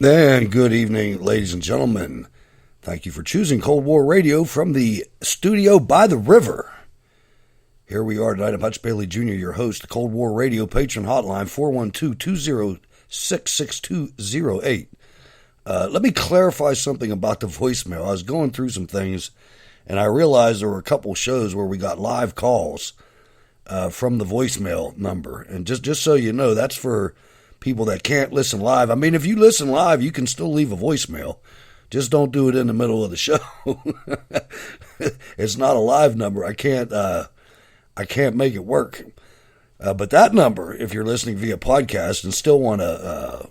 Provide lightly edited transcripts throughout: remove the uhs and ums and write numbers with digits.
And good evening, ladies and gentlemen. Thank you for choosing Cold War Radio from the studio by the river. Here we are tonight. I'm Hutch Bailey Jr., your host. The Cold War Radio patron hotline, 412-206-6208. Let me clarify something about the voicemail. I was going through some things, and I realized there were a couple shows where we got live calls from the voicemail number. And just so you know, that's for people that can't listen live. I mean, if you listen live, you can still leave a voicemail. Just don't do it in the middle of the show. It's not a live number. I can't make it work. But that number, if you're listening via podcast and still want to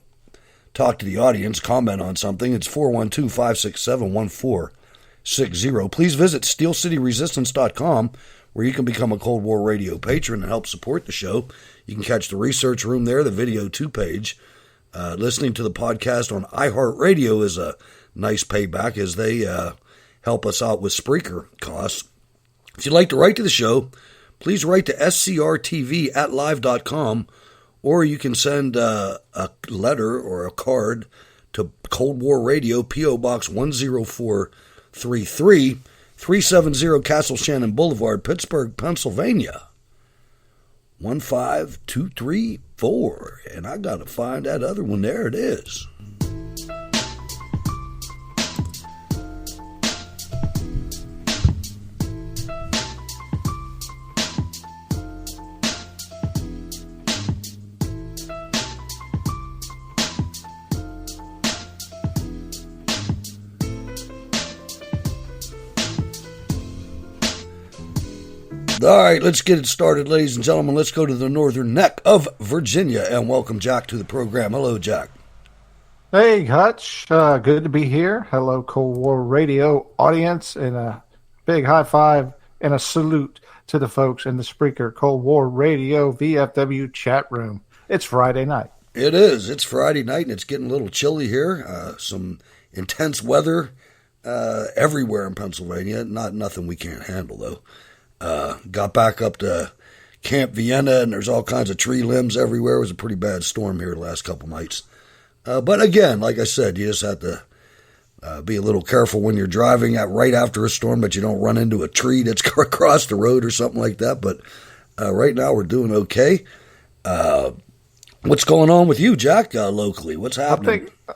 talk to the audience, comment on something, it's 412-567-1460. Please visit steelcityresistance.com, where you can become a Cold War Radio patron and help support the show. You can catch the research room there, the video 2 page. Listening to the podcast on iHeartRadio is a nice payback, as they help us out with Spreaker costs. If you'd like to write to the show, please write to scrtv@live.com, or you can send a letter or a card to Cold War Radio, P.O. Box 10433, 370 Castle Shannon Boulevard, Pittsburgh, Pennsylvania, 15234. And I got to find that other one. There it is. All right, let's get it started, ladies and gentlemen. Let's go to the northern neck of Virginia and welcome Jack to the program. Hello, Jack. Hey, Hutch. Good to be here. Hello, Cold War Radio audience, and a big high five and a salute to the folks in the Spreaker Cold War Radio VFW chat room. It's Friday night. It is. It's Friday night, and it's getting a little chilly here. Some intense weather everywhere in Pennsylvania. Nothing we can't handle, though. Got back up to Camp Vienna, and there's all kinds of tree limbs everywhere. It was a pretty bad storm here the last couple nights. But again, like I said, you just have to be a little careful when you're driving right after a storm, that you don't run into a tree that's across the road or something like that. But right now we're doing okay. What's going on with you, Jack, locally? What's happening? I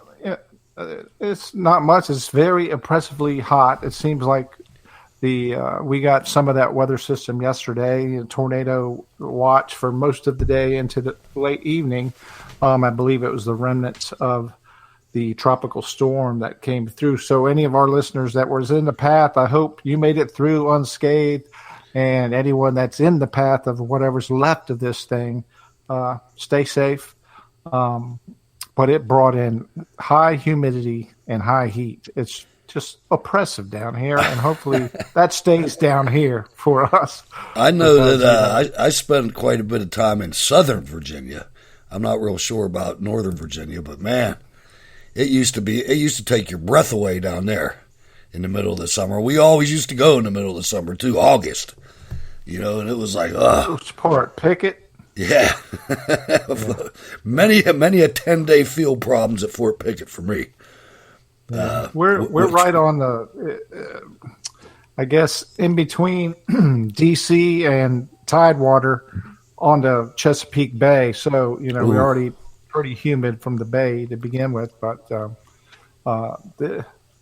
think it's not much. It's very oppressively hot. It seems like we got some of that weather system yesterday, a tornado watch for most of the day into the late evening. I believe it was the remnants of the tropical storm that came through. So any of our listeners that was in the path, I hope you made it through unscathed. And anyone that's in the path of whatever's left of this thing, stay safe. But it brought in high humidity and high heat. It's just oppressive down here, and hopefully that stays down here for us. I know that I spent quite a bit of time in Southern Virginia. I'm not real sure about Northern Virginia, but man, it used to take your breath away down there in the middle of the summer. We always used to go in the middle of the summer too, August, and it was like, Which part, Pickett? Yeah. many a 10-day field problems at Fort Pickett for me. We're right on the, I guess, in between D.C. and Tidewater onto Chesapeake Bay. So, we're already pretty humid from the bay to begin with. But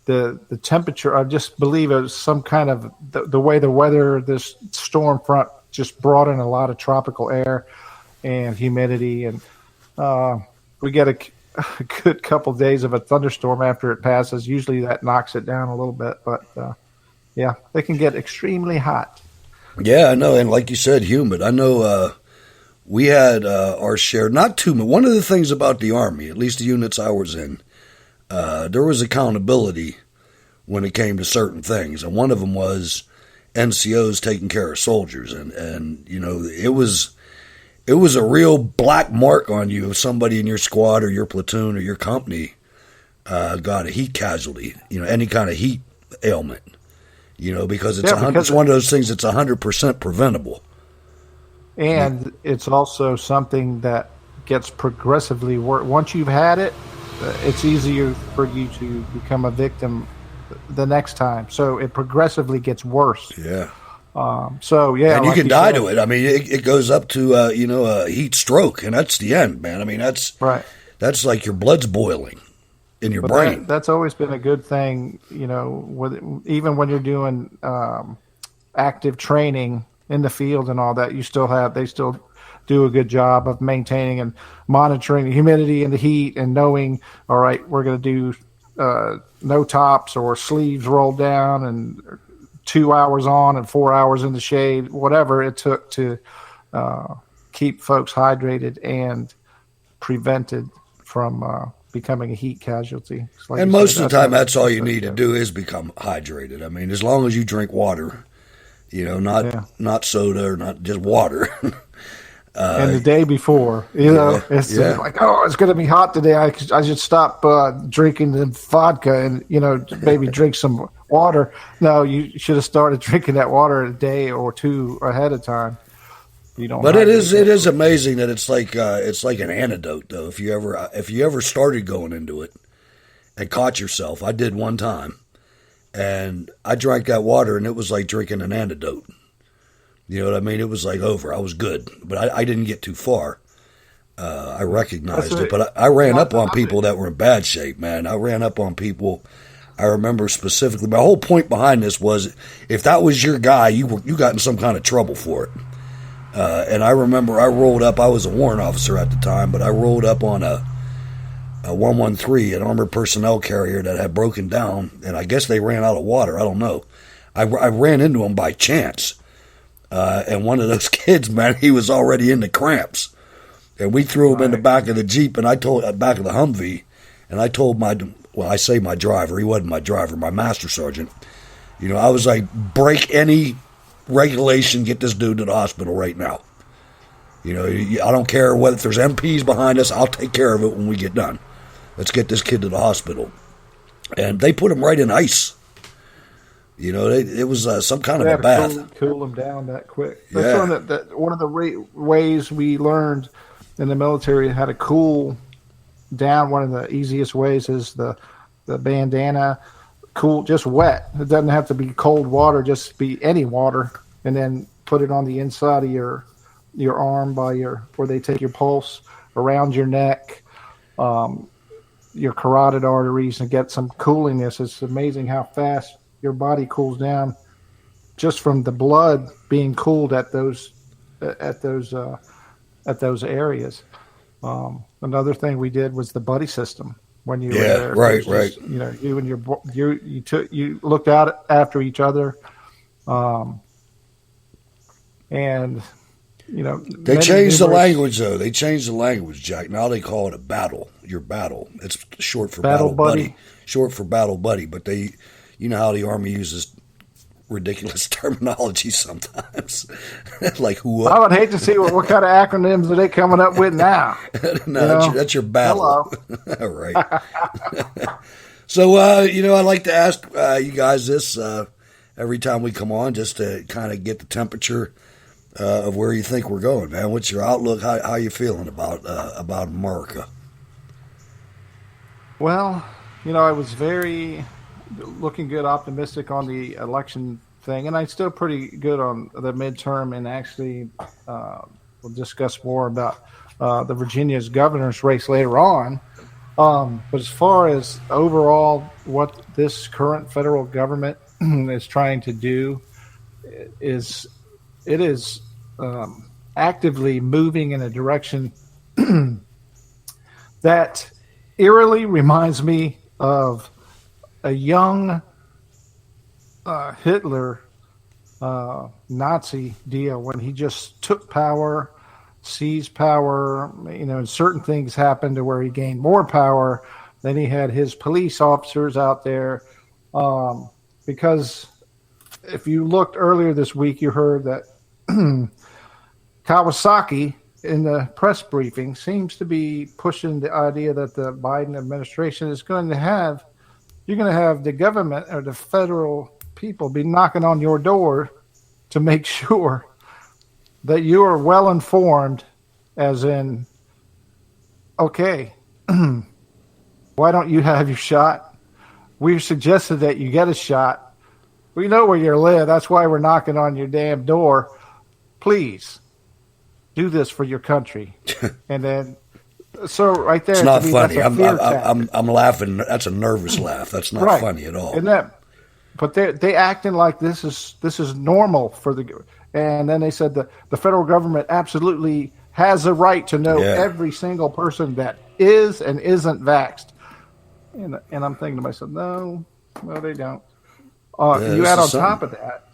the temperature, I just believe it was some kind of the way the weather, this storm front just brought in a lot of tropical air and humidity. And we get a good couple days of a thunderstorm after it passes. Usually that knocks it down a little bit, but yeah, they can get extremely hot. Yeah, I know. And like you said, humid. I know we had our share, not too much. One of the things about the Army, at least the units I was in, there was accountability when it came to certain things. And one of them was NCOs taking care of soldiers. And it was a real black mark on you if somebody in your squad or your platoon or your company got a heat casualty, any kind of heat ailment, because it's one of those things that's 100% preventable. And it's also something that gets progressively worse. Once you've had it, it's easier for you to become a victim the next time. So it progressively gets worse. Yeah. So yeah, And you like can die said, to it. I mean, it goes up to a heat stroke, and that's the end, man. I mean, right. that's like your blood's boiling in your But brain. that's always been a good thing, even when you're doing active training in the field and all that. They still do a good job of maintaining and monitoring the humidity and the heat, and knowing, all right, we're going to do no tops or sleeves rolled down, and 2 hours on and 4 hours in the shade, whatever it took to keep folks hydrated and prevented from becoming a heat casualty. Like And you most said, of the time, that's all you another need to do is become hydrated. I mean, as long as you drink water, not soda or not just water. And the day before, it's like, oh, it's going to be hot today. I should stop drinking the vodka and maybe drink some water. No, you should have started drinking that water a day or two ahead of time. You don't. But it is amazing that it's like an antidote, though. If you ever started going into it and caught yourself, I did one time, and I drank that water, and it was like drinking an antidote. You know what I mean? It was like over. I was good, but I didn't get too far. I recognized it, but I ran up on people that were in bad shape, man. I ran up on people. I remember specifically. My whole point behind this was, if that was your guy, you got in some kind of trouble for it. And I remember I rolled up. I was a warrant officer at the time, but I rolled up on a 113, an armored personnel carrier that had broken down, and I guess they ran out of water. I don't know. I ran into them by chance. And one of those kids, man, he was already in the cramps. And we threw him in the back of the Jeep, and back of the Humvee, and I told my driver, he wasn't my driver, my master sergeant, I was like, break any regulation, get this dude to the hospital right now. I don't care whether there's MPs behind us, I'll take care of it when we get done. Let's get this kid to the hospital. And they put him right in ice. It was some kind of a bath. Cool them down that quick. That's one of the ways we learned in the military how to cool down. One of the easiest ways is the bandana, cool, just wet. It doesn't have to be cold water, just be any water, and then put it on the inside of your arm where they take your pulse, around your neck, your carotid arteries, and get some coolingness. It's amazing how fast your body cools down just from the blood being cooled at those areas. Another thing we did was the buddy system. When you were there, right. You and you looked out after each other, and they changed the language, though. They changed the language, Jack. Now they call it a battle. Your battle. It's short for battle buddy. Short for battle buddy. But they. You know how the Army uses ridiculous terminology sometimes. Like who? I would hate to see what kind of acronyms are they coming up with now. No, that's your battle. Hello. All right. So, I like to ask you guys this every time we come on, just to kind of get the temperature of where you think we're going, man. What's your outlook? How you feeling about America? Well, I was looking good, optimistic on the election thing, and I'm still pretty good on the midterm. And actually, we'll discuss more about the Virginia's governor's race later on. But as far as overall what this current federal government is trying to do, it is actively moving in a direction that eerily reminds me of a young Hitler Nazi deal, when he just took power, seized power, and certain things happened to where he gained more power. Then he had his police officers out there. Because if you looked earlier this week, you heard that Kawasaki in the press briefing seems to be pushing the idea that the Biden administration is going to have the government or the federal people be knocking on your door to make sure that you are well informed, as in, okay, Why don't you have your shot? We suggested that you get a shot. We know where you live. That's why we're knocking on your damn door. Please do this for your country. And then, so right there, it's not me, funny. I'm laughing. That's a nervous laugh. That's not funny at all. Isn't that? But they acting like this is normal for the. And then they said the federal government absolutely has a right to know every single person that is and isn't vaxxed. And I'm thinking to myself, no, they don't. You add on top of that,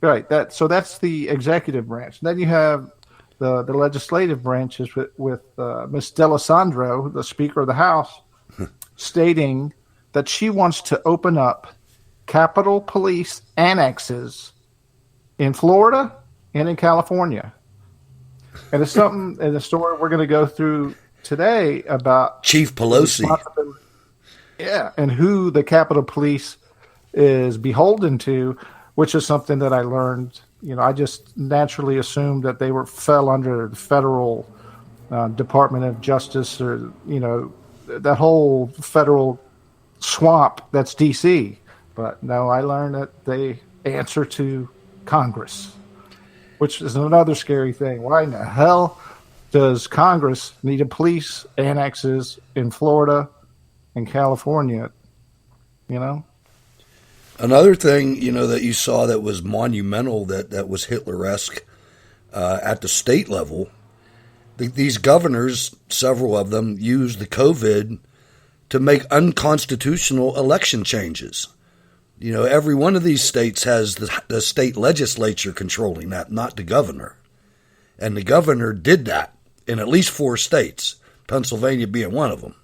right? So that's the executive branch. And then you have the legislative branches with Ms. D'Alessandro, the Speaker of the House, stating that she wants to open up Capitol Police annexes in Florida and in California. And it's something in the story we're going to go through today about Chief Pelosi. Yeah, and who the Capitol Police is beholden to, which is something that I learned. I just naturally assumed that they fell under the federal Department of Justice, or that whole federal swamp that's D.C. But no, I learned that they answer to Congress, which is another scary thing. Why in the hell does Congress need a police annexes in Florida and California? Another thing, that you saw that was monumental, that was Hitler-esque at the state level, these governors, several of them, used the COVID to make unconstitutional election changes. Every one of these states has the state legislature controlling that, not the governor. And the governor did that in at least 4 states, Pennsylvania being one of them.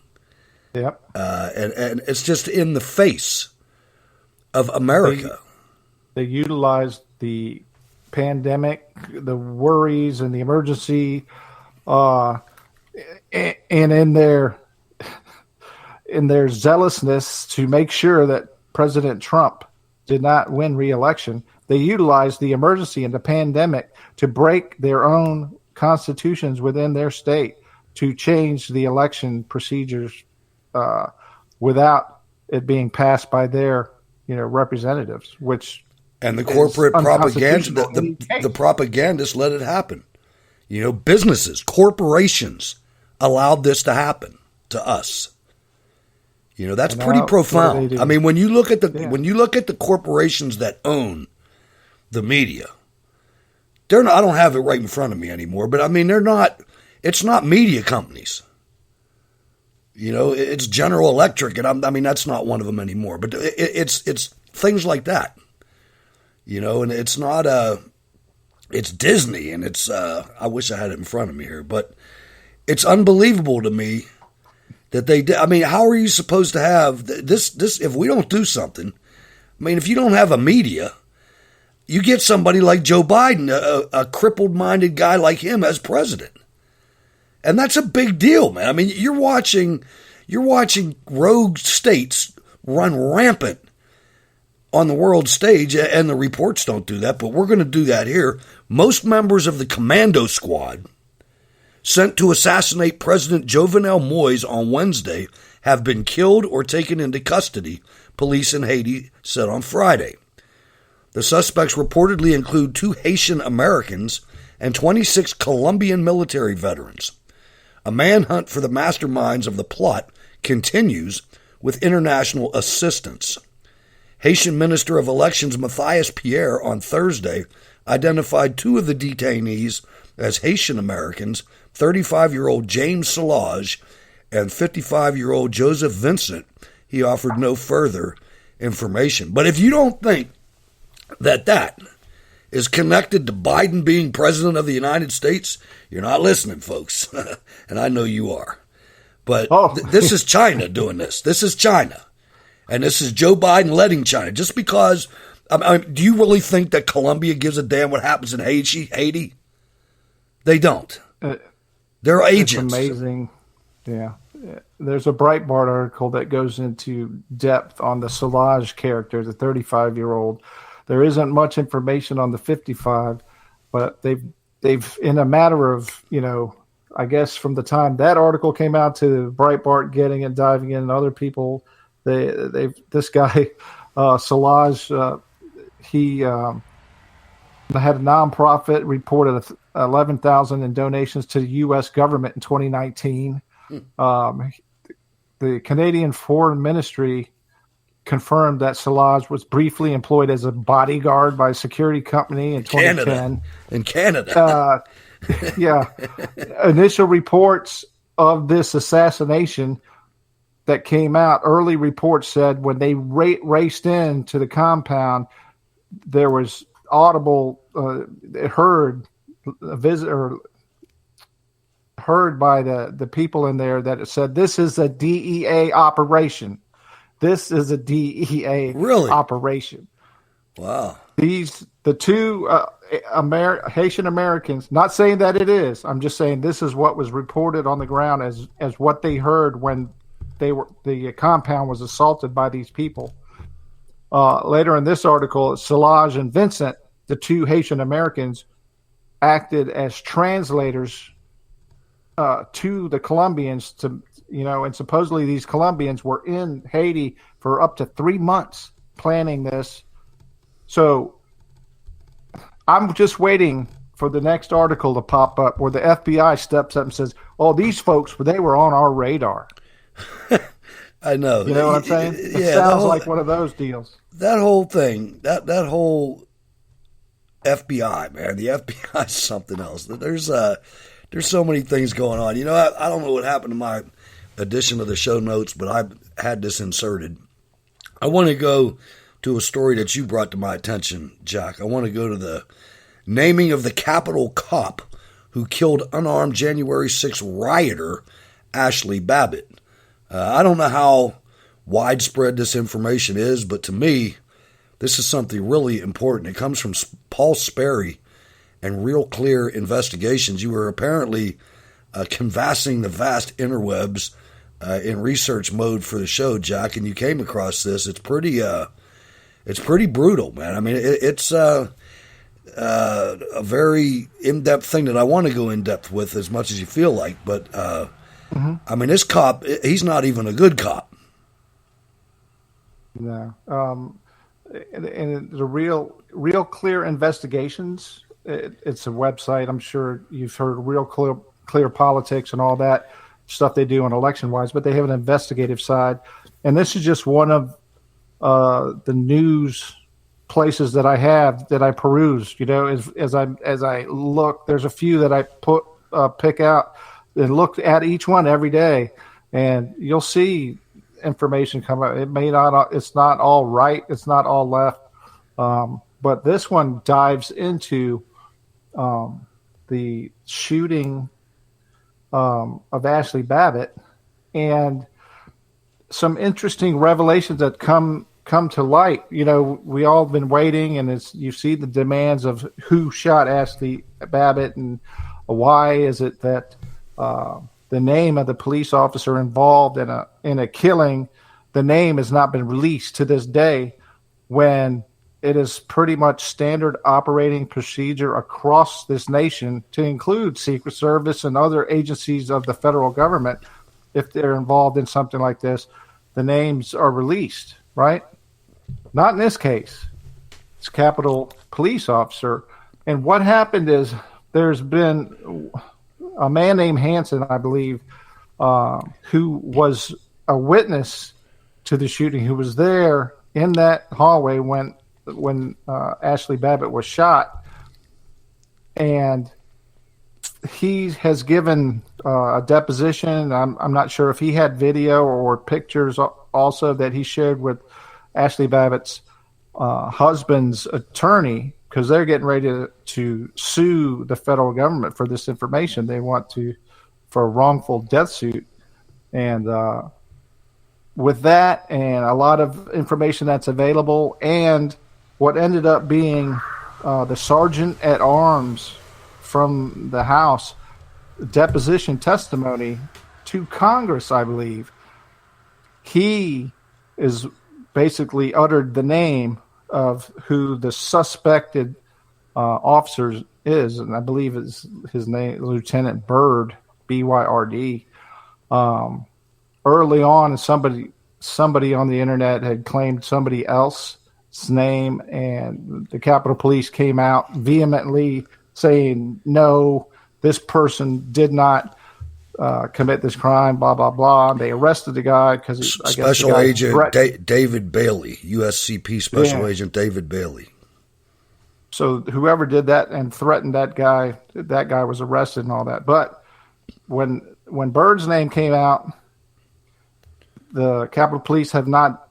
Yep. And it's just in the face of America. They utilized the pandemic, the worries, and the emergency, and in their zealousness to make sure that President Trump did not win re-election, they utilized the emergency and the pandemic to break their own constitutions within their state to change the election procedures without it being passed by their representatives, and the corporate propaganda, the propagandists let it happen. Businesses, corporations allowed this to happen to us. That's pretty profound. I mean, when you look at the corporations that own the media, they're not. I don't have it right in front of me anymore, but I mean, they're not. It's not media companies. It's General Electric, and I mean that's not one of them anymore. But it's things like that. And it's not it's Disney, and it's I wish I had it in front of me here, but it's unbelievable to me that they did. I mean, how are you supposed to have this if we don't do something? I mean, if you don't have a media, you get somebody like Joe Biden, a crippled-minded guy like him as president. And that's a big deal, man. I mean, you're watching rogue states run rampant on the world stage, and the reports don't do that, but we're going to do that here. Most members of the commando squad sent to assassinate President Jovenel Moïse on Wednesday have been killed or taken into custody, police in Haiti said on Friday. The suspects reportedly include 2 Haitian Americans and 26 Colombian military veterans. A manhunt for the masterminds of the plot continues with international assistance. Haitian Minister of Elections Matthias Pierre on Thursday identified 2 of the detainees as Haitian Americans, 35-year-old James Solage and 55-year-old Joseph Vincent. He offered no further information. But if you don't think that is connected to Biden being president of the United States, you're not listening, folks. And I know you are. But this is China doing this. This is China. And this is Joe Biden letting China. Just because, do you really think that Colombia gives a damn what happens in Haiti? They don't. They're agents. It's amazing. Yeah. There's a Breitbart article that goes into depth on the Solage character, the 35-year-old. There isn't much information on the 55, but they've in a matter of, I guess from the time that article came out to Breitbart getting and diving in, and other people, this guy Salaj, he had a nonprofit reported 11,000 in donations to the U.S. government in 2019. The Canadian Foreign Ministry confirmed that Salaj was briefly employed as a bodyguard by a security company in 2010. In Canada. Yeah. Initial reports of this assassination that came out, early reports said when they raced into the compound, there was audible, heard by the people in there that it said, this is a DEA operation. This is a DEA operation. Wow. The two Haitian Americans, not saying that it is, I'm just saying this is what was reported on the ground as what they heard when the compound was assaulted by these people. Later in this article, Salaj and Vincent, the two Haitian Americans, acted as translators to the Colombians and supposedly these Colombians were in Haiti for up to 3 months planning this. So I'm just waiting for the next article to pop up where the FBI steps up and says, "Oh, these folks, they were on our radar." I know. You know what I'm saying? It sounds like one of those deals. That whole thing, that whole FBI, man, the FBI is something else. There's so many things going on. I don't know what happened to my edition of the show notes, but I had this inserted. I want to go to a story that you brought to my attention, Jack. I want to go to the naming of the Capitol cop who killed unarmed January 6th rioter Ashley Babbitt. I don't know how widespread this information is, but to me, this is something really important. It comes from Paul Sperry and Real Clear Investigations. You were apparently canvassing the vast interwebs in research mode for the show, Jack, and you came across this. It's pretty brutal, man. I mean, it's a very in-depth thing that I want to go in-depth with as much as you feel like, but I mean, this cop, he's not even a good cop. No. And the Real Clear Investigations, it's a website. I'm sure you've heard Real Clear Politics and all that stuff they do on election-wise, but they have an investigative side. And this is just one of the news places that I peruse. As I look, there's a few that I pick out and look at each one every day, and you'll see information come out. It's not all right, it's not all left, but this one dives into the shooting of Ashley Babbitt and some interesting revelations that come to light. We all have been waiting, and you see the demands of who shot Ashley Babbitt and why is it that the name of the police officer involved in a killing, the name has not been released to this day, when it is pretty much standard operating procedure across this nation to include Secret Service and other agencies of the federal government. If they're involved in something like this, the names are released, right? Not in this case. It's Capitol Police Officer. And what happened is there's been a man named Hanson, I believe, who was a witness to the shooting, who was there in that hallway when Ashley Babbitt was shot. And he has given a deposition. I'm not sure if he had video or pictures also that he shared with Ashley Babbitt's husband's attorney, because they're getting ready to sue the federal government for this information. They want for a wrongful death suit. And with that and a lot of information that's available, and what ended up being the sergeant at arms from the House deposition testimony to Congress, I believe, he is basically uttered the name of who the suspected officer is, and I believe his name, Lieutenant Byrd. BYRD. Early on, somebody on the internet had claimed somebody else's name, and the Capitol Police came out vehemently saying, no, this person did not commit this crime, blah, blah, blah. And they arrested the guy because Special Agent David Bailey, USCP Special Agent David Bailey. So whoever did that and threatened that guy was arrested and all that. But when Byrd's name came out, the Capitol Police have not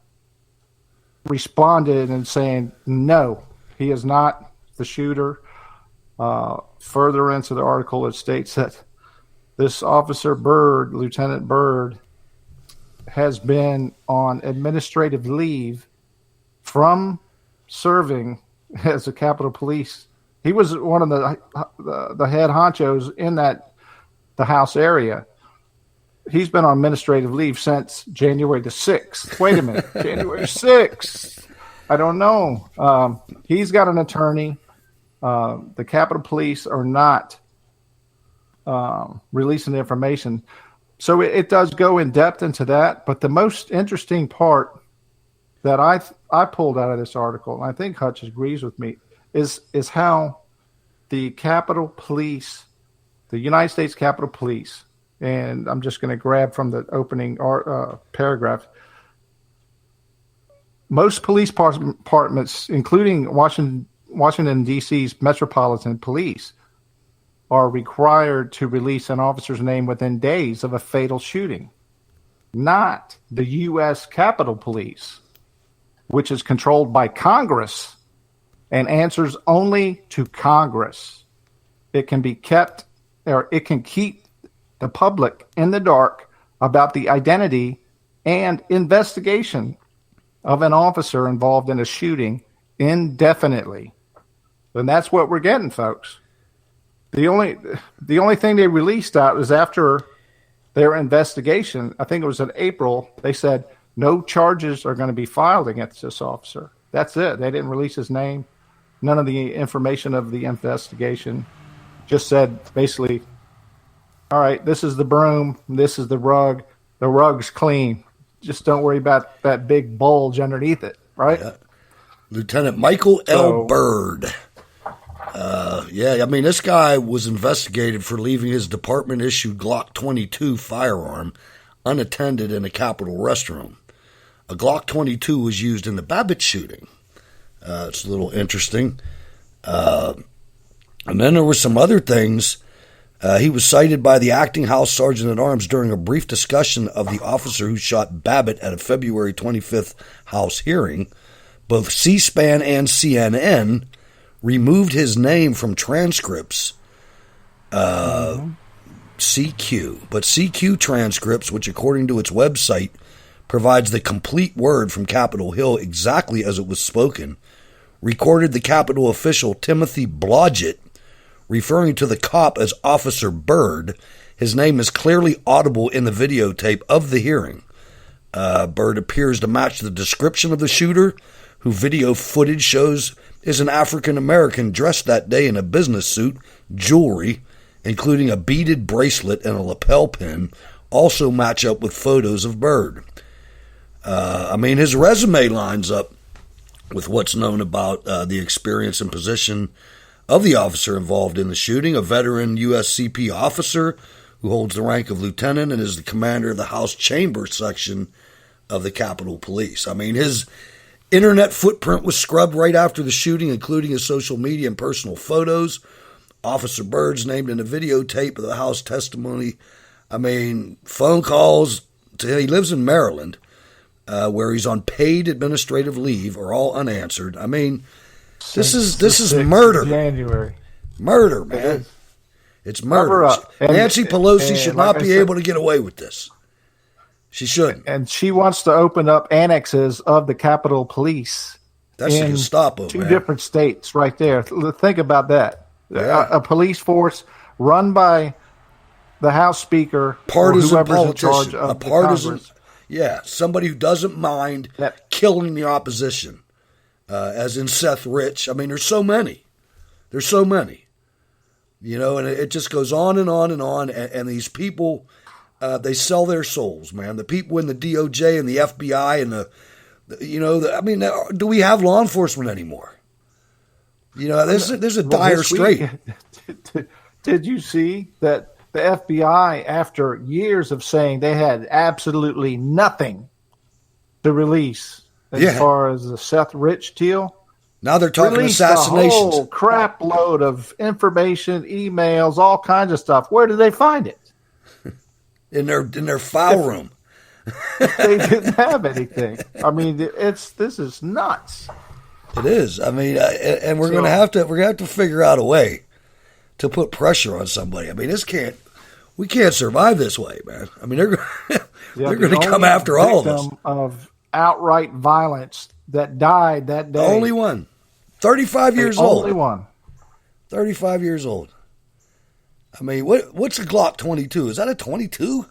responded and saying, no, he is not the shooter. Further into the article, it states that this officer Byrd, Lieutenant Byrd, has been on administrative leave from serving as a Capitol Police. He was one of the head honchos in the House area. He's been on administrative leave since January the 6th. Wait a minute, January 6th. I don't know. He's got an attorney. The Capitol Police are not releasing the information. So it does go in depth into that. But the most interesting part that I pulled out of this article, and I think Hutch agrees with me, is how the Capitol Police, the United States Capitol Police, and I'm just going to grab from the opening paragraph. Most police departments, including Washington, D.C.'s Metropolitan Police, are required to release an officer's name within days of a fatal shooting. Not the U.S. Capitol Police, which is controlled by Congress and answers only to Congress. It can keep the public in the dark about the identity and investigation of an officer involved in a shooting indefinitely. And that's what we're getting, folks. The only thing they released out was after their investigation. I think it was in April. They said no charges are going to be filed against this officer. That's it. They didn't release his name. None of the information of the investigation. Just said basically, all right, this is the broom, this is the rug. The rug's clean. Just don't worry about that big bulge underneath it, right? Yeah. Lieutenant Michael L. Byrd. I mean, this guy was investigated for leaving his department-issued Glock 22 firearm unattended in a Capitol restroom. A Glock 22 was used in the Babbitt shooting. It's a little interesting. And then there were some other things. He was cited by the acting House Sergeant-at-Arms during a brief discussion of the officer who shot Babbitt at a February 25th House hearing. Both C-SPAN and CNN removed his name from transcripts. CQ. But CQ transcripts, which according to its website provides the complete word from Capitol Hill exactly as it was spoken, recorded the Capitol official Timothy Blodgett referring to the cop as Officer Byrd. His name is clearly audible in the videotape of the hearing. Byrd appears to match the description of the shooter, who video footage shows is an African-American dressed that day in a business suit, jewelry, including a beaded bracelet and a lapel pin, also match up with photos of Byrd. His resume lines up with what's known about the experience and position of the officer involved in the shooting, a veteran USCP officer who holds the rank of lieutenant and is the commander of the House Chamber section of the Capitol Police. I mean, his internet footprint was scrubbed right after the shooting, including his social media and personal photos. Officer Byrd's named in a videotape of the House testimony. I mean, phone calls he lives in Maryland, where he's on paid administrative leave, are all unanswered. I mean, this is murder. January. Murder, man. It's murder. Nancy Pelosi should not be able to get away with this. She shouldn't. And she wants to open up annexes of the Capitol Police. That's the Gestapo, two different states right there. Think about that. Yeah. A police force run by the House Speaker, partisan or whoever's politician, in charge of a partisan, Congress. Yeah, somebody who doesn't mind killing the opposition, as in Seth Rich. I mean, there's so many. And it just goes on and on and on. And these people, they sell their souls, man. The people in the DOJ and the FBI and do we have law enforcement anymore? There's a dire strait. Did you see that the FBI, after years of saying they had absolutely nothing to release as far as the Seth Rich deal, now they're talking assassinations. A whole crap load of information, emails, all kinds of stuff. Where did they find it? In their file room. They didn't have anything. I mean, this is nuts. It is. I mean, and we're gonna have to figure out a way to put pressure on somebody. I mean, we can't survive this way, man. I mean, they're going to come after all of us. Of outright violence that died that day. The only one. 35 years old. Only one. 35 years old. I mean, what's a Glock 22? Is that a 22?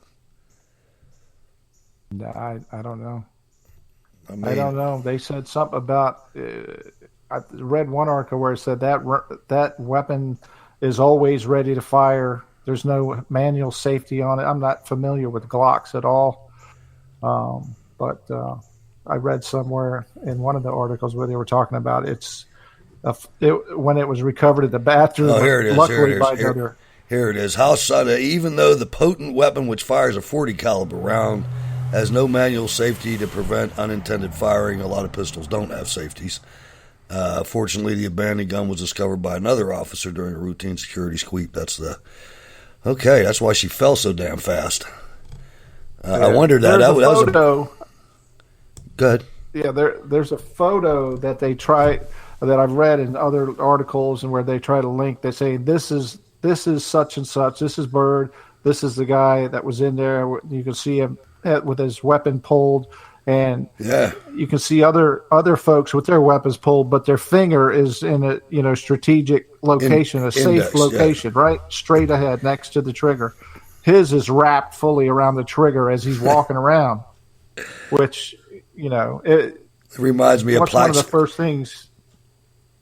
I don't know. I don't know. They said something about. I read one article where it said that weapon is always ready to fire. There's no manual safety on it. I'm not familiar with Glocks at all, but I read somewhere in one of the articles where they were talking about when it was recovered at the bathroom. Oh, here it is. Here it is. House, even though the potent weapon which fires a .40 caliber round has no manual safety to prevent unintended firing, a lot of pistols don't have safeties. Fortunately, the abandoned gun was discovered by another officer during a routine security sweep. That's why she fell so damn fast. I wondered that. That was a photo. Good. Yeah, there's a photo that I've read in other articles and where they try to link. They say this is such and such. This is Bird. This is the guy that was in there. You can see him with his weapon pulled. And you can see other folks with their weapons pulled, but their finger is in a strategic location, a safe location, right straight ahead next to the trigger. His is wrapped fully around the trigger as he's walking around, which it reminds me of one of the first things.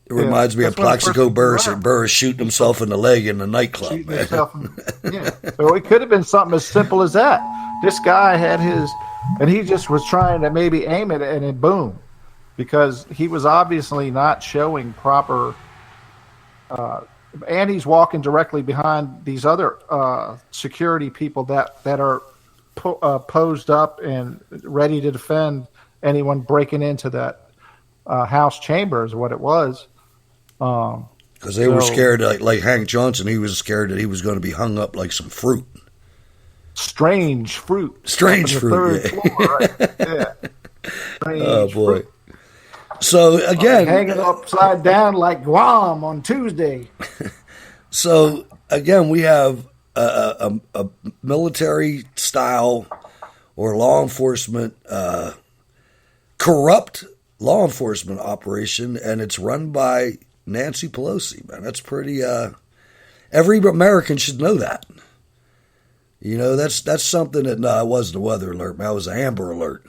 It reminds me of Plaxico Burress shooting himself in the leg in the nightclub. Man. So it could have been something as simple as that. This guy had his. And he just was trying to maybe aim it, and it boom, because he was obviously not showing proper. And he's walking directly behind these other security people that are posed up and ready to defend anyone breaking into that house chamber, is what it was. Because they were scared, like Hank Johnson. He was scared that he was going to be hung up like some fruit. Strange fruit. Third floor, right? Yeah. Oh boy. Fruit. So again, hanging upside down like Guam on Tuesday. So again, we have a military style or law enforcement, corrupt law enforcement operation, and it's run by Nancy Pelosi. Man, that's pretty. Every American should know that. That's something that, no, it wasn't a weather alert, man. It was an Amber Alert.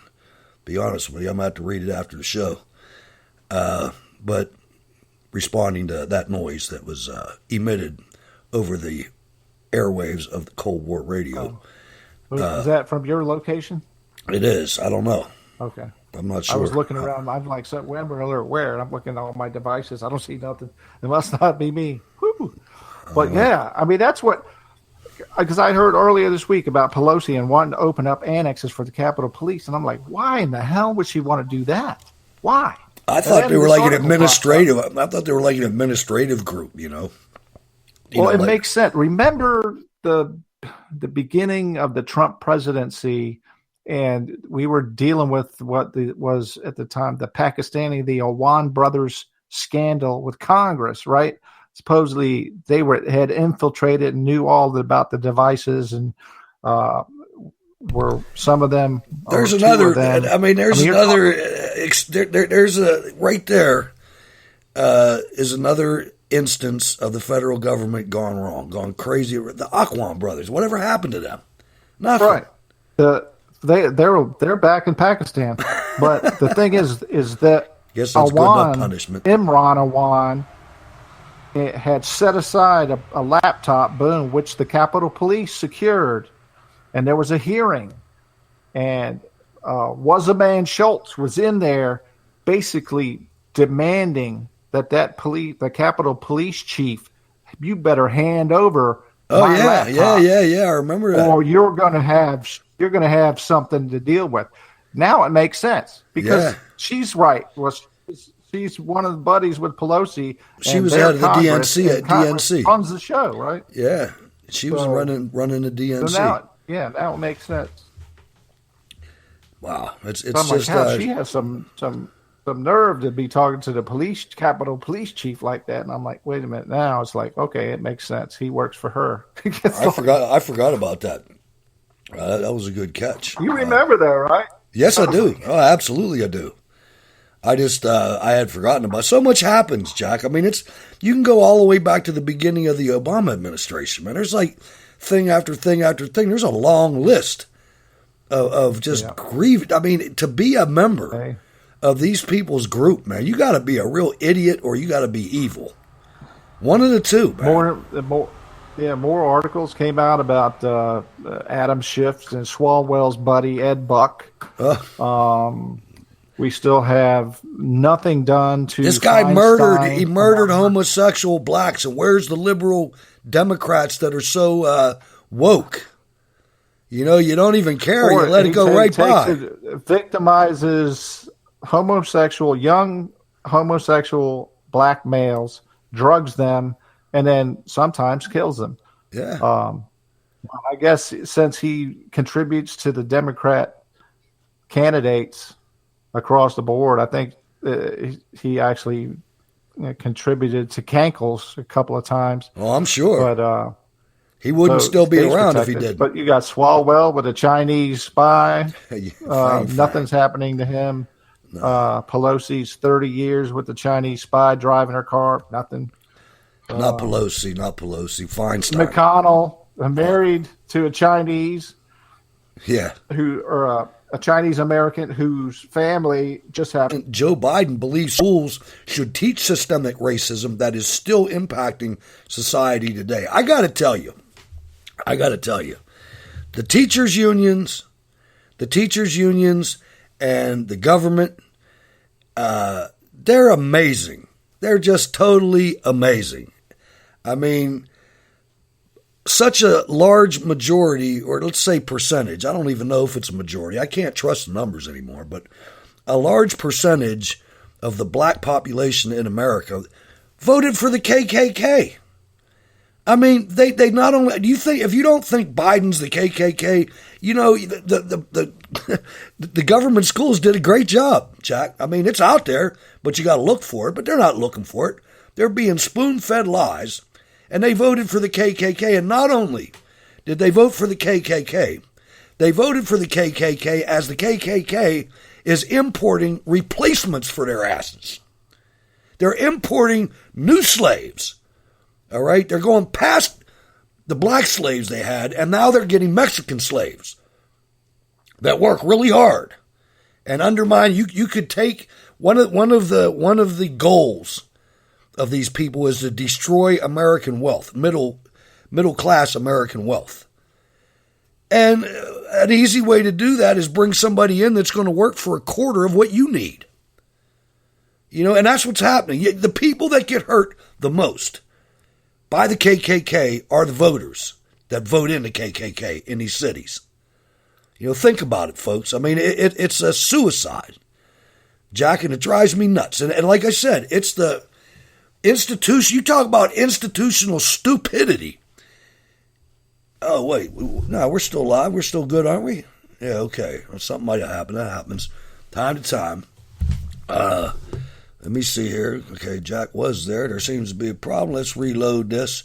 Be honest with you, I'm going to have to read it after the show. But responding to that noise that was emitted over the airwaves of the Cold War radio. Is that from your location? It is. I don't know. Okay. I'm not sure. I was looking around. I'm like, Amber Alert where? And I'm looking at all my devices. I don't see nothing. It must not be me. Whew. But yeah, I mean, that's what... Because I heard earlier this week about Pelosi and wanting to open up annexes for the Capitol Police, and I'm like, why in the hell would she want to do that? Why? I thought they were like an administrative. I thought they were like an administrative group. Well, it makes sense. Remember the beginning of the Trump presidency, and we were dealing with what was at the time the the Awan brothers scandal with Congress, right? Supposedly they had infiltrated and knew all about the devices, and were some of them. There's another. There's a right there is another instance of the federal government gone wrong, gone crazy. The Aquan brothers. Whatever happened to them? Nothing. Right. They're back in Pakistan, but the thing is that guess that's good enough punishment. Imran Awan had set aside a laptop, boom, which the Capitol Police secured, and there was a hearing, and Wasserman Schultz was in there, basically demanding that the Capitol Police chief, you better hand over. My laptop, yeah. I remember that. Or you're going to have something to deal with. Now it makes sense because she's right. She's one of the buddies with Pelosi. She was head of the DNC at DNC. Runs the show, right? Yeah, she was running the DNC. So now it makes sense. Wow, it's so just she has some nerve to be talking to the Capitol Police chief like that, and I'm like, wait a minute. Now it's like, okay, it makes sense. He works for her. I forgot about that. That was a good catch. You remember that, right? Yes, I do. Oh, absolutely, I do. I just I had forgotten about it. So much happens, Jack. I mean, you can go all the way back to the beginning of the Obama administration, man. There's like thing after thing after thing. There's a long list of just grief. I mean, to be a member of these people's group, man, you got to be a real idiot or you got to be evil. One of the two, man. More articles came out about Adam Schiff and Swalwell's buddy Ed Buck. We still have nothing done to this guy He murdered homosexual blacks, and where's the liberal Democrats that are so woke? You know, you don't even care. You let it go right by. Victimizes young homosexual black males, drugs them, and then sometimes kills them. Yeah. I guess since he contributes to the Democrat candidates across the board, I think he actually contributed to Cankles a couple of times. Oh, I'm sure. But he wouldn't still be around if he did. But you got Swalwell with a Chinese spy. Nothing's happening to him. No. Pelosi's 30 years with the Chinese spy driving her car. Nothing. Not Pelosi. Feinstein. McConnell, married to a Chinese. Yeah. A Chinese American whose family just happened. Joe Biden believes schools should teach systemic racism that is still impacting society today. I got to tell you, the teachers' unions and the government, they're amazing. They're just totally amazing. I mean, such a large majority, or let's say percentage, I don't even know if it's a majority. I can't trust the numbers anymore, but a large percentage of the black population in America voted for the KKK. I mean, they not only, do you think, if you don't think Biden's the KKK, you know, the government schools did a great job, Jack. I mean, it's out there, but you got to look for it, but they're not looking for it. They're being spoon-fed lies. And they voted for the KKK. And not only did they vote for the KKK, they voted for the KKK as the KKK is importing replacements for their asses. They're importing new slaves. All right? They're going past the black slaves they had, and now they're getting Mexican slaves that work really hard and undermine. You could take one of the goals of these people is to destroy American wealth, middle class American wealth. And an easy way to do that is bring somebody in that's going to work for a quarter of what you need. You know, and that's what's happening. The people that get hurt the most by the KKK are the voters that vote in the KKK in these cities. You know, think about it, folks. I mean, it's a suicide, Jack, and it drives me nuts. And like I said, it's the institution. You talk about institutional stupidity. Oh, wait. No, we're still alive. We're still good, aren't we? Yeah, okay. Well, something might have happened. That happens time to time. Let me see here. Okay, Jack was there. There seems to be a problem. Let's reload this.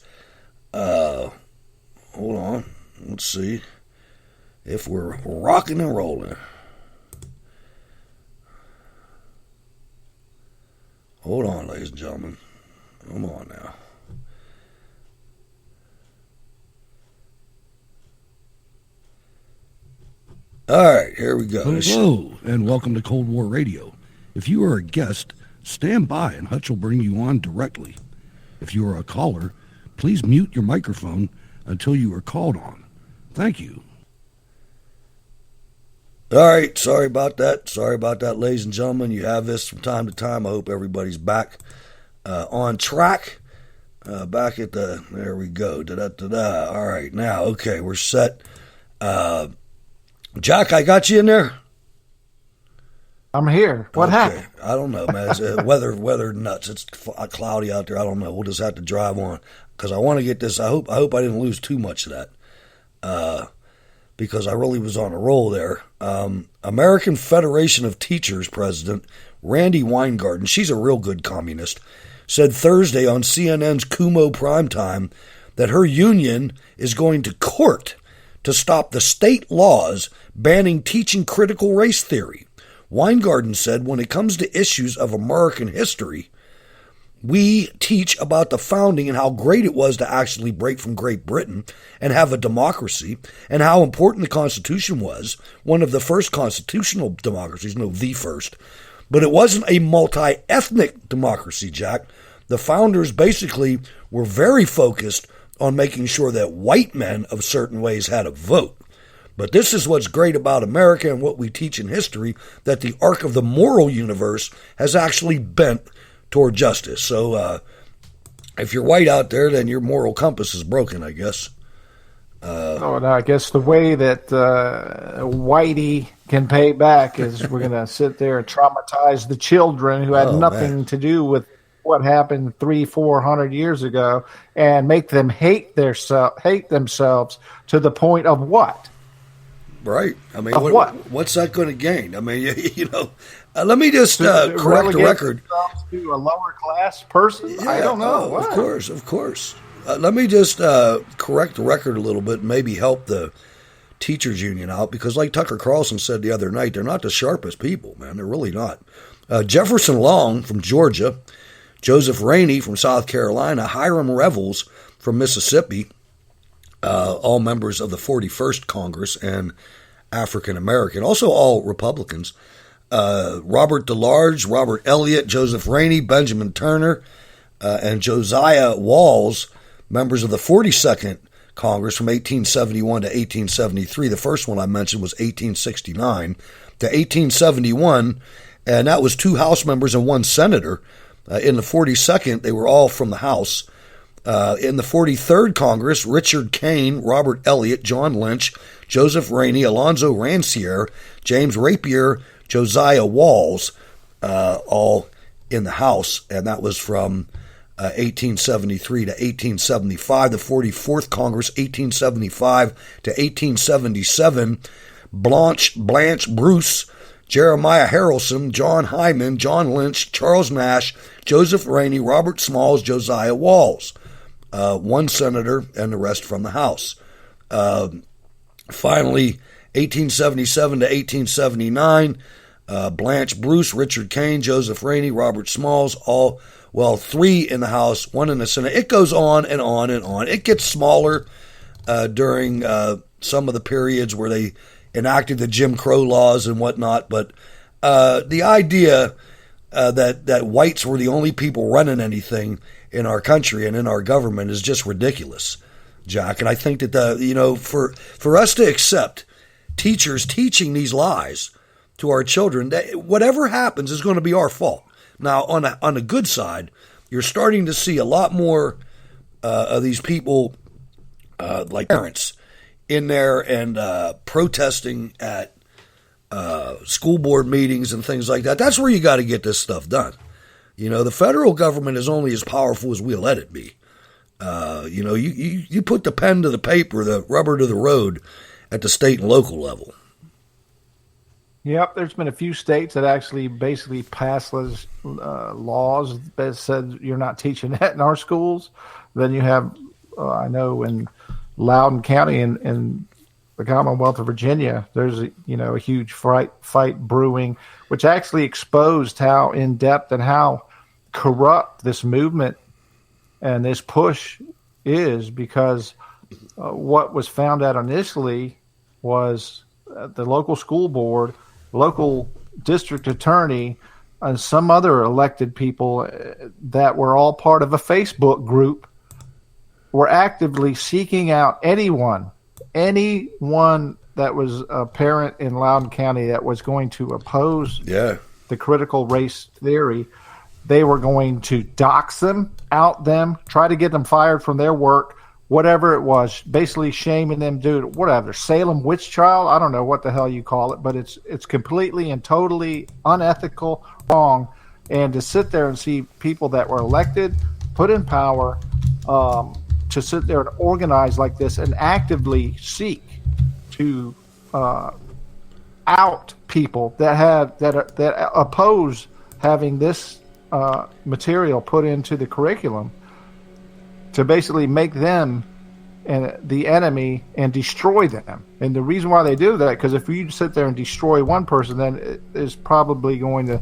Hold on. Let's see if we're rocking and rolling. Hold on, ladies and gentlemen. Come on now. All right, here we go. Hello, and welcome to Cold War Radio. If you are a guest, stand by and Hutch will bring you on directly. If you are a caller, please mute your microphone until you are called on. Thank you. All right, sorry about that, ladies and gentlemen. You have this from time to time. I hope everybody's back on track. Back at there we go. Da-da-da-da. All right, now, okay, we're set. Jack, I got you in there? I'm here. What happened? I don't know, man. It's, weather nuts. It's cloudy out there. I don't know. We'll just have to drive on because I want to get this. I hope I didn't lose too much of that because I really was on a roll there. American Federation of Teachers president Randy Weingarten, she's a real good communist, said Thursday on CNN's Kumo primetime that her union is going to court to stop the state laws banning teaching critical race theory. Weingarten said, when it comes to issues of American history, we teach about the founding and how great it was to actually break from Great Britain and have a democracy, and how important the Constitution was, one of the first constitutional democracies, no, the first. But it wasn't a multi-ethnic democracy, Jack. The founders basically were very focused on making sure that white men of certain ways had a vote. But this is what's great about America and what we teach in history, that the arc of the moral universe has actually bent toward justice. So if you're white out there, then your moral compass is broken, I guess. And I guess the way that Whitey can pay back is we're going to sit there and traumatize the children who had nothing to do with what happened 300-400 years ago, and make them hate themselves to the point of what? Right. I mean, what's that going to gain? I mean, let me just correct the record. To a lower class person? Yeah, I don't know. Of course. Let me just correct the record a little bit and maybe help the teachers union out, because like Tucker Carlson said the other night, they're not the sharpest people, man. They're really not. Jefferson Long from Georgia, Joseph Rainey from South Carolina, Hiram Revels from Mississippi, all members of the 41st Congress and African American, also all Republicans. Robert DeLarge, Robert Elliott, Joseph Rainey, Benjamin Turner, and Josiah Walls, members of the 42nd Congress from 1871 to 1873. The first one I mentioned was 1869 to 1871, and that was 2 House members and 1 senator. In the 42nd, they were all from the House. In the 43rd Congress, Richard Kane, Robert Elliott, John Lynch, Joseph Rainey, Alonzo Rancière, James Rapier, Josiah Walls, all in the House, and that was from 1873 to 1875. The 44th Congress, 1875 to 1877, Blanche Bruce, Jeremiah Harrelson, John Hyman, John Lynch, Charles Nash, Joseph Rainey, Robert Smalls, Josiah Walls, 1 senator, and the rest from the House. Finally, 1877 to 1879, Blanche Bruce, Richard Kane, Joseph Rainey, Robert Smalls, 3 in the House, 1 in the Senate. It goes on and on and on. It gets smaller during some of the periods where they enacted the Jim Crow laws and whatnot, but the idea that whites were the only people running anything in our country and in our government is just ridiculous, Jack. And I think that for us to accept teachers teaching these lies to our children, that whatever happens is going to be our fault. Now, on a good side, you're starting to see a lot more of these people, like parents, in there and protesting at school board meetings and things like that. That's where you got to get this stuff done. The federal government is only as powerful as we let it be. You put the pen to the paper, the rubber to the road at the state and local level. Yep, there's been a few states that actually basically passed laws that said you're not teaching that in our schools. Then you have, I know in Loudoun County in the Commonwealth of Virginia, there's a huge fight brewing, which actually exposed how in depth and how corrupt this movement and this push is, because what was found out initially was the local school board, local district attorney, some other elected people that were all part of a Facebook group were actively seeking out anyone that was a parent in Loudoun County that was going to oppose the critical race theory. They were going to dox them, out them, try to get them fired from their work, whatever it was, basically shaming them, dude, whatever, Salem witch trial, I don't know what the hell you call it, but it's completely and totally unethical, wrong. And to sit there and see people that were elected, put in power, to sit there and organize like this and actively seek to out people that oppose having this material put into the curriculum, to basically make them the enemy and destroy them. And the reason why they do that, because if you sit there and destroy one person, then it is probably going to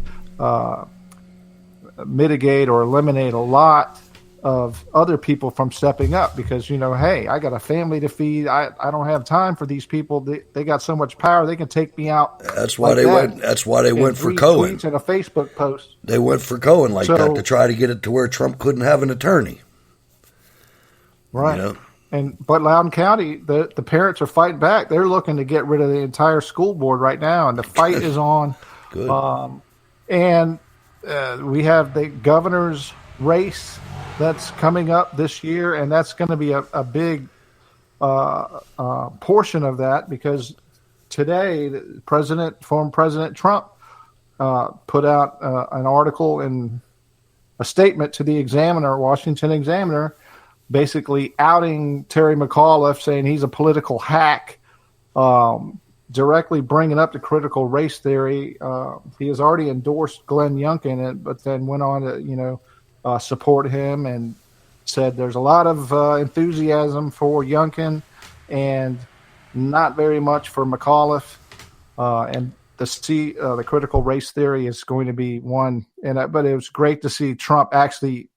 mitigate or eliminate a lot of other people from stepping up, because, hey, I got a family to feed. I don't have time for these people. They got so much power, they can take me out. That's why That's why they went for Cohen. Tweets and a Facebook post. They went for Cohen that to try to get it to where Trump couldn't have an attorney. Right. But Loudoun County, the parents are fighting back. They're looking to get rid of the entire school board right now, and the fight is on. Good. We have the governor's race that's coming up this year, and that's going to be a big portion of that, because today, former President Trump put out an article and a statement to the Examiner, Washington Examiner, basically outing Terry McAuliffe, saying he's a political hack, directly bringing up the critical race theory. He has already endorsed Glenn Youngkin, but then went on to, support him and said there's a lot of enthusiasm for Youngkin and not very much for McAuliffe. And the critical race theory is going to be one. But it was great to see Trump actually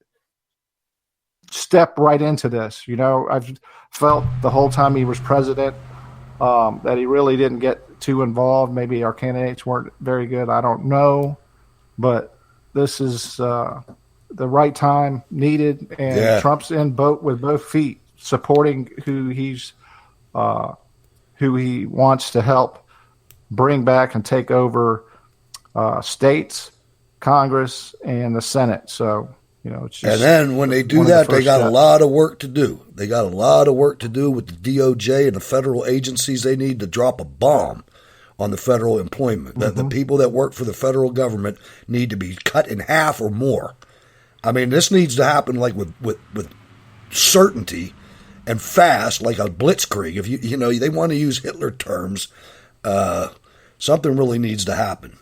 step right into this. I've felt the whole time he was president that he really didn't get too involved. Maybe our candidates weren't very good. I don't know. But this is the right time, needed, and Trump's in boat with both feet, supporting who he wants to help bring back and take over states, Congress, and the Senate. So, it's just, and then when they do that, they got a lot of work to do. They got a lot of work to do with the DOJ and the federal agencies. They need to drop a bomb on the federal employment. That the people that work for the federal government need to be cut in half or more. I mean, this needs to happen like with certainty and fast, like a blitzkrieg. If they want to use Hitler terms, something really needs to happen.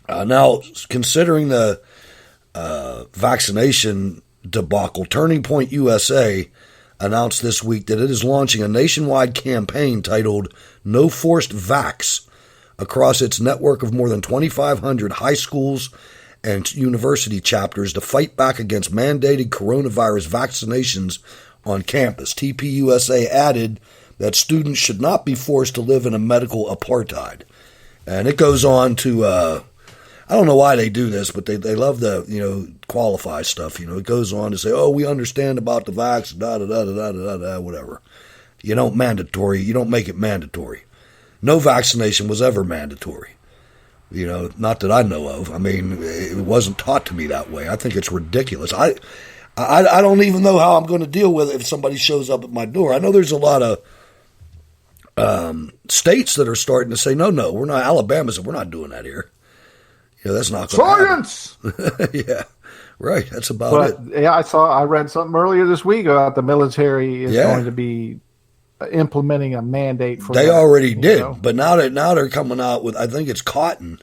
Now, considering the vaccination debacle, Turning Point USA announced this week that it is launching a nationwide campaign titled No Forced Vax across its network of more than 2,500 high schools and university chapters to fight back against mandated coronavirus vaccinations on campus. TPUSA added that students should not be forced to live in a medical apartheid. And it goes on to, I don't know why they do this, but they love the, qualify stuff. It goes on to say, oh, we understand about the vax, whatever. You don't make it mandatory. No vaccination was ever mandatory. Not that I know of. I mean, it wasn't taught to me that way. I think it's ridiculous. I don't even know how I'm going to deal with it if somebody shows up at my door. I know there's a lot of states that are starting to say, no, we're not. Alabama said, we're not doing that here. That's not going to happen. Yeah, right. That's about it. Yeah, I read something earlier this week about the military is going to be implementing a mandate for they already did, but now they're coming out with, I think it's Cotton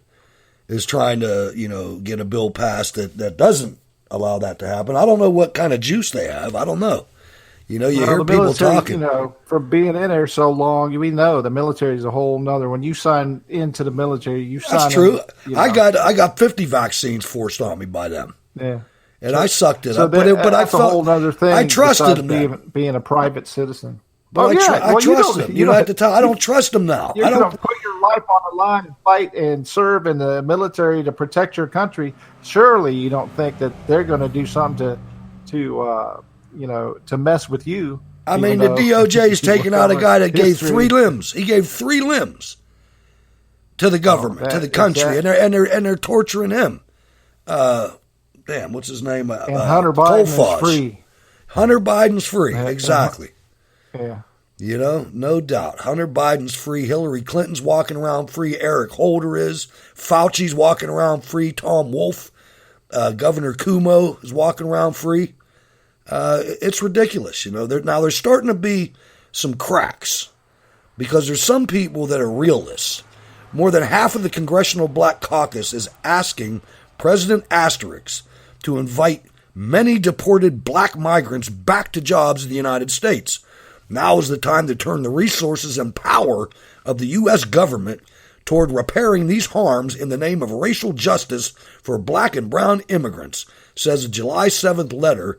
is trying to get a bill passed that doesn't allow that to happen. I don't know what kind of juice they have. I don't know. You hear people talking. From being in there so long, we know the military is a whole nother. When you sign into the military, you sign. That's true. I got 50 vaccines forced on me by them. Yeah. And I sucked it up, but I felt a whole other thing. I trusted them. Being a private citizen. But I trust them. You don't have to tell. I don't trust them now. You're going to put your life on the line and fight and serve in the military to protect your country, surely you don't think that they're going to do something to mess with you. I mean, the DOJ is taking out a guy that gave 3 limbs. He gave 3 limbs to the government, to the country, and they're torturing him. What's his name? And Hunter Biden is free. Hunter Biden's free, exactly. Yeah. You know, no doubt. Hunter Biden's free. Hillary Clinton's walking around free. Eric Holder is. Fauci's walking around free. Tom Wolf, Governor Cuomo is walking around free. It's ridiculous. You know, there's starting to be some cracks because there's some people that are realists. More than half of the Congressional Black Caucus is asking President Asterix to invite many deported black migrants back to jobs in the United States. Now is the time to turn the resources and power of the U.S. government toward repairing these harms in the name of racial justice for black and brown immigrants, says a July 7th letter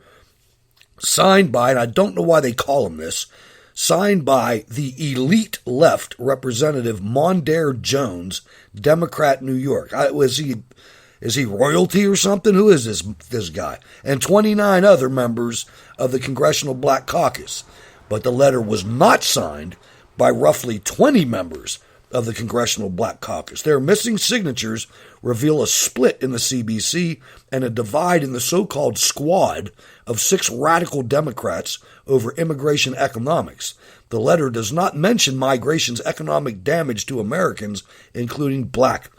signed by, and I don't know why they call him this, signed by the elite left representative Mondaire Jones, Democrat, New York. Is he royalty or something? Who is this guy? And 29 other members of the Congressional Black Caucus. But the letter was not signed by roughly 20 members of the Congressional Black Caucus. Their missing signatures reveal a split in the CBC and a divide in the so-called squad of 6 radical Democrats over immigration economics. The letter does not mention migration's economic damage to Americans, including black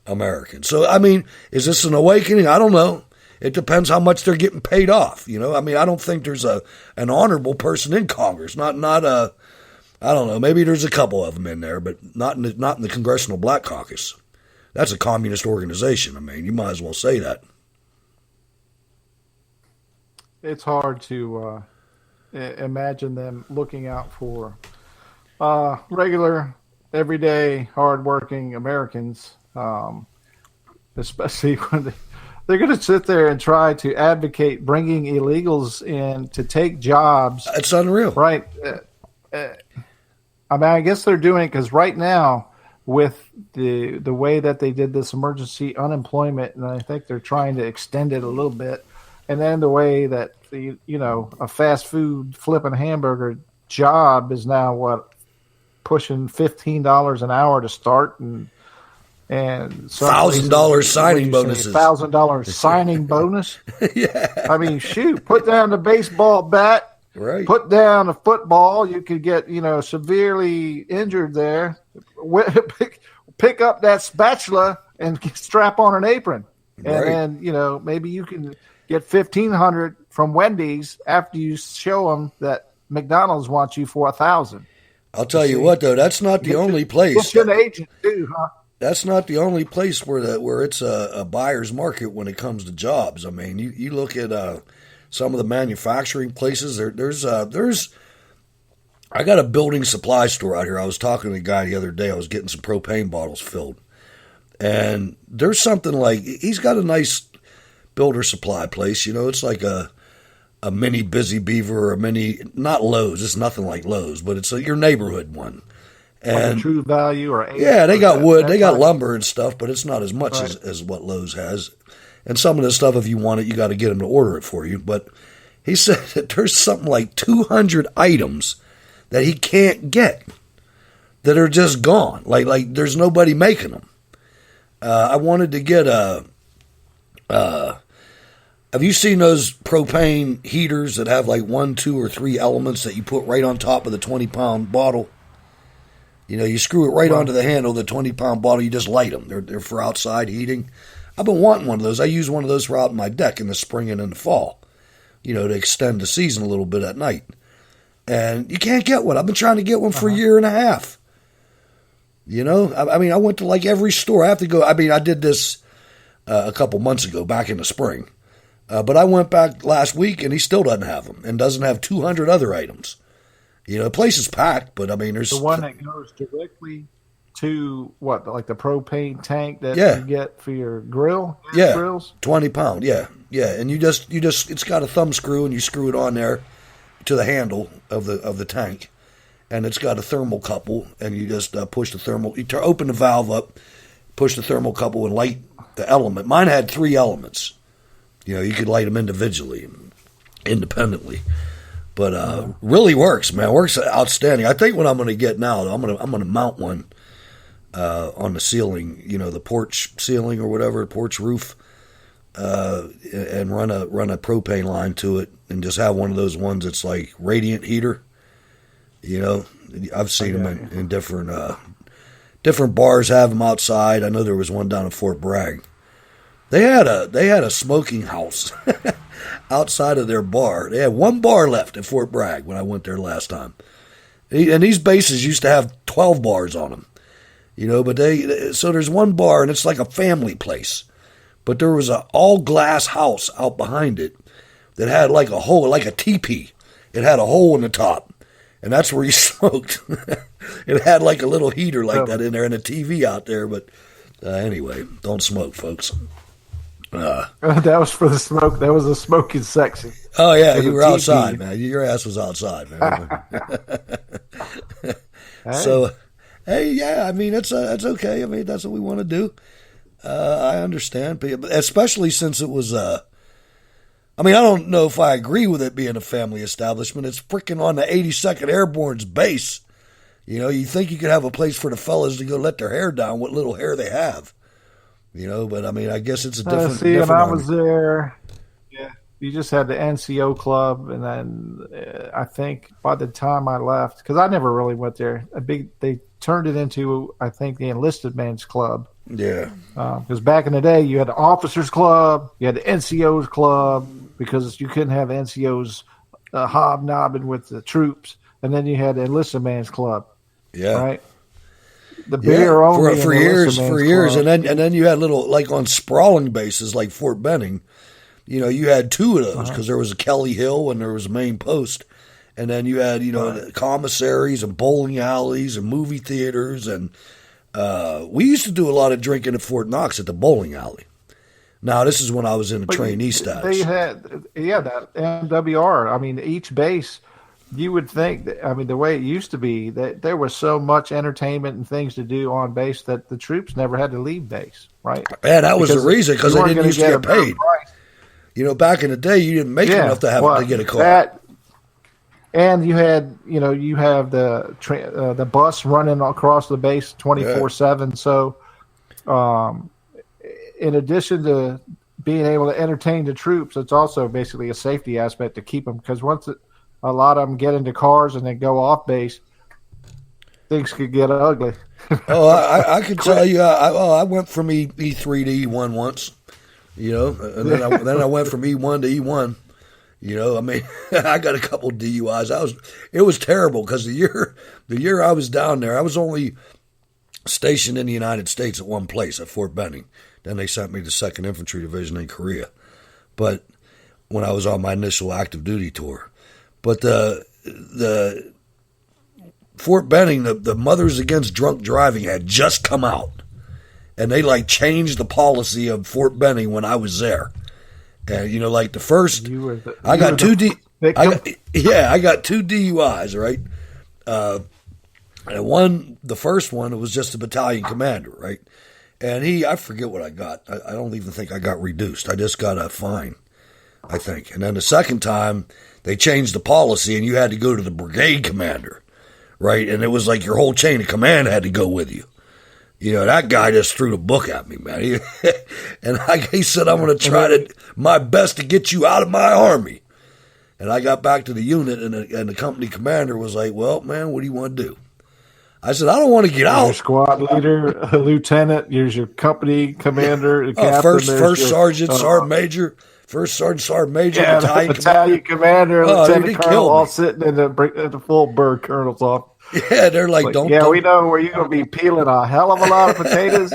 Americans. So, I mean, is this an awakening? I don't know. It depends how much they're getting paid off. You know, I mean, I don't think there's an honorable person in Congress. I don't know. Maybe there's a couple of them in there, but not in the Congressional Black Caucus. That's a communist organization. I mean, you might as well say that. It's hard to imagine them looking out for regular, everyday, hardworking Americans, especially when they're going to sit there and try to advocate bringing illegals in to take jobs. It's unreal. Right. I mean, I guess they're doing it because right now, with the way that they did this emergency unemployment, and I think they're trying to extend it a little bit, and then the way that a fast food flipping hamburger job is now pushing $15 an hour to start, and $1,000 signing bonuses. $1,000 signing bonus. Yeah. I mean, shoot, put down the baseball bat. Right. Put down a football. You could get, severely injured there. Pick up that spatula and strap on an apron. And then, maybe you can get $1,500 from Wendy's after you show them that McDonald's wants you for $1,000. I'll tell you what, though, that's not the only place. Get an agent too, huh? That's not the only place where it's a buyer's market when it comes to jobs. I mean, you look at some of the manufacturing places. There's I got a building supply store out here. I was talking to a guy the other day. I was getting some propane bottles filled, and there's something like he's got a nice builder supply place. It's like a mini Busy Beaver or a mini, not Lowe's. It's nothing like Lowe's, but it's your neighborhood one. And like True Value or they got wood, they got lumber and stuff, but it's not as much as what Lowe's has. And some of the stuff, if you want it, you got to get them to order it for you. But he said that there's something like 200 items that he can't get that are just gone. Like there's nobody making them. I wanted to get have you seen those propane heaters that have like 1, 2, or 3 elements that you put right on top of the 20-pound bottle? You screw it right onto the handle of the 20-pound bottle. You just light them. They're for outside heating. I've been wanting one of those. I use one of those for out in my deck in the spring and in the fall, to extend the season a little bit at night. And you can't get one. I've been trying to get one for a year and a half. I mean, I went to like every store. I have to go. I mean, I did this a couple months ago, back in the spring. But I went back last week, and he still doesn't have them and doesn't have 200 other items. The place is packed, but I mean, there's the one that goes directly to like the propane tank that you get for your grills? 20 pound, yeah. And you just it's got a thumb screw, and you screw it on there to the handle of the tank, and it's got a thermocouple, and you just push the open the valve up, push the thermocouple, and light the element. Mine had 3 elements. You could light them individually, independently. But really works, man. Works outstanding. I think what I'm going to get now, I'm going to mount one on the ceiling, the porch ceiling or whatever, porch roof, and run a propane line to it, and just have one of those ones that's like radiant heater. I've seen them in different bars have them outside. I know there was one down in Fort Bragg. They had a smoking house outside of their bar. They had one bar left at Fort Bragg when I went there last time. And these bases used to have 12 bars on them. But so there's one bar, and it's like a family place. But there was an all-glass house out behind it that had like a hole, like a teepee. It had a hole in the top, and that's where he smoked. It had like a little heater like that in there and a TV out there. But anyway, don't smoke, folks. That was for the smoke. That was the smoking section. Oh, yeah, you were outside, man. Your ass was outside, man. Hey. So, hey, yeah, I mean, it's okay. I mean, that's what we want to do. I understand, especially since it was, I don't know if I agree with it being a family establishment. It's freaking on the 82nd Airborne's base. You think you could have a place for the fellas to go let their hair down, what little hair they have. But I mean, I guess it's a different. When I was there, you just had the NCO club, and then I think by the time I left, because I never really went there, they turned it into, I think, the enlisted man's club. Yeah. Because back in the day, you had the officers club, you had the NCOs club, because you couldn't have NCOs hobnobbing with the troops, and then you had the enlisted man's club. Yeah. Right. The beer only for years, and then you had little, like on sprawling bases like Fort Benning. You had 2 of those because there was a Kelly Hill and there was a main post, and then you had the commissaries and bowling alleys and movie theaters, and we used to do a lot of drinking at Fort Knox at the bowling alley. Now this is when I was in the trainee status. They had that MWR. I mean, each base. You would think that, the way it used to be, that there was so much entertainment and things to do on base that the troops never had to leave base, right? Yeah, that was the reason, because they didn't used to get paid. Back in the day, you didn't make enough to get a car. And you had, you have the bus running across the base 24/7. So, in addition to being able to entertain the troops, it's also basically a safety aspect to keep them, because once a lot of them get into cars and then go off base, things could get ugly. I could tell you, I went from E3 to E1 once, and then I went from E1 to E1. I got a couple DUIs. It was terrible, because the year I was down there, I was only stationed in the United States at one place at Fort Benning. Then they sent me to 2nd Infantry Division in Korea. But when I was on my initial active duty tour. But the Fort Benning, the Mothers Against Drunk Driving had just come out, and they changed the policy of Fort Benning when I was there. And like the first, I got 2 DUIs, right? And the first one, it was just a battalion commander, right? And I forget what I got. I don't even think I got reduced. I just got a fine, I think. And then the second time, they changed the policy, and you had to go to the brigade commander, right? And it was like your whole chain of command had to go with you. That guy just threw the book at me, man. He said, I'm going to try my best to get you out of my army. And I got back to the unit, and the company commander was like, well, man, what do you want to do? I said, I don't want to get out. Your squad leader, a lieutenant, here's your company commander, captain, first sergeant, sergeant major. First sergeant, sergeant major, battalion commander, lieutenant colonel, all sitting in the full bird colonel's office. Yeah, they're like, don't. Yeah, we know where you're going to be peeling a hell of a lot of potatoes.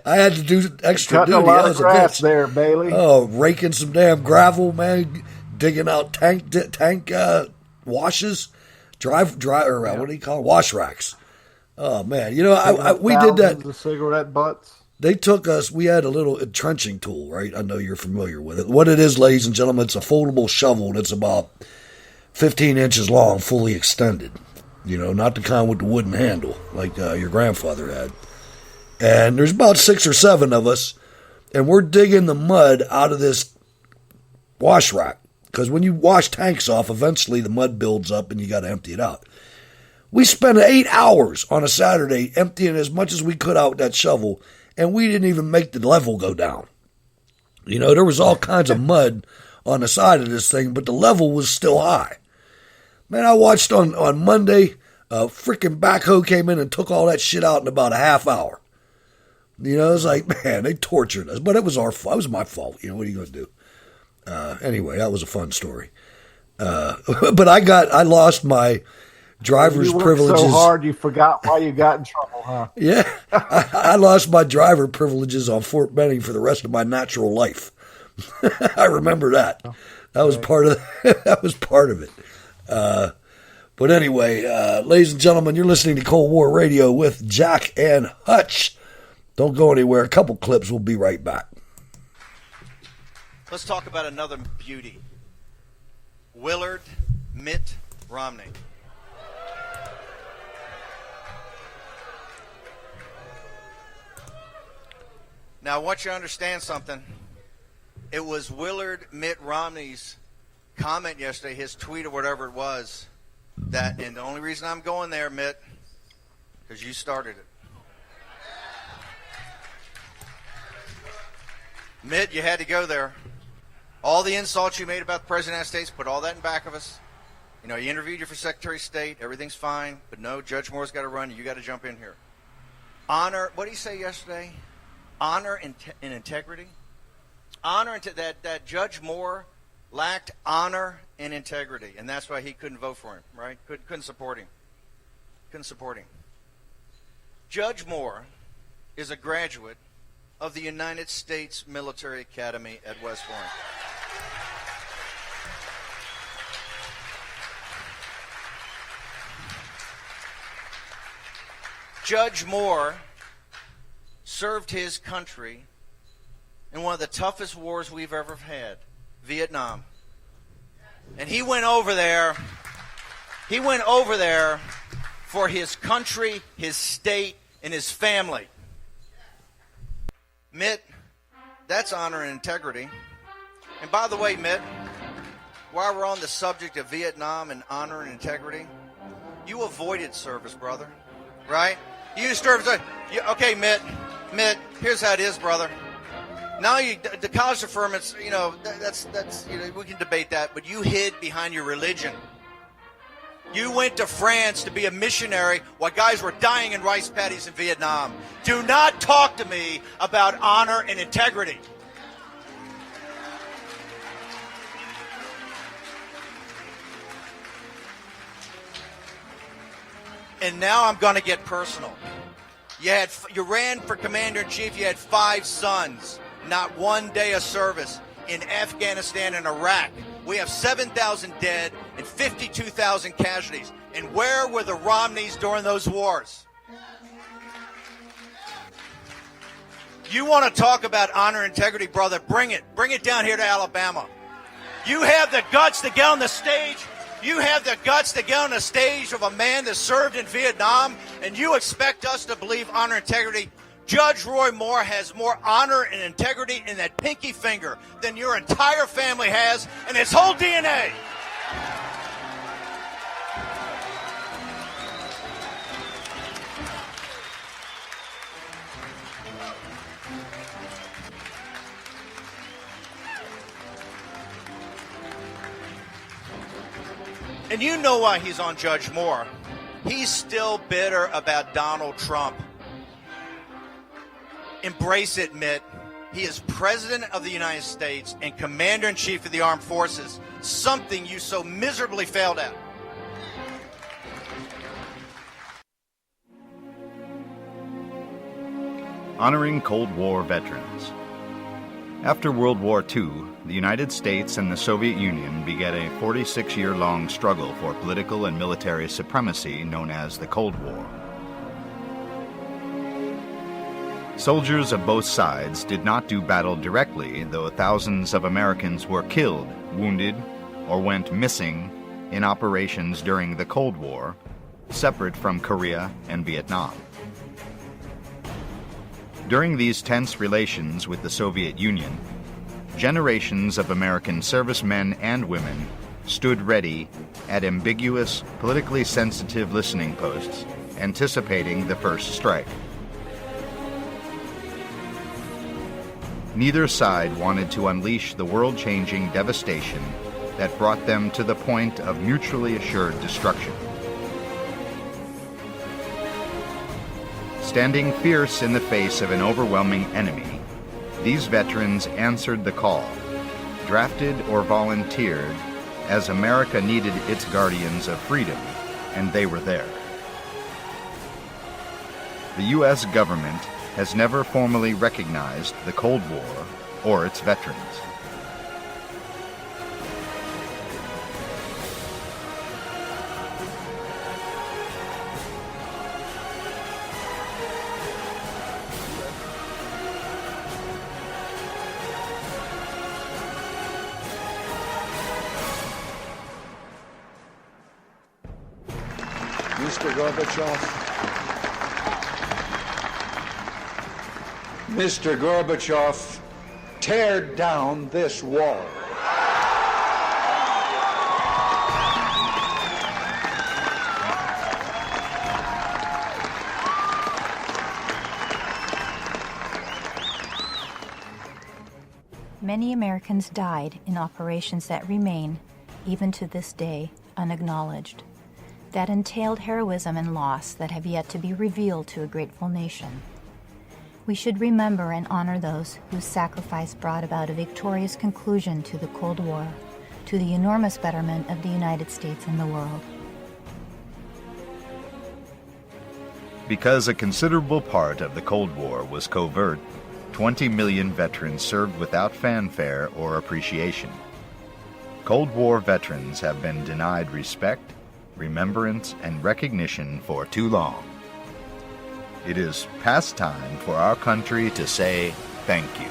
I had to do extra Cutting duty. a lot of grass there, Bailey. Oh, raking some damn gravel, man. Digging out tank washes, what do you call them? Wash racks. Oh man, we did that. The cigarette butts. They took us, we had a little entrenching tool, right? I know you're familiar with it. What it is, ladies and gentlemen, it's a foldable shovel that's about 15 inches long, fully extended. not the kind with the wooden handle like your grandfather had. And there's about 6 or 7 of us, and we're digging the mud out of this wash rack. Because when you wash tanks off, eventually the mud builds up and you got to empty it out. We spent 8 hours on a Saturday emptying as much as we could out with that shovel, and we didn't even make the level go down. There was all kinds of mud on the side of this thing, but the level was still high. Man, I watched on Monday, a freaking backhoe came in and took all that shit out in about a half hour. It was like, man, they tortured us. But it was our fault. It was my fault. What are you going to do? Anyway, that was a fun story. But I lost my driver's privileges. So hard you forgot why you got in trouble, huh? Yeah, I lost my driver privileges on Fort Benning for the rest of my natural life. I remember that. That was part of it. But anyway, ladies and gentlemen, you're listening to Cold War Radio with Jack and Hutch. Don't go anywhere. A couple clips. We'll be right back. Let's talk about another beauty. Willard Mitt Romney. Now, I want you to understand something. It was Willard Mitt Romney's comment yesterday, his tweet or whatever it was, and the only reason I'm going there, Mitt, because you started it. Mitt, you had to go there. All the insults you made about the President of the United States, put all that in back of us. He interviewed you for Secretary of State. Everything's fine. But no, Judge Moore's got to run. You got to jump in here. Honor, what did he say yesterday? Honor and integrity. Honor and that Judge Moore lacked honor and integrity. And that's why he couldn't vote for him, right? Couldn't support him. Judge Moore is a graduate of the United States Military Academy at West Point. Judge Moore served his country in one of the toughest wars we've ever had, Vietnam. And he went over there for his country, his state, and his family. Mitt, that's honor and integrity. And by the way, Mitt, while we're on the subject of Vietnam and honor and integrity, you avoided service, brother, right? You served. Okay, Mitt, here's how it is, brother. Now the college deferments, that's we can debate that, but you hid behind your religion. You went to France to be a missionary while guys were dying in rice paddies in Vietnam. Do not talk to me about honor and integrity. And now I'm going to get personal. You ran for commander-in-chief. You had 5 sons. Not one day of service in Afghanistan and Iraq. We have 7,000 dead and 52,000 casualties. And where were the Romneys during those wars? You want to talk about honor and integrity, brother? Bring it. Bring it down here to Alabama. You have the guts to get on the stage. You have the guts to get on the stage of a man that served in Vietnam, and you expect us to believe honor and integrity? Judge Roy Moore has more honor and integrity in that pinky finger than your entire family has in its whole DNA. And you know why he's on Judge Moore. He's still bitter about Donald Trump. Embrace it, Mitt. He is President of the United States and Commander-in-Chief of the Armed Forces, something you so miserably failed at. Honoring Cold War veterans. After World War II, the United States and the Soviet Union began a 46-year-long struggle for political and military supremacy known as the Cold War. Soldiers of both sides did not do battle directly, though thousands of Americans were killed, wounded, or went missing in operations during the Cold War, separate from Korea and Vietnam. During these tense relations with the Soviet Union, generations of American servicemen and women stood ready at ambiguous, politically sensitive listening posts, anticipating the first strike. Neither side wanted to unleash the world-changing devastation that brought them to the point of mutually assured destruction. Standing fierce in the face of an overwhelming enemy, these veterans answered the call, drafted or volunteered, as America needed its guardians of freedom, and they were there. The U.S. government has never formally recognized the Cold War or its veterans. Mr. Gorbachev, Mr. Gorbachev, tear down this wall. Many Americans died in operations that remain, even to this day, unacknowledged. That entailed heroism and loss that have yet to be revealed to a grateful nation. We should remember and honor those whose sacrifice brought about a victorious conclusion to the Cold War, to the enormous betterment of the United States and the world. Because a considerable part of the Cold War was covert, 20 million veterans served without fanfare or appreciation. Cold War veterans have been denied respect, remembrance, and recognition for too long. It is past time for our country to say thank you.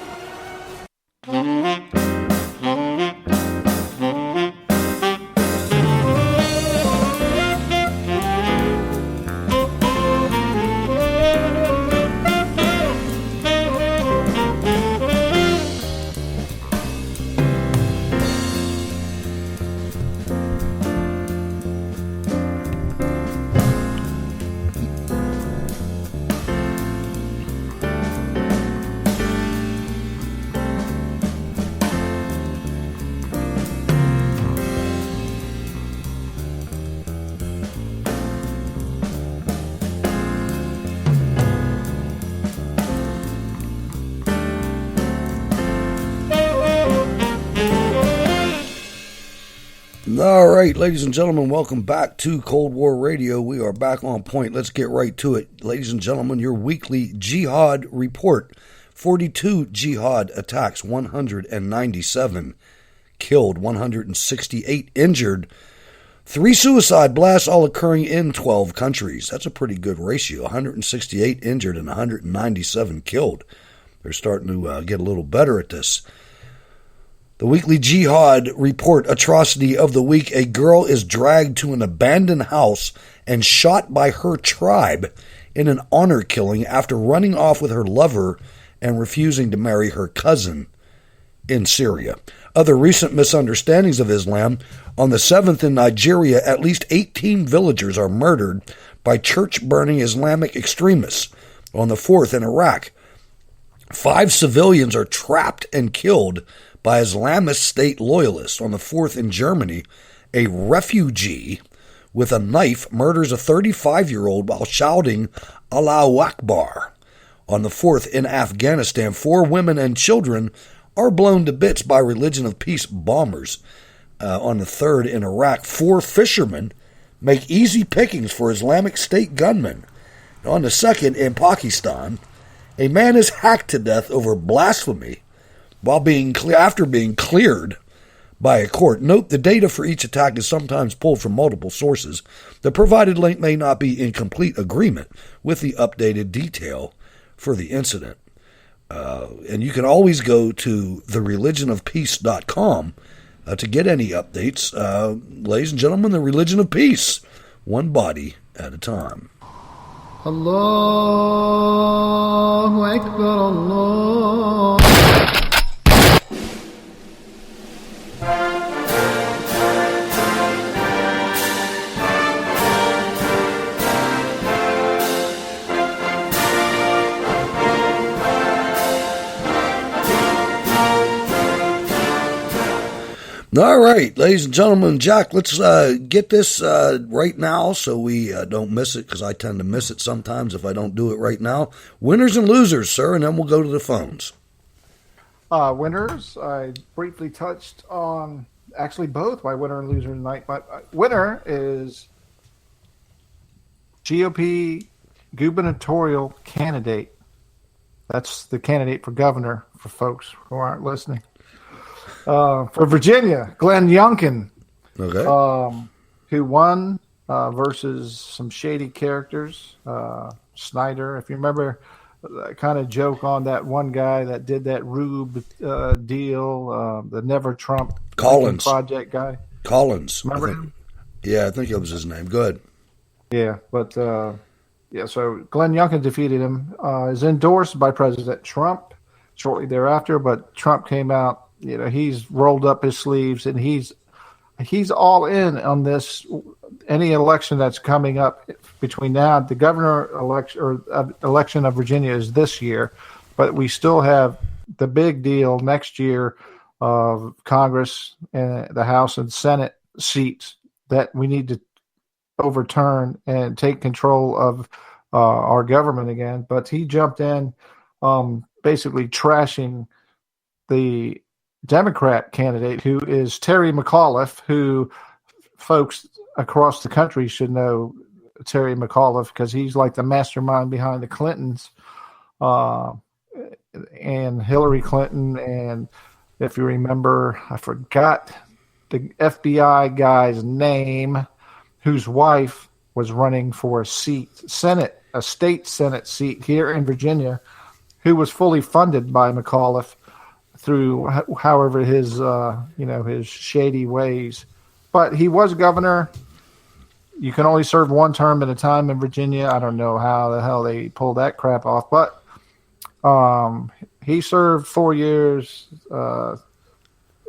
All right, ladies and gentlemen, welcome back to Cold War Radio. We are back on point. Let's get right to it. Ladies and gentlemen, your weekly jihad report. 42 jihad attacks, 197 killed, 168 injured. 3 suicide blasts, all occurring in 12 countries. That's a pretty good ratio. 168 injured and 197 killed. They're starting to get a little better at this. The weekly jihad report atrocity of the week. A girl is dragged to an abandoned house and shot by her tribe in an honor killing after running off with her lover and refusing to marry her cousin in Syria. Other recent misunderstandings of Islam. On the 7th in Nigeria, at least 18 villagers are murdered by church-burning Islamic extremists. On the 4th in Iraq, 5 civilians are trapped and killed by Islamist state loyalists. On the 4th in Germany, a refugee with a knife murders a 35-year-old while shouting Allahu Akbar. On the 4th in Afghanistan, 4 women and children are blown to bits by Religion of Peace bombers. On the 3rd in Iraq, 4 fishermen make easy pickings for Islamic State gunmen. On the 2nd in Pakistan, a man is hacked to death over blasphemy while after being cleared by a court. Note, the data for each attack is sometimes pulled from multiple sources. The provided link may not be in complete agreement with the updated detail for the incident. And you can always go to thereligionofpeace.com to get any updates. Ladies and gentlemen, the Religion of Peace. One body, at a time. Allahu Akbar, Allah. All right, ladies and gentlemen, Jack, let's get this right now so we don't miss it, because I tend to miss it sometimes if I don't do it right now. Winners and losers, sir, and then we'll go to the phones. Winners, I briefly touched on actually both my winner and loser tonight. My winner is GOP gubernatorial candidate. That's the candidate for governor for folks who aren't listening. For Virginia, Glenn Youngkin, Okay. who won versus some shady characters. Snyder, if you remember, that kind of joke on that one guy that did that Rube deal, the Never Trump Collins. Project guy. Collins. Remember I think. him? Yeah, I think that was his name. Good. Yeah, but so Glenn Youngkin defeated him. Is endorsed by President Trump shortly thereafter, but Trump came out. He's rolled up his sleeves and he's all in on this. Any election that's coming up between now, the governor election or election of Virginia is this year, but we still have the big deal next year of Congress and the House and Senate seats that we need to overturn and take control of our government again. But he jumped in, basically trashing the Democrat candidate, who is Terry McAuliffe, who folks across the country should know Terry McAuliffe because he's like the mastermind behind the Clintons and Hillary Clinton. And if you remember, I forgot the FBI guy's name, whose wife was running for a state Senate seat here in Virginia, who was fully funded by McAuliffe through however his shady ways. But he was governor. You can only serve one term at a time in Virginia. I don't know how the hell they pulled that crap off, but he served 4 years.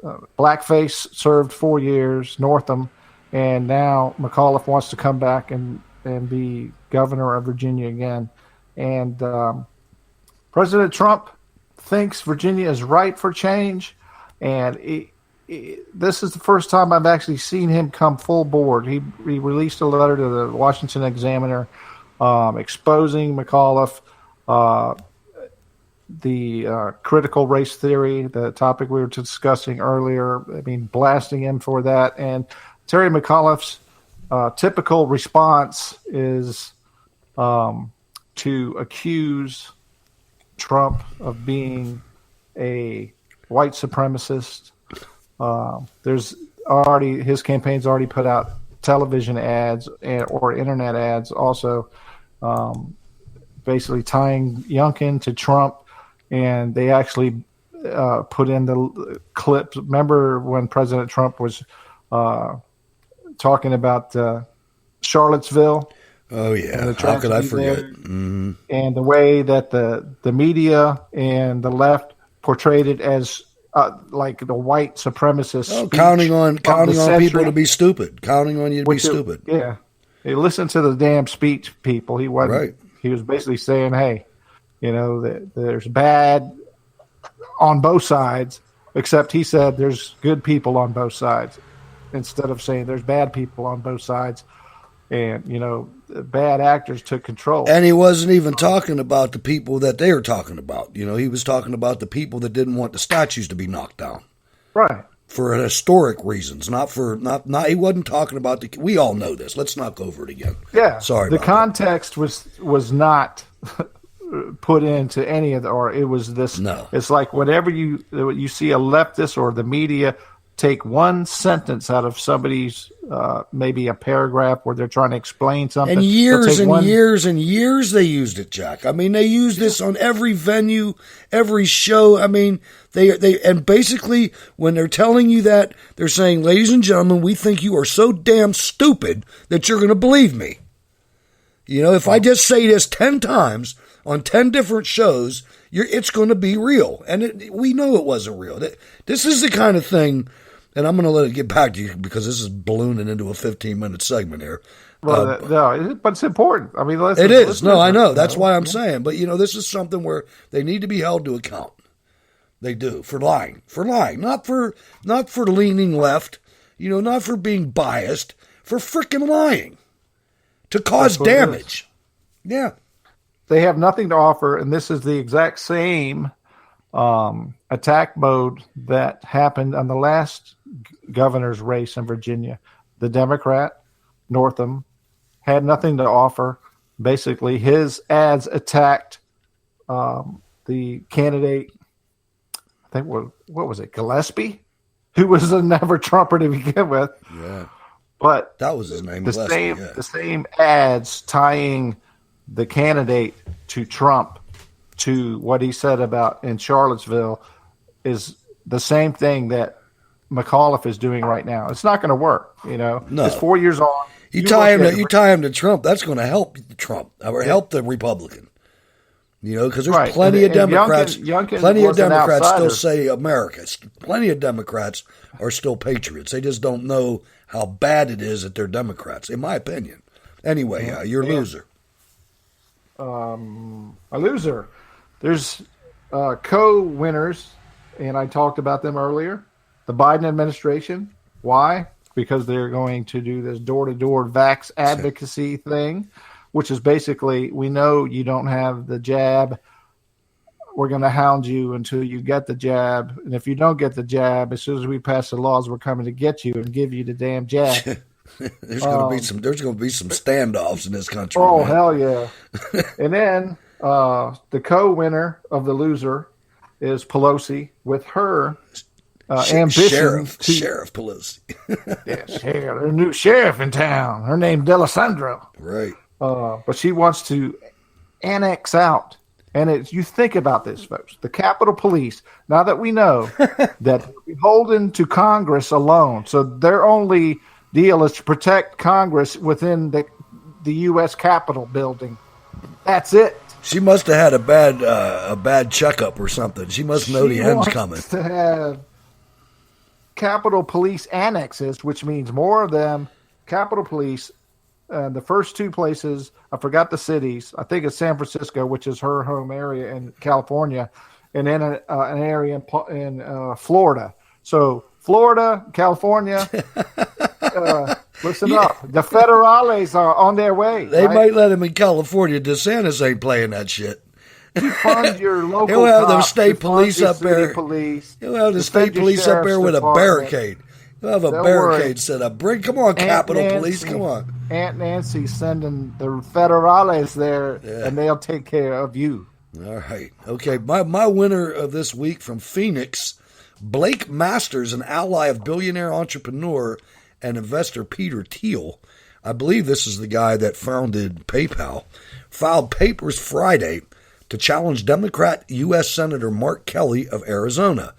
Blackface served 4 years, Northam, and now McAuliffe wants to come back and be governor of Virginia again. And President Trump thinks Virginia is ripe for change, and this is the first time I've actually seen him come full board. He released a letter to the Washington Examiner exposing McAuliffe, the critical race theory, the topic we were discussing earlier. I mean, blasting him for that. And Terry McAuliffe's typical response is to accuse Trump of being a white supremacist. There's already, his campaign's already put out television ads or internet ads also, basically tying Youngkin to Trump. And they actually put in the clips. Remember when President Trump was talking about Charlottesville? Oh, yeah. How could I forget? Mm-hmm. And the way that the media and the left portrayed it as like the white supremacist. Oh, counting on people to be stupid. Counting on you to be stupid. Yeah. Hey, listen to the damn speech, people. He wasn't. Right. He was basically saying, hey, there's bad on both sides, except he said there's good people on both sides instead of saying there's bad people on both sides. And, the bad actors took control. And he wasn't even talking about the people that they were talking about. He was talking about the people that didn't want the statues to be knocked down. Right. For historic reasons, not he wasn't talking about we all know this. Let's not go over it again. Yeah. Sorry. The context was not put into any of or it was this. No. It's like whenever you see a leftist or the media take one sentence out of somebody's maybe a paragraph where they're trying to explain something. And years and years they used it, Jack. I mean, they use this on every venue, every show. I mean, they and basically when they're telling you that, they're saying, ladies and gentlemen, we think you are so damn stupid that you're going to believe me. You know, if I just say this 10 times on 10 different shows, it's going to be real. And we know it wasn't real. This is the kind of thing, and I'm going to let it get back to you because this is ballooning into a 15-minute segment here. Well, no, but it's important. I mean, it is. No, I know. That's why I'm saying. But, this is something where they need to be held to account. They do, for lying. Not for leaning left, not for being biased, for frickin' lying. To cause damage. Yeah. They have nothing to offer, and this is the exact same attack mode that happened on the last governor's race in Virginia. The Democrat, Northam, had nothing to offer. Basically, his ads attacked the candidate, I think, what was it, Gillespie? Who was a never Trumper to begin with. Yeah. But that was his name. The same ads tying the candidate to Trump, to what he said about in Charlottesville, is the same thing that McAuliffe is doing right now. It's not going to work. No. It's 4 years on. You tie him to Trump. That's going to help Trump or help the Republican. Because there's plenty of Democrats. Plenty of Democrats still say America. Plenty of Democrats are still patriots. They just don't know how bad it is that they're Democrats, in my opinion. Anyway, you're a loser. A loser. There's co-winners, and I talked about them earlier. The Biden administration. Why? Because they're going to do this door-to-door vax advocacy thing, which is basically, we know you don't have the jab. We're going to hound you until you get the jab. And if you don't get the jab, as soon as we pass the laws, we're coming to get you and give you the damn jab. There's going to be some standoffs in this country. Oh, man. Hell yeah. And then the co-winner of the loser is Pelosi with her ambition. Sheriff Pelosi. There's a new sheriff in town. Her name's Delisandro. Right. But she wants to annex out. And you think about this, folks. The Capitol Police, now that we know that they're beholden to Congress alone, so their only deal is to protect Congress within the U.S. Capitol building. That's it. She must have had a bad checkup or something. She must know the end's coming. To have Capitol Police annexes, which means more of them. Capitol Police. The first two places, I forgot the cities. I think it's San Francisco, which is her home area in California, and then an area in Florida. So Florida, California, listen up. The federales are on their way. They might let him in California. DeSantis ain't playing that shit. You fund your local He'll have the cops, state police up there. He'll have the state police up there with a barricade. We'll have a barricade set up. Come on, Capitol Police, come on. Aunt Nancy's sending the federales there, and they'll take care of you. All right. Okay, my winner of this week from Phoenix, Blake Masters, an ally of billionaire entrepreneur and investor Peter Thiel. I believe this is the guy that founded PayPal, filed papers Friday to challenge Democrat U.S. Senator Mark Kelly of Arizona.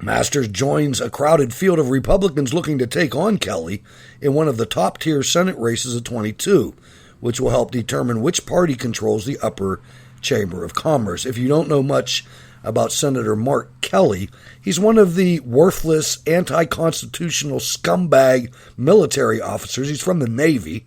Masters joins a crowded field of Republicans looking to take on Kelly in one of the top-tier Senate races of 22, which will help determine which party controls the upper chamber of commerce. If you don't know much about Senator Mark Kelly, he's one of the worthless, anti-constitutional scumbag military officers. He's from the Navy.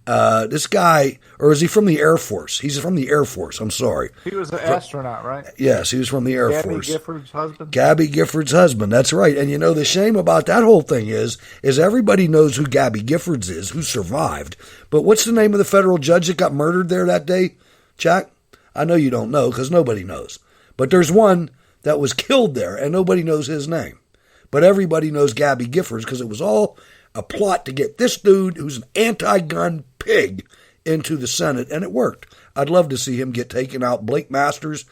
This guy, or is he from the Air Force? He's from the Air Force, I'm sorry. He was an astronaut, right? Yes, he was from the Air Force. Gabby Gifford's husband? Gabby Gifford's husband, that's right. And the shame about that whole thing is everybody knows who Gabby Giffords is, who survived. But what's the name of the federal judge that got murdered there that day, Jack? I know you don't know because nobody knows. But there's one that was killed there and nobody knows his name. But everybody knows Gabby Giffords because it was all a plot to get this dude who's an anti-gun pig into the Senate, and it worked. I'd love to see him get taken out. Blake Masters,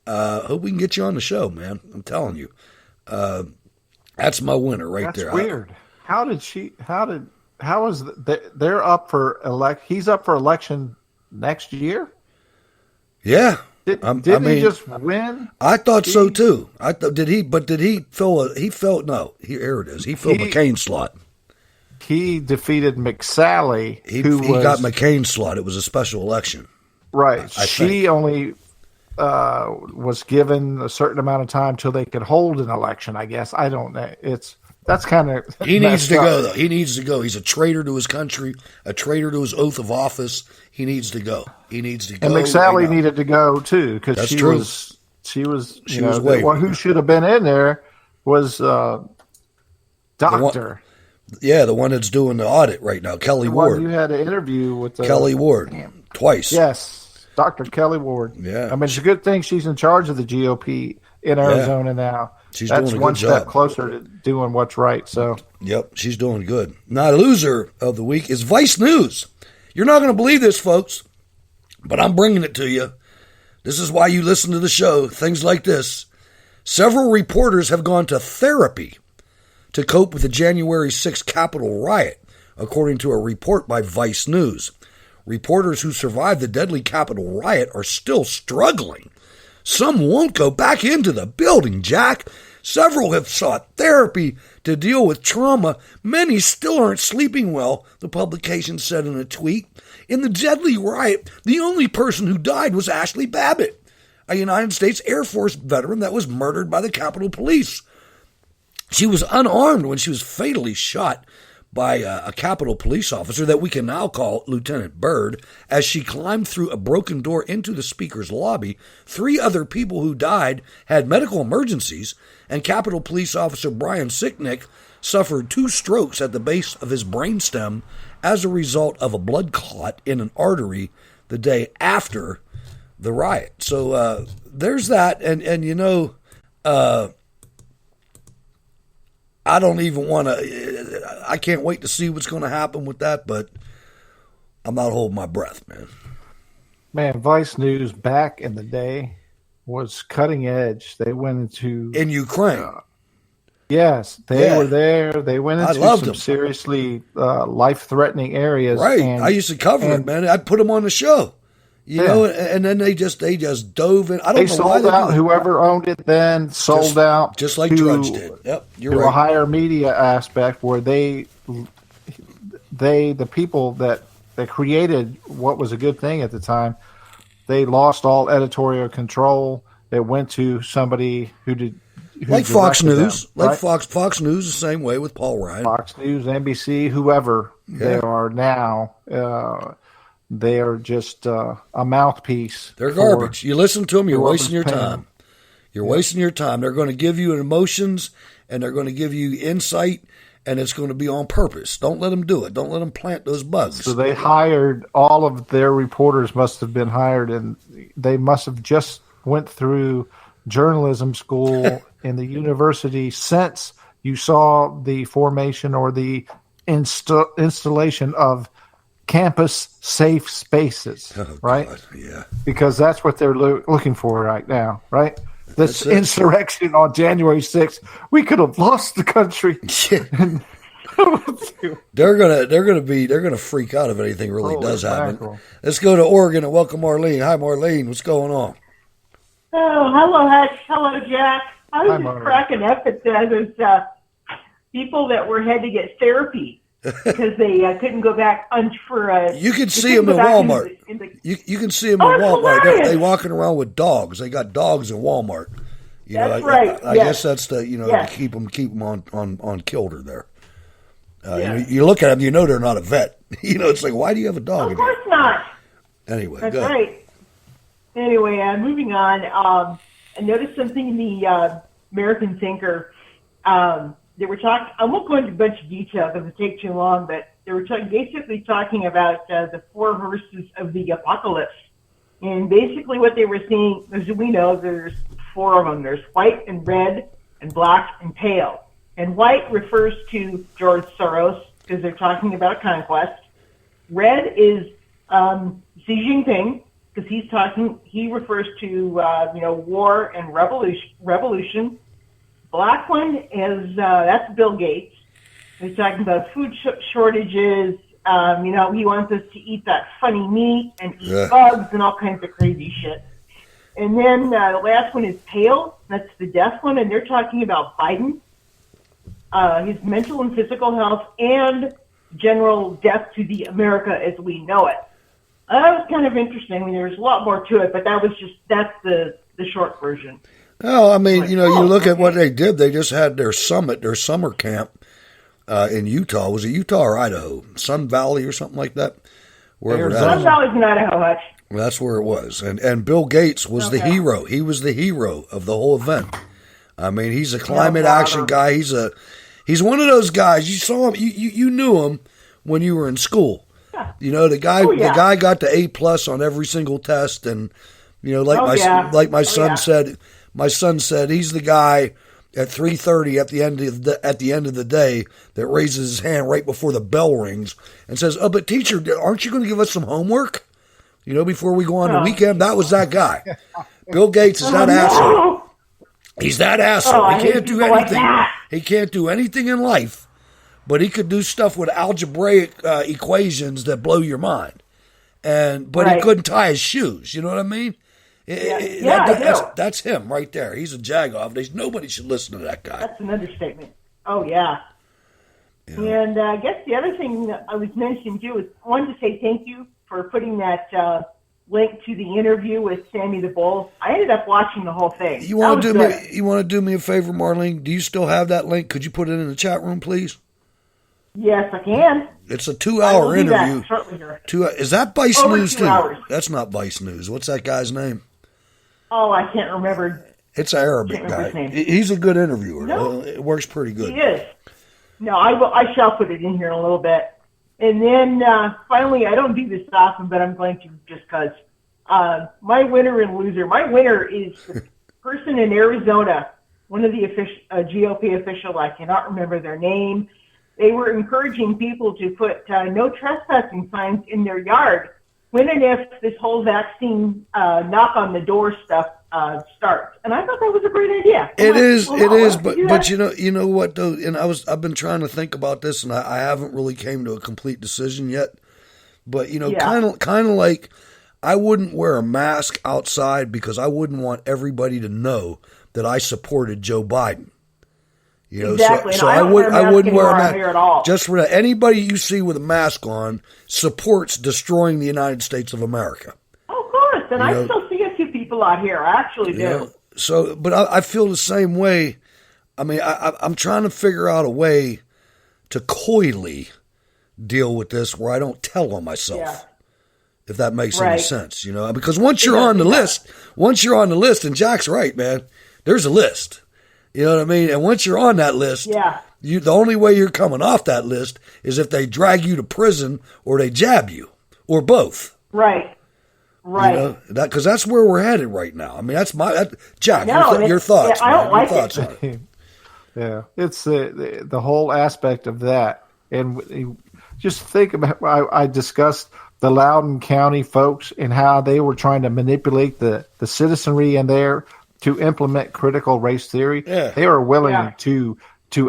hope we can get you on the show, man. I'm telling you. That's my winner there. That's weird. They're up for he's up for election next year? Yeah. Didn't he just win? I thought so too. Did he fill McCain's slot. he defeated McSally. He who got was, McCain's slot. It was a special election. right. I She think. only was given a certain amount of time till they could hold an election. I guess I don't know. That's kind of He needs to go, though. He needs to go. He's a traitor to his country, a traitor to his oath of office. He needs to go. He needs to go. And McSally right now. needed to go too because That's she true. was She was the wavering. one who should have been in there was Doctor. Yeah, the one that's doing the audit right now, Kelly The one Ward. you had an interview with Kelly Ward, twice. Yes, Dr. Kelly Ward. Yeah. I mean, it's a good thing she's in charge of the GOP in Arizona now. She's That's doing a one good step job. closer to doing what's right. So, Yep, she's doing good. Now, the loser of the week is Vice News. You're not going to believe this, folks, but I'm bringing it to you. This is why you listen to the show, things like this. Several reporters have gone to therapy to cope with the January 6th Capitol riot, according to a report by Vice News. Reporters who survived the deadly Capitol riot are still struggling. Some won't go back into the building, Jack. Several have sought therapy to deal with trauma. Many still aren't sleeping well, the publication said in a tweet. In the deadly riot, the only person who died was Ashley Babbitt, a United States Air Force veteran that was murdered by the Capitol Police. She was unarmed when she was fatally shot by a Capitol Police officer that we can now call Lieutenant Byrd as she climbed through a broken door into the Speaker's lobby. 3 other people who died had medical emergencies, and Capitol Police Officer Brian Sicknick suffered 2 strokes at the base of his brainstem as a result of a blood clot in an artery the day after the riot. So there's that, and you know, I don't even want to. I can't wait to see what's going to happen with that, but I'm not holding my breath, man. man, Vice News back in the day was cutting edge. They went into In Ukraine, yes, they Yeah. were there. They went I into loved some them. seriously life-threatening areas. right? And, I used to cover it, and man. I'd put them on the show, you Yeah. know, and then they just dove in. I they don't know why sold they out. do it. Whoever owned it then sold out, just like to, Drudge did. Yep, you're to a right. higher media aspect where the people that created what was a good thing at the time, they lost all editorial control. They went to somebody who Like Fox directed News, them, like right? Fox News, the same way with Paul Ryan. Fox News, NBC, whoever they Yeah. are now. They are just a mouthpiece. They're for garbage. You listen to them, you're whoever's wasting your paying time. them. You're wasting your time. They're going to give you emotions, and they're going to give you insight, and it's going to be on purpose. Don't let them do it. Don't let them plant those bugs. So they hired, all of their reporters must have been hired, and they must have just went through journalism school in the university since you saw the formation or the installation of campus safe spaces, Oh, right? God, yeah. Because that's what they're looking for right now, right? This That's it. insurrection on January 6th, we could have lost the country. They're gonna freak out if anything really Holy does happen. mackerel. Let's go to Oregon and welcome Marlene. Hi, Marlene. What's going on? Oh, hello, Hutch. Hello, Jack. I was Hi, just Mona. cracking up at those people that had to get therapy because they couldn't go back for. You can they see couldn't them in go back Walmart. in the- You can see them Oh, in that's Walmart. hilarious. They walking around with dogs. They got dogs in Walmart. You know, That's right, I yes. guess that's the Yes. to keep them on kilter there. You Yeah. know, you look at them, you know they're not a vet. You know, it's like, why do you have a dog? Of in here? course not. Anyway, That's go ahead. right. Anyway, moving on. I noticed something in the American Thinker. They were talking. I won't go into a bunch of detail because it takes too long. But they were basically talking about the 4 verses of the apocalypse, and basically what they were saying, as we know, there's 4 of them. There's white and red and black and pale. And white refers to George Soros because they're talking about conquest. Red is Xi Jinping because he refers to war and revolution. Black one is that's Bill Gates. He's talking about food shortages. He wants us to eat that funny meat and eat bugs and all kinds of crazy shit. And then the last one is pale. That's the death one, and they're talking about Biden, his mental and physical health, and general death to the America as we know it. That was kind of interesting. I mean, there's a lot more to it, but that's the short version. Oh, I mean, you look at what they did. They just had their summit, their summer camp in Utah. Was it Utah or Idaho? Sun Valley or something like that? Wherever that Sun is. Valley's in Idaho, Hutch. Well, that's where it was. And Bill Gates was the hero. He was the hero of the whole event. I mean, he's a climate action guy. He's one of those guys. You saw him. You knew him when you were in school. You know, the guy got the A+ on every single test, and like my son said, he's the guy at 3:30 at the end of the day that raises his hand right before the bell rings and says, "Oh, but teacher, aren't you going to give us some homework? Before we go on the weekend?" That was that guy. Bill Gates is that asshole. He's that asshole. He can't do anything. He can't do anything in life, but he could do stuff with algebraic equations that blow your mind. But he couldn't tie his shoes. You know what I mean? That's him right there. He's a jagoff. Nobody should listen to that guy. That's an understatement. Oh, yeah. And I guess the other thing I was mentioning, too, is I wanted to say thank you for putting that link to the interview with Sammy the Bull. I ended up watching the whole thing. You want to do me a favor, Marlene? Do you still have that link? Could you put it in the chat room, please? Yes, I can. It's a 2-hour interview. Is that Vice Over News 2 too? hours. That's not Vice News. What's that guy's name? Oh, I can't remember. It's an Arabic guy. He's a good interviewer. No. It works pretty good. He is. No, I shall put it in here in a little bit. And then finally, I don't do this often, but I'm going to just because my winner and loser. My winner is the person in Arizona, one of the GOP official. I cannot remember their name. They were encouraging people to put no trespassing signs in their yard when and if this whole vaccine knock on the door stuff starts. And I thought that was a great idea. It is, but you know what though, and I've been trying to think about this, and I haven't really came to a complete decision yet. But kind of like I wouldn't wear a mask outside because I wouldn't want everybody to know that I supported Joe Biden. Exactly. So I wouldn't wear a mask at all. Just for that, anybody you see with a mask on supports destroying the United States of America. Oh, of course, and I still see a few people out here. I actually do. So, but I feel the same way. I mean, I'm trying to figure out a way to coyly deal with this where I don't tell on myself. If that makes any sense, because once you're on the list, and Jack's right, man, there's a list. You know what I mean? And once you're on that list, the only way you're coming off that list is if they drag you to prison or they jab you or both. Right. Because that's where we're headed right now. I mean, Jack. Your thoughts? I don't like it. On it. Yeah, it's the whole aspect of that, and just think about. I discussed the Loudoun County folks and how they were trying to manipulate the citizenry in there to implement critical race theory. Yeah. They are willing to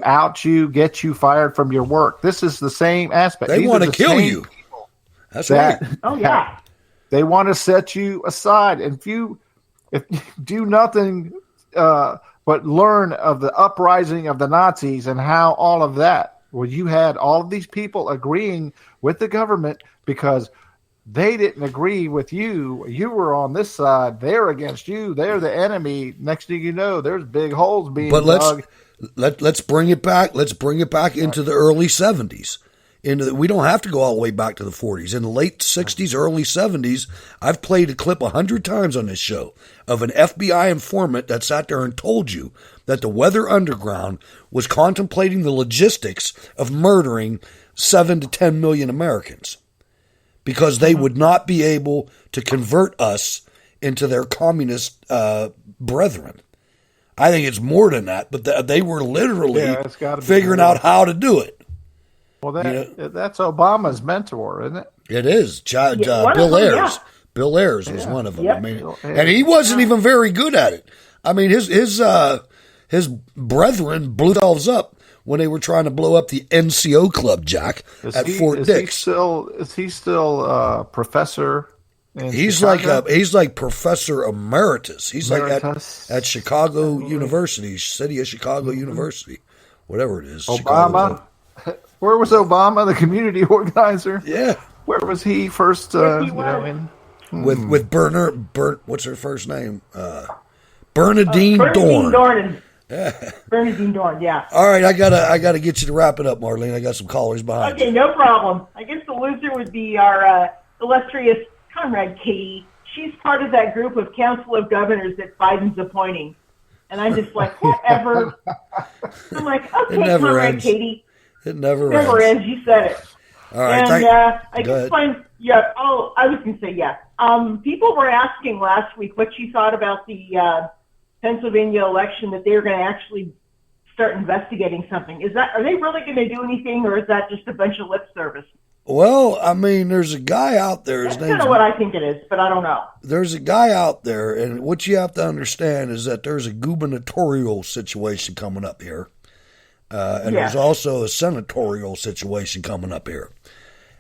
out you, get you fired from your work. This is the same aspect. They want to kill you. That's right. Oh, yeah. They want to set you aside. And if you do nothing but learn of the uprising of the Nazis and how all of that, well, you had all of these people agreeing with the government because they didn't agree with you. You were on this side. They're against you. They're the enemy. Next thing you know, there's big holes being dug. Let's bring it back. Let's bring it back into the early 70s. We don't have to go all the way back to the 40s. In the late 60s, early 70s, I've played a clip 100 times on this show of an FBI informant that sat there and told you that the Weather Underground was contemplating the logistics of murdering 7 to 10 million Americans, because they would not be able to convert us into their communist brethren. I think it's more than that, but they were literally figuring out how to do it. Well, that's Obama's mentor, isn't it? It is. Bill Ayers. Yeah. Bill Ayers was one of them. I mean, and he wasn't even very good at it. I mean, his brethren blew themselves up when they were trying to blow up the NCO club, Jack, at Fort Dix. Is he still professor? He's like Professor Emeritus. He's emeritus. Like at Chicago University, City of Chicago University, whatever it is. Obama. Where was Obama, the community organizer? Yeah. Where was he first? Yes, he was. With what's her first name? Bernadine Dorn. Bernadine Dorn, yeah. All right, I gotta get you to wrap it up, Marlene. I got some callers behind Okay, you. no problem. I guess the loser would be our illustrious comrade Katie. She's part of that group of council of governors that Biden's appointing. And I'm just like, whatever. I'm like, okay, never comrade ends. Katie. It never Never ends. ends. You said it. All right, And I go just ahead. find, I was going to say, yeah. People were asking last week what you thought about the Pennsylvania election, that they were going to actually start investigating something. Are they really going to do anything, or is that just a bunch of lip service? Well, I mean, there's a guy out there. That's kind of what I think it is, but I don't know. There's a guy out there, and what you have to understand is that there's a gubernatorial situation coming up here, and there's also a senatorial situation coming up here.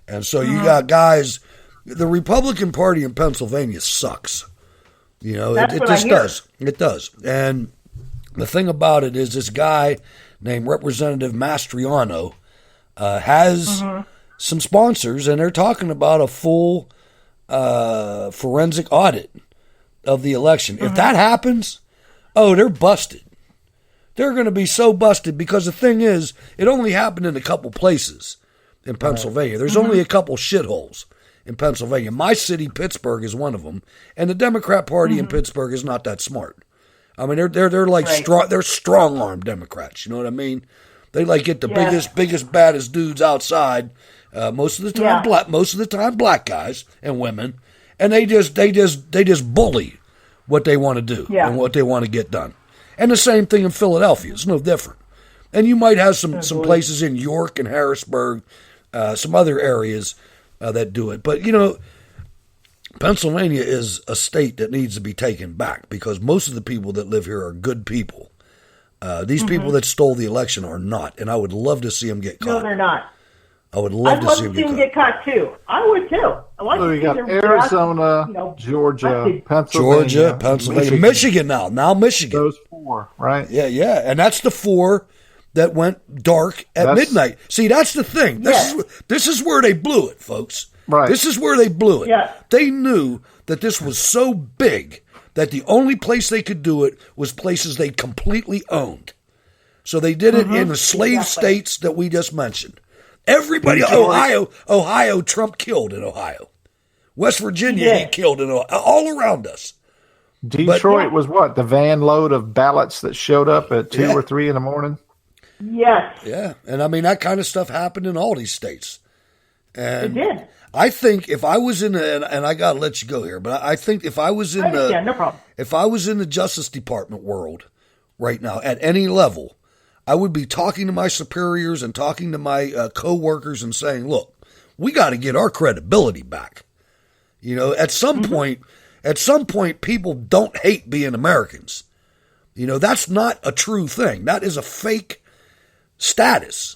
And so you got guys. The Republican Party in Pennsylvania sucks. You know, it just does. It does. And the thing about it is, this guy named Representative Mastriano has some sponsors, and they're talking about a full forensic audit of the election. If that happens, they're busted. They're going to be so busted, because the thing is, it only happened in a couple places in Pennsylvania. There's only a couple shitholes in Pennsylvania. My city, Pittsburgh, is one of them, and the Democrat Party in Pittsburgh is not that smart. I mean, they're like they're strong arm Democrats. You know what I mean? They like get the biggest, baddest dudes outside. Most of the time, black guys and women, and they just bully what they want to do and what they want to get done. And the same thing in Philadelphia. It's no different. And you might have some places in York and Harrisburg, some other areas that do it. But, you know, Pennsylvania is a state that needs to be taken back, because most of the people that live here are good people. These people that stole the election are not, and I would love to see them get caught. No, they're not. I would love to see them get caught too. I would too. We got Arizona, Georgia, Pennsylvania, Michigan now. Now Michigan. Those four, right? Yeah, and that's the four that went dark at midnight. See, that's the thing. This is where they blew it, folks. Right. This is where they blew it. Yeah. They knew that this was so big that the only place they could do it was places they completely owned. So they did it in the slave states that we just mentioned. Everybody, Ohio, Trump killed in Ohio. West Virginia, he killed in Ohio. All around us. Detroit was what? The van load of ballots that showed up at 2 or 3 in the morning? Yes. Yeah, and I mean, that kind of stuff happened in all these states. And it did. I think if I was in and I got to let you go here, but I think if I was in no problem. If I was in the Justice Department world right now at any level, I would be talking to my superiors and talking to my coworkers and saying, "Look, we got to get our credibility back." You know, at some point, people don't hate being Americans. You know, that's not a true thing. That is a fake status.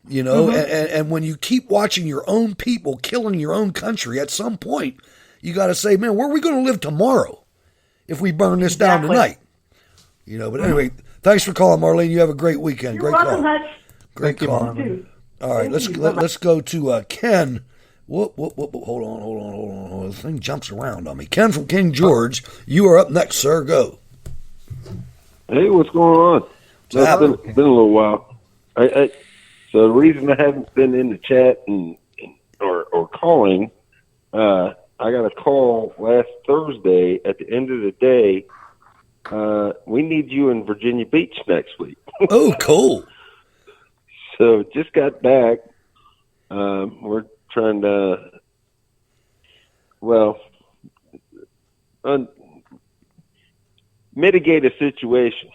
You know, and when you keep watching your own people killing your own country, at some point, you got to say, man, where are we going to live tomorrow if we burn this down tonight? You know, but anyway, thanks for calling, Marlene. You have a great weekend. You're great welcome, call. Hutch. Great call. All right, let's go to Ken. Hold on. The thing jumps around on me. Ken from King George, you are up next, sir. Go. Hey, what's going on? It's been a little while. So the reason I haven't been in the chat or calling, I got a call last Thursday at the end of the day. We need you in Virginia Beach next week. Oh, cool. So just got back. We're trying to, mitigate a situation.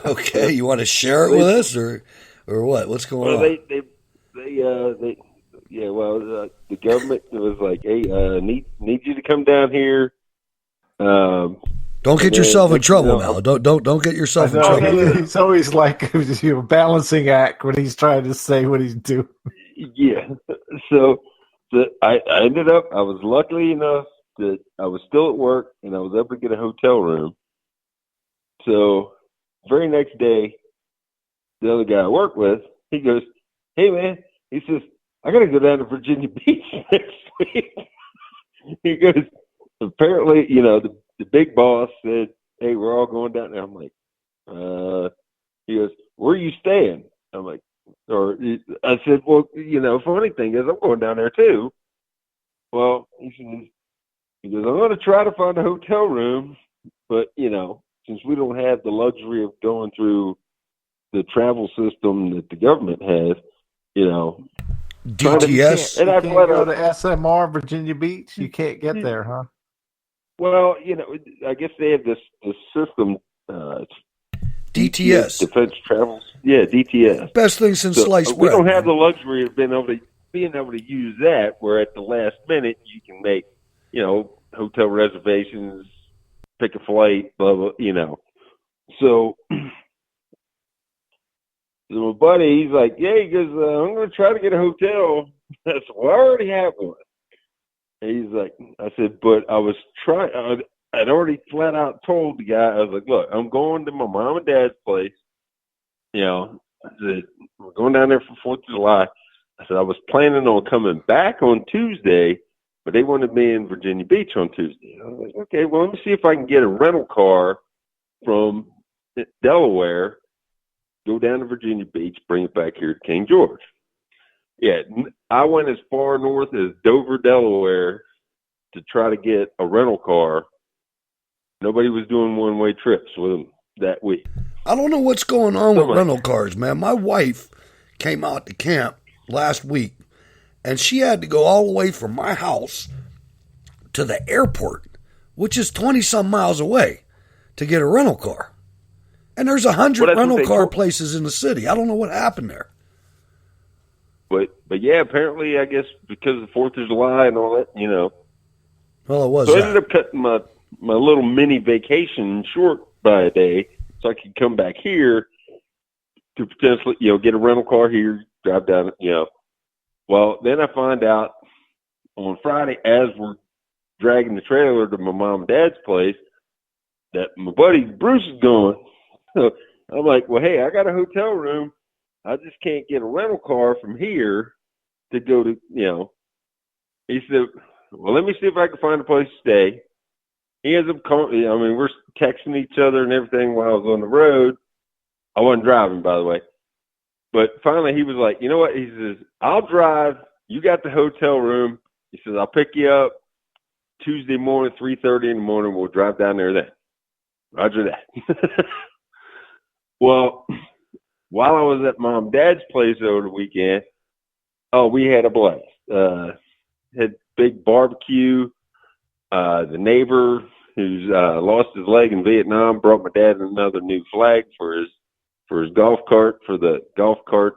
Okay, you want to share it with us, or what? What's going on? The government was like, "Hey, need you to come down here." Don't get yourself in trouble now. Don't get yourself in trouble. He's always like a balancing act when he's trying to say what he's doing. Yeah. So I ended up. I was lucky enough that I was still at work and I was able to get a hotel room. So very next day, the other guy I work with, he goes, hey man, he says, I got to go down to Virginia Beach next week. He goes, apparently, the big boss said, hey, we're all going down there. I'm like, he goes, where are you staying? I'm like, I said, well, funny thing is I'm going down there too. Well, he goes, I'm going to try to find a hotel room, but, since we don't have the luxury of going through the travel system that the government has, DTS. You can't go to SMR, Virginia Beach. You can't get there, huh? Well, I guess they have this system. DTS. Defense Travels. Yeah, DTS. Best thing since sliced bread. We don't have the luxury of being able to use that, where at the last minute you can make, hotel reservations, pick a flight, blah, blah, So, my buddy, he's like, yeah, he goes, I'm going to try to get a hotel. I said, well, I already have one. And he's like, I said, but I was trying, I'd already flat out told the guy, I was like, look, I'm going to my mom and dad's place. I said, we're going down there for 4th of July. I said, I was planning on coming back on Tuesday, but they wanted me in Virginia Beach on Tuesday. I was like, okay, well, let me see if I can get a rental car from Delaware, go down to Virginia Beach, bring it back here to King George. Yeah, I went as far north as Dover, Delaware to try to get a rental car. Nobody was doing one-way trips with them that week. I don't know what's going on with rental cars, man. My wife came out to camp last week, and she had to go all the way from my house to the airport, which is 20-some miles away, to get a rental car. And there's 100 rental car places in the city. I don't know what happened there. But yeah, apparently, I guess because of the 4th of July and all that, Well, it was. So I ended up cutting my little mini vacation short by a day, so I could come back here to potentially, get a rental car here, drive down, Well, then I find out on Friday, as we're dragging the trailer to my mom and dad's place, that my buddy Bruce is going. So I'm like, well, hey, I got a hotel room. I just can't get a rental car from here to go to, He said, well, let me see if I can find a place to stay. He ends up calling, we're texting each other and everything while I was on the road. I wasn't driving, by the way. But finally he was like, you know what? He says, I'll drive. You got the hotel room. He says, I'll pick you up Tuesday morning, 3:30 in the morning. We'll drive down there then. Roger that. Well, while I was at Mom and Dad's place over the weekend, we had a blast. Had big barbecue. The neighbor who's lost his leg in Vietnam brought my dad another new flag for his golf cart, for the golf cart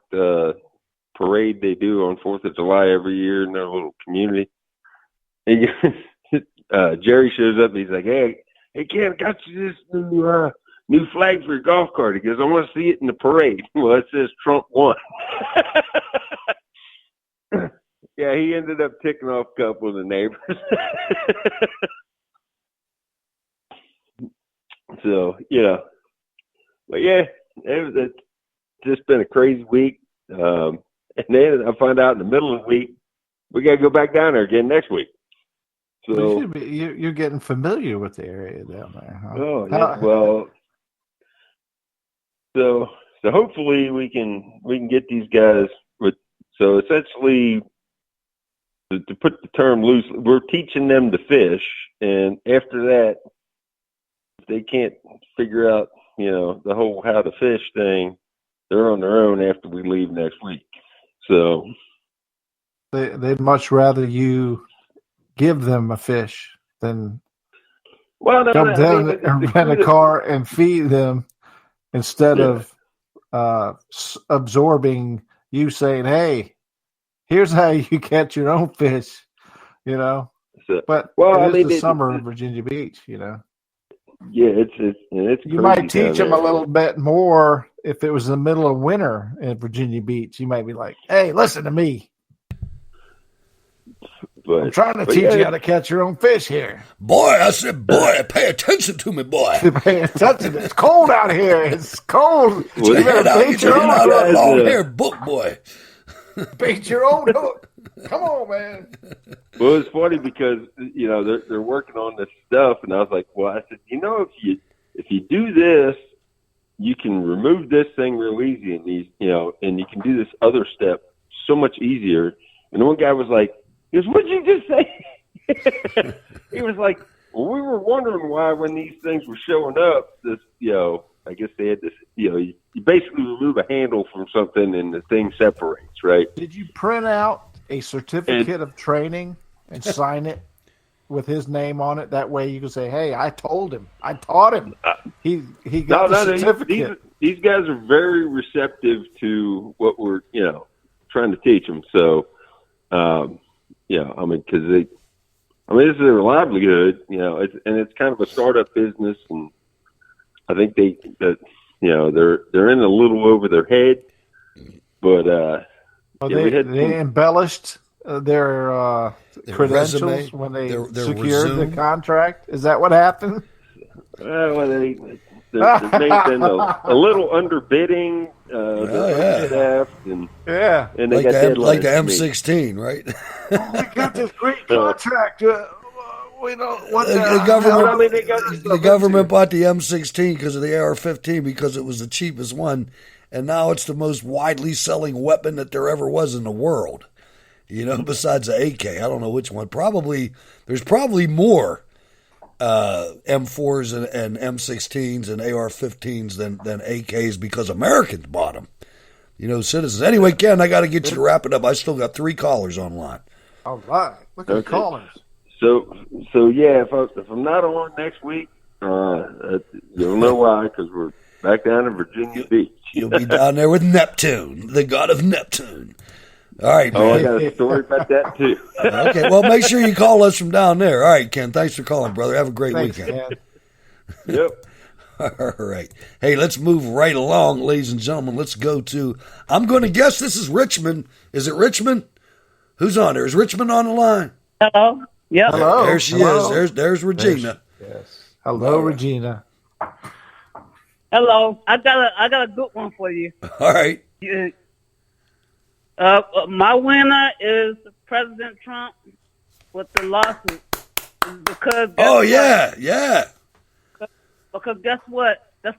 parade they do on 4th of July every year in their little community. And Jerry shows up and he's like, hey Ken, I got you this new flag for your golf cart. He goes, I want to see it in the parade. Well, it says Trump won. Yeah, he ended up ticking off a couple of the neighbors. So, but yeah, it's just been a crazy week. And then I find out in the middle of the week, we got to go back down there again next week. So you're getting familiar with the area down there, huh? Oh, yeah. Well, so hopefully we can get these guys so essentially, to put the term loose, we're teaching them to fish, and after that, if they can't figure out, the whole how to fish thing, they're on their own after we leave next week. So they'd much rather you give them a fish than dump down and rent a car and feed them instead of absorbing you saying, hey, here's how you catch your own fish, But it is the summer in Virginia Beach, Yeah, it's you might teach them a little bit more if it was the middle of winter in Virginia Beach. You might be like, hey, listen to me. I'm trying to teach you how to catch your own fish here. Boy, I said, boy, pay attention to me, boy. Pay attention. It's cold out here. It's cold. You better bait your own long hair book, boy. Bait your own hook. Come on, man. Well, it's funny because they're working on this stuff, and I was like, well, I said, if you do this, you can remove this thing real easy, and you can do this other step so much easier. And one guy was like, he goes, "What'd you just say?" He was like, "Well, we were wondering why when these things were showing up, this, I guess they had this, you basically remove a handle from something and the thing separates, right?" Did you print out a certificate of training and sign it with his name on it? That way you can say, "Hey, I told him. I taught him." He got the certificate. These guys are very receptive to what we're, trying to teach them. So, because this is their livelihood, it's kind of a startup business, and I think they're in a little over their head, but they embellished their credentials resume, when they secured the contract. Is that what happened? Well, they may have been a little underbidding. Staff and they got like the M16, right? We got this great contract. We don't want the government bought the M16 because of the AR-15 because it was the cheapest one, and now it's the most widely selling weapon that there ever was in the world. Besides the AK, I don't know which one. There's probably more M4s and M16s and AR-15s than AKs because Americans bought them. Citizens. Anyway, Ken, I got to get you to wrap it up. I still got 3 callers online. All right. Look at the callers. So yeah, if I'm not on next week, you'll know why, because we're back down in Virginia Beach. You'll be down there with Neptune, the god of Neptune. All right, man. Oh, I got a story about that, too. Okay, well, make sure you call us from down there. All right, Ken, thanks for calling, brother. Have a great weekend. Ken. Yep. All right. Hey, let's move right along, ladies and gentlemen. Let's go to, I'm going to guess this is Richmond. Is it Richmond? Who's on there? Is Richmond on the line? Hello. Yep. Hello. There she is. There's Regina. Yes. Hello, Regina. Hello. I got a good one for you. All right. My winner is President Trump with the lawsuit. Because Because guess what? I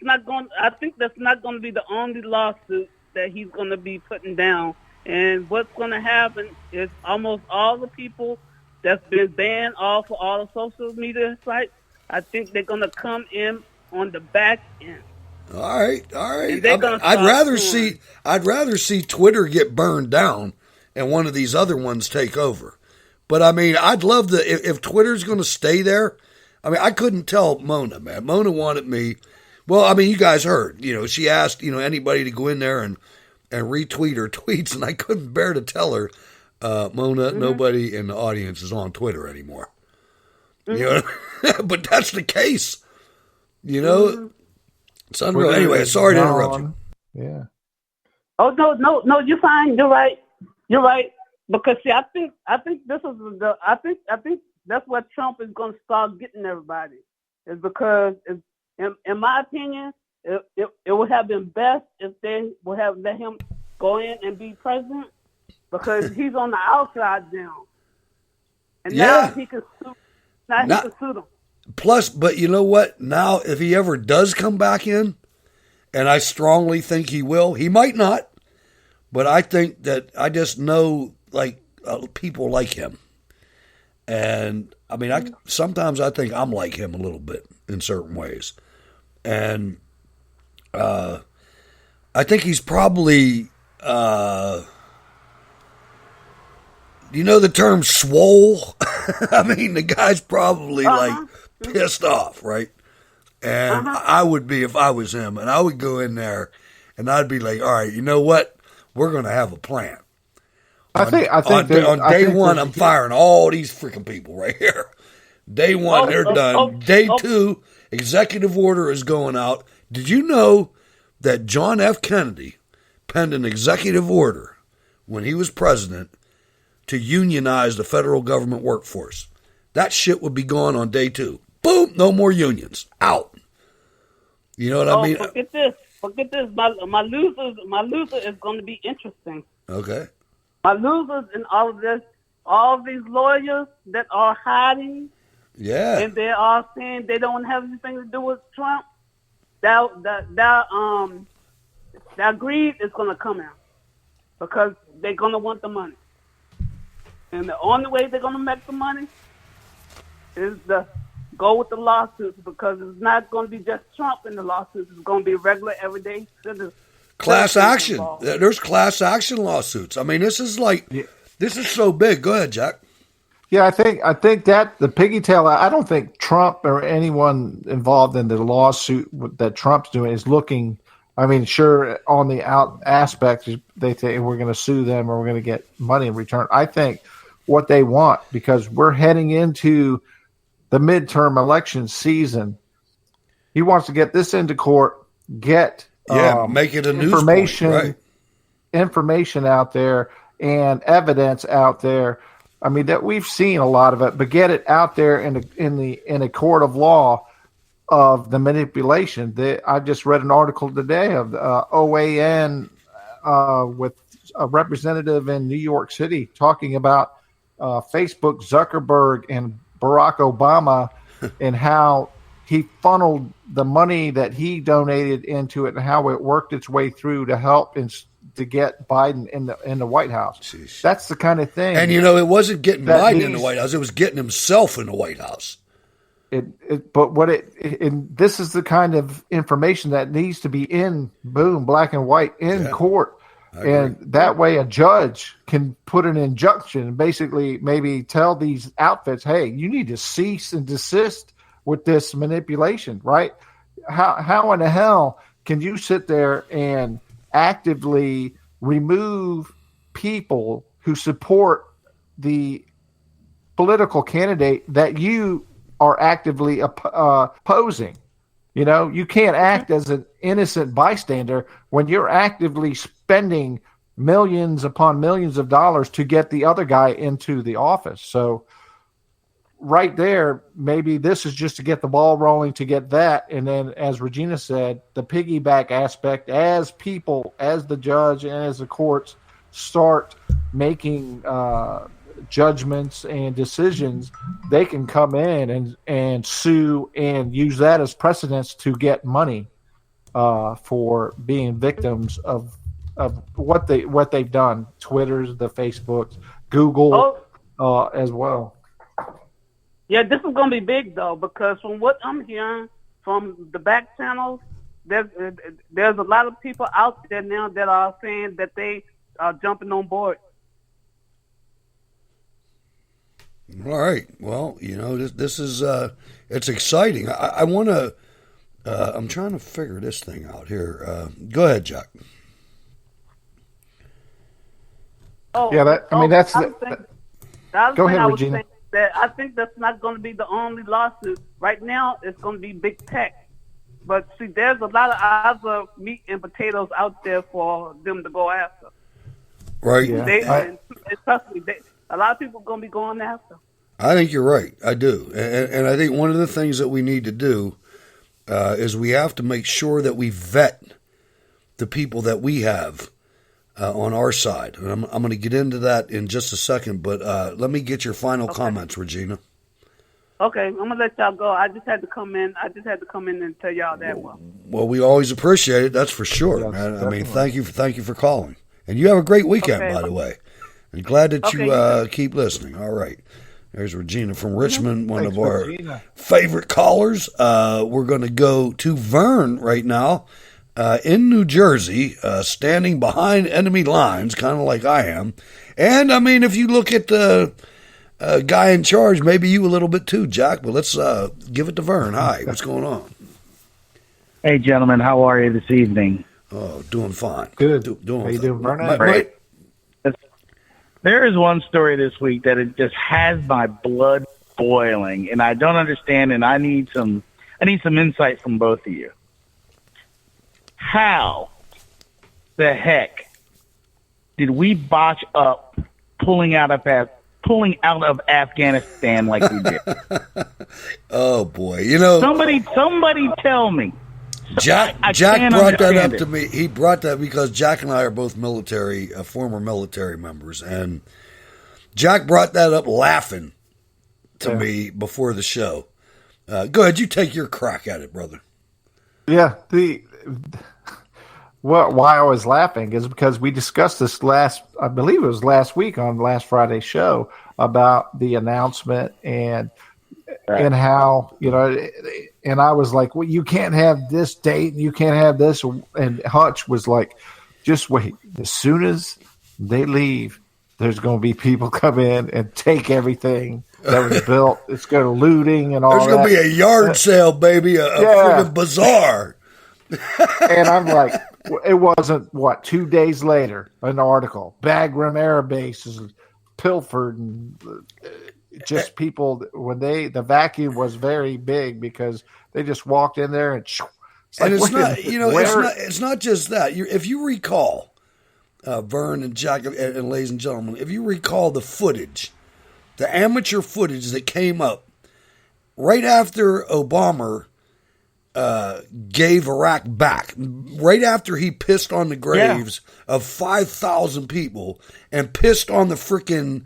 think that's not going to be the only lawsuit that he's going to be putting down. And what's going to happen is almost all the people that's been banned off of all the social media sites, I think they're going to come in on the back end. All right. I'd rather see Twitter get burned down and one of these other ones take over. But I mean, I'd love if Twitter's going to stay there. I mean, I couldn't tell Mona, man. Mona wanted me. Well, I mean, you guys heard. She asked anybody to go in there and retweet her tweets, and I couldn't bear to tell her, Mona, nobody in the audience is on Twitter anymore. But that's the case. It's unreal. Anyway, sorry to interrupt you. Yeah. Oh no, you're fine. You're right. Because see, I think this is I think that's what Trump is going to start getting everybody. Is because in my opinion, it would have been best if they would have let him go in and be president, because he's on the outside now, and now he can sue. Now he can sue them. Plus, but you know what? Now, if he ever does come back in, and I strongly think he will, he might not, but I think that I just know people like him. And I mean, sometimes I think I'm like him a little bit in certain ways. And I think he's probably, the term swole? I mean, the guy's probably pissed off, right? And I would be if I was him, and I would go in there and I'd be like, all right, you know what? We're going to have a plan. On day one, I'm firing all these freaking people right here. Day one, they're done. Day two, executive order is going out. Did you know that John F. Kennedy penned an executive order when he was president to unionize the federal government workforce? That shit would be gone on day two. Boom, no more unions. Out. You know what I mean? Forget this. My loser is going to be interesting. Okay. my losers in all of this, all these lawyers that are hiding, and they are saying they don't have anything to do with Trump, that greed is going to come out because they're going to want the money. And the only way they're going to make the money is to go with the lawsuits, because it's not going to be just Trump in the lawsuits. It's going to be regular, everyday citizens. Class action. There's class action lawsuits. I mean, this is so big. Go ahead, Jack. Yeah, I think that the piggy tail. I don't think Trump or anyone involved in the lawsuit that Trump's doing is looking. I mean, sure, on the out aspect, they think we're going to sue them or we're going to get money in return. I think what they want, because we're heading into the midterm election season, he wants to get this into court, get make it a news information, point, right. Information out there and evidence out there. I mean, that we've seen a lot of it, but get it out there in a court of law of the manipulation. I just read an article today of OAN with a representative in New York City talking about Facebook, Zuckerberg, and Barack Obama and how he funneled the money that he donated into it and how it worked its way through to help to get Biden in the White House. Jeez. That's the kind of thing. And it wasn't getting Biden in the White House; it was getting himself in the White House. But this is the kind of information that needs to be in black and white in court. And that way a judge can put an injunction and basically maybe tell these outfits, hey, you need to cease and desist with this manipulation, right? How in the hell can you sit there and actively remove people who support the political candidate that you are actively opposing? You know, you can't act as an innocent bystander when you're actively spending millions upon millions of dollars to get the other guy into the office. So right there, maybe this is just to get the ball rolling to get that. And then, as Regina said, the piggyback aspect, as people, as the judge and as the courts start making judgments and decisions, they can come in and sue and use that as precedence to get money for being victims of what they've done. Twitter's, the Facebooks, Google as well. Yeah, this is going to be big though, because from what I'm hearing from the back channels, there's a lot of people out there now that are saying that they are jumping on board. All right. Well, this is it's exciting. I want to. I'm trying to figure this thing out here. Go ahead, Jack. Oh, yeah. That's. Go ahead, Regina. I think that's not going to be the only lawsuit. Right now, it's going to be big tech. But see, there's a lot of other meat and potatoes out there for them to go after. Right. Yeah. Trust me, a lot of people are going to be going after. I think you're right. I do. And I think one of the things that we need to do is we have to make sure that we vet the people that we have on our side. And I'm going to get into that in just a second, but let me get your final comments, Regina. Okay, I'm going to let y'all go. I just had to come in and tell y'all that one. Well, we always appreciate it. That's for sure. Yes, I mean, thank you for calling. And you have a great weekend, by the way. And glad that you keep listening. All right. There's Regina from Richmond, one of our favorite callers. We're going to go to Vern right now in New Jersey, standing behind enemy lines, kind of like I am. And, I mean, if you look at the guy in charge, maybe you a little bit too, Jack. But let's give it to Vern. Hi, what's going on? Hey, gentlemen. How are you this evening? Oh, doing fine. Good. Doing How you doing, Vern? Great. There is one story this week that it just has my blood boiling, and I don't understand, and I need some insight from both of you. How the heck did we botch up pulling out of Afghanistan like we did? Oh boy, somebody tell me Jack can't brought that understand up to me. He brought that because Jack and I are both military, former military members, and Jack brought that up laughing to me before the show. Go ahead, you take your crack at it, brother. Yeah, why I was laughing is because we discussed this I believe it was last week on last Friday's show about the announcement and how, and I was like, well, you can't have this date and you can't have this. And Hutch was like, just wait. As soon as they leave, there's going to be people come in and take everything that was built. It's going to looting and all that. There's going to be a yard sale, baby, a freaking bazaar. And I'm like, it wasn't, 2 days later, an article, Bagram Air Base is pilfered, and just people, the vacuum was very big because they just walked in there and it's not, it's not just that. If you recall, Vern and Jack and ladies and gentlemen, if you recall the footage, the amateur footage that came up right after Obama gave Iraq back, right after he pissed on the graves of 5,000 people and pissed on the freaking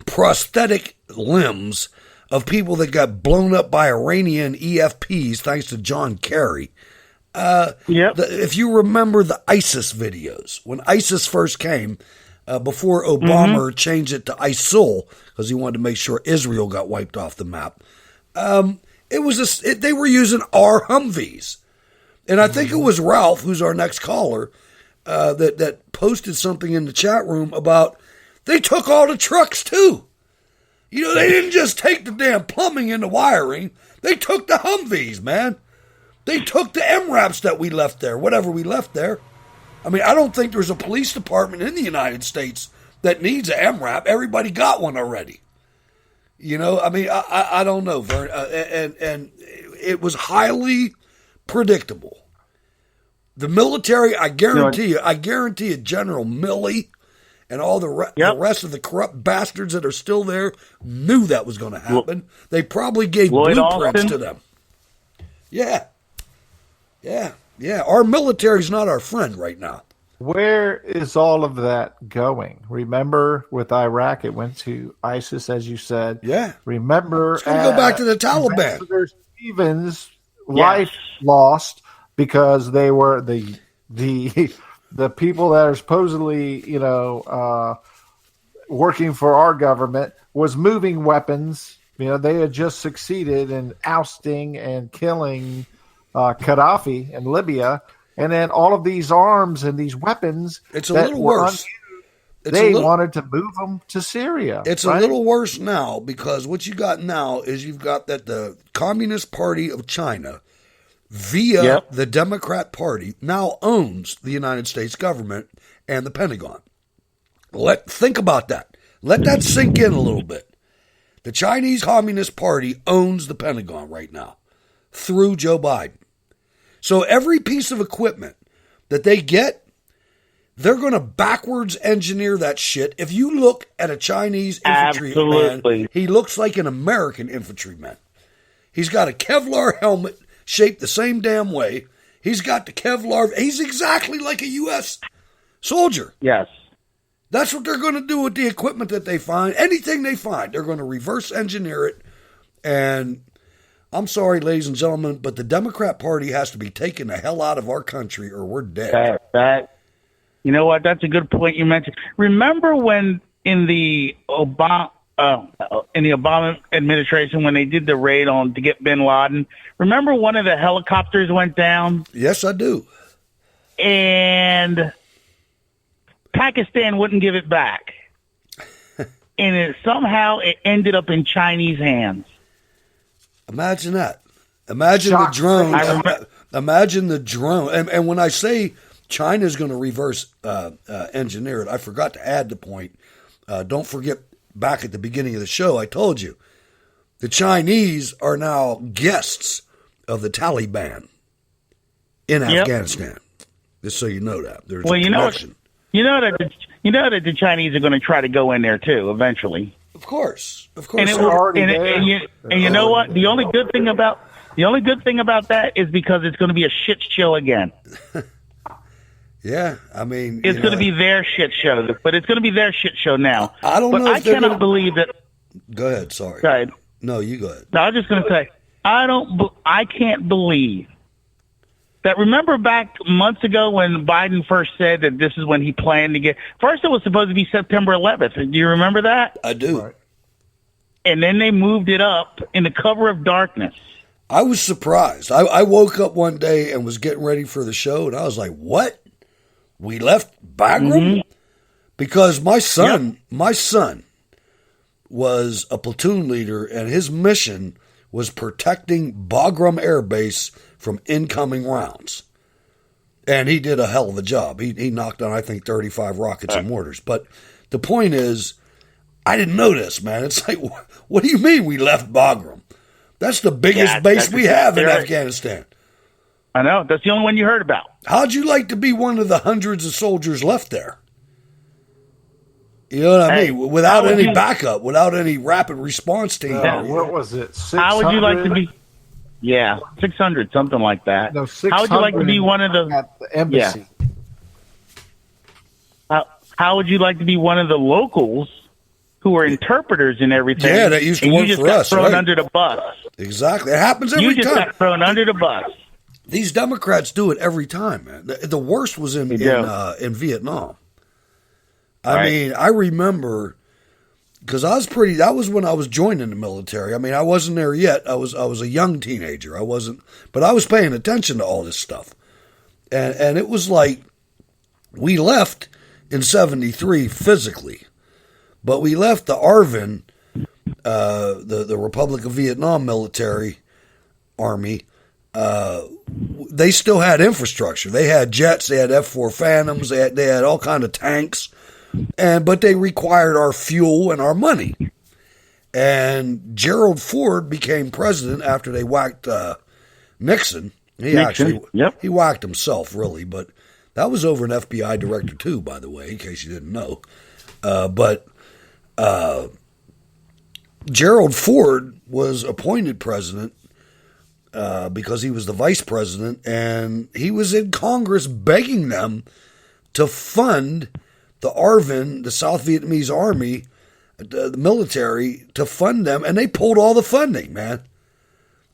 prosthetic limbs of people that got blown up by Iranian EFPs thanks to John Kerry. If you remember the ISIS videos, when ISIS first came, before Obama changed it to ISIL because he wanted to make sure Israel got wiped off the map. They were using our Humvees, and I think it was Ralph, who's our next caller, that posted something in the chat room about they took all the trucks too. They didn't just take the damn plumbing and the wiring; they took the Humvees, man. They took the MRAPs that we left there, whatever we left there. I mean, I don't think there's a police department in the United States that needs an MRAP. Everybody got one already. I mean, I don't know, Vern. And it was highly predictable. The military, I guarantee you, General Milley and all the rest of the corrupt bastards that are still there knew that was going to happen. They probably gave blueprints to them. Yeah. Our military's not our friend right now. Where is all of that going? Remember, with Iraq, it went to ISIS, as you said. Yeah. Remember, it's going to go back to the Taliban. Ambassador Stevens' life lost because they were the people that are supposedly, working for our government was moving weapons. They had just succeeded in ousting and killing Gaddafi in Libya. And then all of these arms and these weapons, it's a little worse. They wanted to move them to Syria. It's a little worse now because what you got now is you've got that the Communist Party of China, via the Democrat Party, now owns the United States government and the Pentagon. Think about that. Let that sink in a little bit. The Chinese Communist Party owns the Pentagon right now through Joe Biden. So every piece of equipment that they get, they're going to backwards engineer that shit. If you look at a Chinese infantryman, he looks like an American infantryman. He's got a Kevlar helmet shaped the same damn way. He's got the Kevlar. He's exactly like a U.S. soldier. Yes. That's what they're going to do with the equipment that they find. Anything they find, they're going to reverse engineer it. And I'm sorry, ladies and gentlemen, but the Democrat Party has to be taken the hell out of our country or we're dead. You know what? That's a good point you mentioned. Remember when in the Obama administration, when they did the raid to get bin Laden, remember one of the helicopters went down? Yes, I do. And Pakistan wouldn't give it back. And somehow it ended up in Chinese hands. Imagine that. Imagine the drone. Imagine the drone. And when I say China's going to reverse engineer it, I forgot to add the point. Don't forget, back at the beginning of the show, I told you, the Chinese are now guests of the Taliban in Afghanistan. Just so you know that. There's a connection. You know that the Chinese are going to try to go in there too eventually. Of course. And you know what? The only good thing about The only good thing about that is because it's going to be a shit show again. Yeah, I mean, it's going to be their shit show, but it's going to be their shit show now. I don't know. I cannot believe that. Go ahead. Sorry. Go ahead. No, you go ahead. No, I was just going to say, I can't believe that. Remember back months ago when Biden first said that this is when he planned to get. First, it was supposed to be September 11th. Do you remember that? I do. Right. And then they moved it up in the cover of darkness. I was surprised. I woke up one day and was getting ready for the show, and I was like, "What? We left Bagram?" Mm-hmm. Because my son was a platoon leader, and his mission was protecting Bagram Air Base from incoming rounds. And he did a hell of a job. He knocked down, I think, 35 rockets and mortars. But the point is, I didn't know this, man. It's like, what do you mean we left Bagram? That's the biggest base we have in Afghanistan. I know. That's the only one you heard about. How'd you like to be one of the hundreds of soldiers left there? You know what I mean? Without any backup, without any rapid response team. What was it? 600? How would you like to be? Yeah, 600, something like that. No, 600. How would you like to be one of the? At the embassy. Yeah. How would you like to be one of the locals who are interpreters and everything? Yeah, that used to work for us, thrown right? under the bus. Exactly. It happens every time. You just got thrown under the bus. These Democrats do it every time, man. The worst was in Vietnam. I mean, I remember because that was when I was joining the military. I mean, I wasn't there yet. I was a young teenager. I wasn't, but I was paying attention to all this stuff. And it was like we left in 73 physically, but we left the ARVN, the Republic of Vietnam military army. They still had infrastructure. They had jets. They had F-4 Phantoms. They had all kind of tanks. But they required our fuel and our money. And Gerald Ford became president after they whacked Nixon. He whacked himself, really, but that was over an FBI director too, by the way, in case you didn't know. But Gerald Ford was appointed president because he was the vice president, and he was in Congress begging them to fund the ARVN, the South Vietnamese Army, the military, to fund them, and they pulled all the funding, man.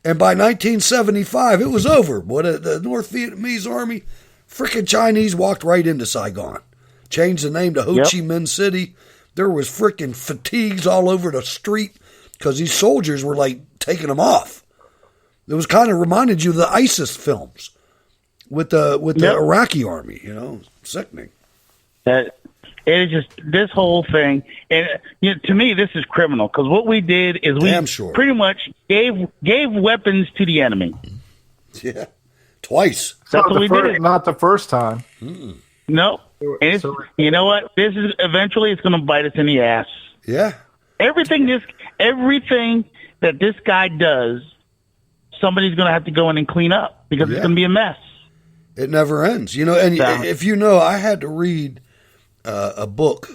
And by 1975, it was over. The North Vietnamese Army, frickin' Chinese walked right into Saigon, changed the name to Ho Chi Minh City. There was frickin' fatigues all over the street because these soldiers were like taking them off. It was kind of reminded you of the ISIS films with the Iraqi army, sickening. It is just this whole thing, and to me, this is criminal because what we did is we pretty much gave weapons to the enemy. Yeah, twice. That's what we did. Not the first time. No, and you know what? This is eventually it's going to bite us in the ass. Yeah. Everything that this guy does, somebody's going to have to go in and clean up because it's going to be a mess. It never ends, And if I had to read a book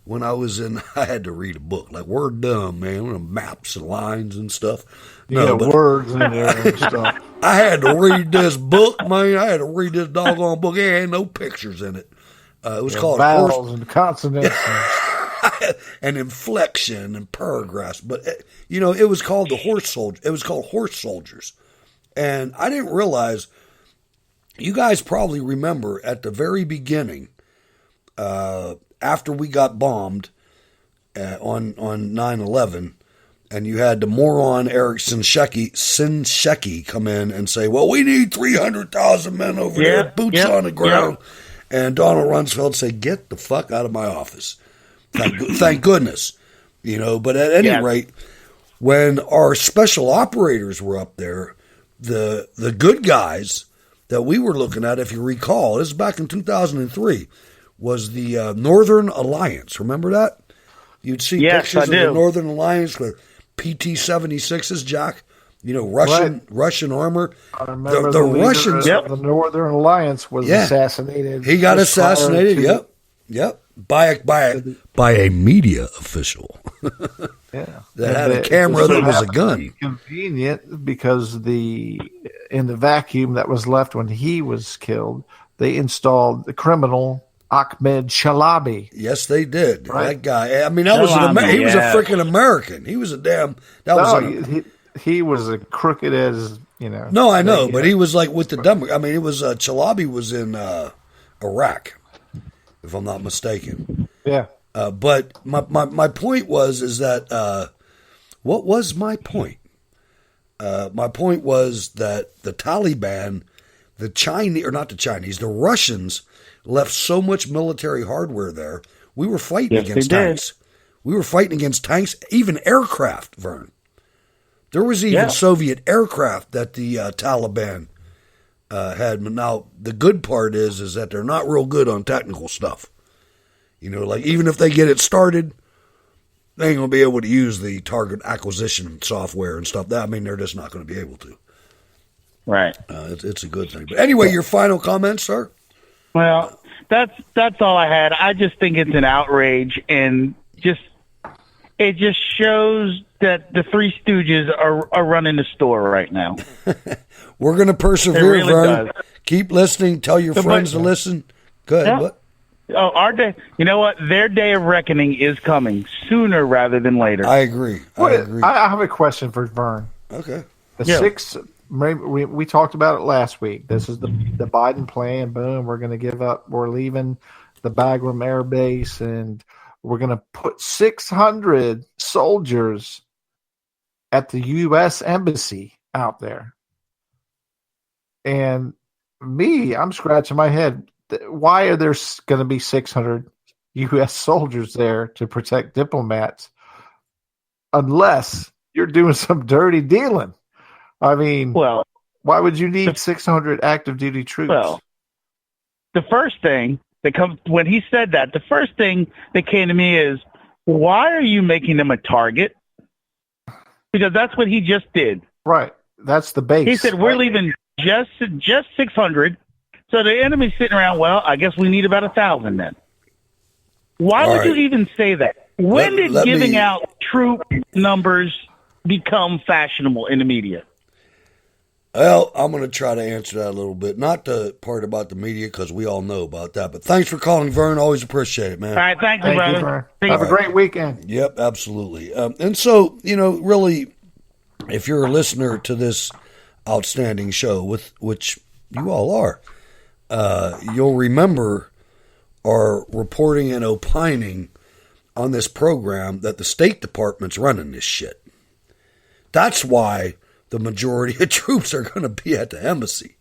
when I was in. I had to read a book like we're dumb, man. Maps and lines and stuff. Words in there and stuff. I had to read this book, man. I had to read this doggone book. It had no pictures in it. It was called vowels and consonants and inflection and paragraphs. But it was called the Horse Soldier. It was called Horse Soldiers, and I didn't realize. You guys probably remember at the very beginning. After we got bombed on 9/11, and you had the moron Eric Sinsheki come in and say, well, we need 300,000 men over there, boots on the ground. And Donald Rumsfeld said, get the fuck out of my office. Thank goodness. But at any rate, when our special operators were up there, the good guys that we were looking at, if you recall, this is back in 2003, was the Northern Alliance. Remember that? You'd see pictures of the Northern Alliance with PT-76s, Jack. Russian armor. I remember the Russians. The Northern Alliance was assassinated. He got assassinated. Yep. By a media official. that had a camera that was a gun. Convenient because in the vacuum that was left when he was killed, they installed the criminal Ahmed Chalabi. Yes, they did. Right? That guy. I mean, he was a freaking American. He was a damn. He was as crooked as No, I know, but he was like with the dumb. I mean, it was Chalabi was in Iraq, if I'm not mistaken. Yeah. But my point is that what was my point? My point was that the Taliban, the Russians left so much military hardware there. We were fighting against tanks. We were fighting against tanks, even aircraft, Vern. There was even Soviet aircraft that the Taliban had. Now, the good part is that they're not real good on technical stuff. Like even if they get it started, they ain't going to be able to use the target acquisition software and stuff. They're just not going to be able to. Right. It's a good thing. But anyway, your final comments, sir? Well, that's all I had. I just think it's an outrage, and it just shows that the Three Stooges are running the store right now. We're going to persevere, really Vern. does. Keep listening. Tell your friends to listen. Go ahead. Yeah. What? Oh, our day. You know what? Their day of reckoning is coming sooner rather than later. I agree. I have a question for Vern. Okay. We talked about it last week. This is the Biden plan. Boom. We're going to give up. We're leaving the Bagram Air Base, and we're going to put 600 soldiers at the U.S. Embassy out there. And I'm scratching my head. Why are there going to be 600 U.S. soldiers there to protect diplomats unless you're doing some dirty dealing? I mean, why would you need 600 active duty troops? Well, the first thing that comes when he said that, the first thing that came to me is, why are you making them a target? Because that's what he just did. Right. That's the base. He said, we're leaving just 600. So the enemy's sitting around, well, I guess we need about 1,000 then. Why would you even say that? When did giving out troop numbers become fashionable in the media? Well, I'm going to try to answer that a little bit. Not the part about the media, because we all know about that. But thanks for calling, Vern. Always appreciate it, man. All right, thank you, brother. Have a great weekend. Yep, absolutely. And so, really, if you're a listener to this outstanding show, which you all are, you'll remember our reporting and opining on this program that the State Department's running this shit. That's why the majority of troops are going to be at the embassy.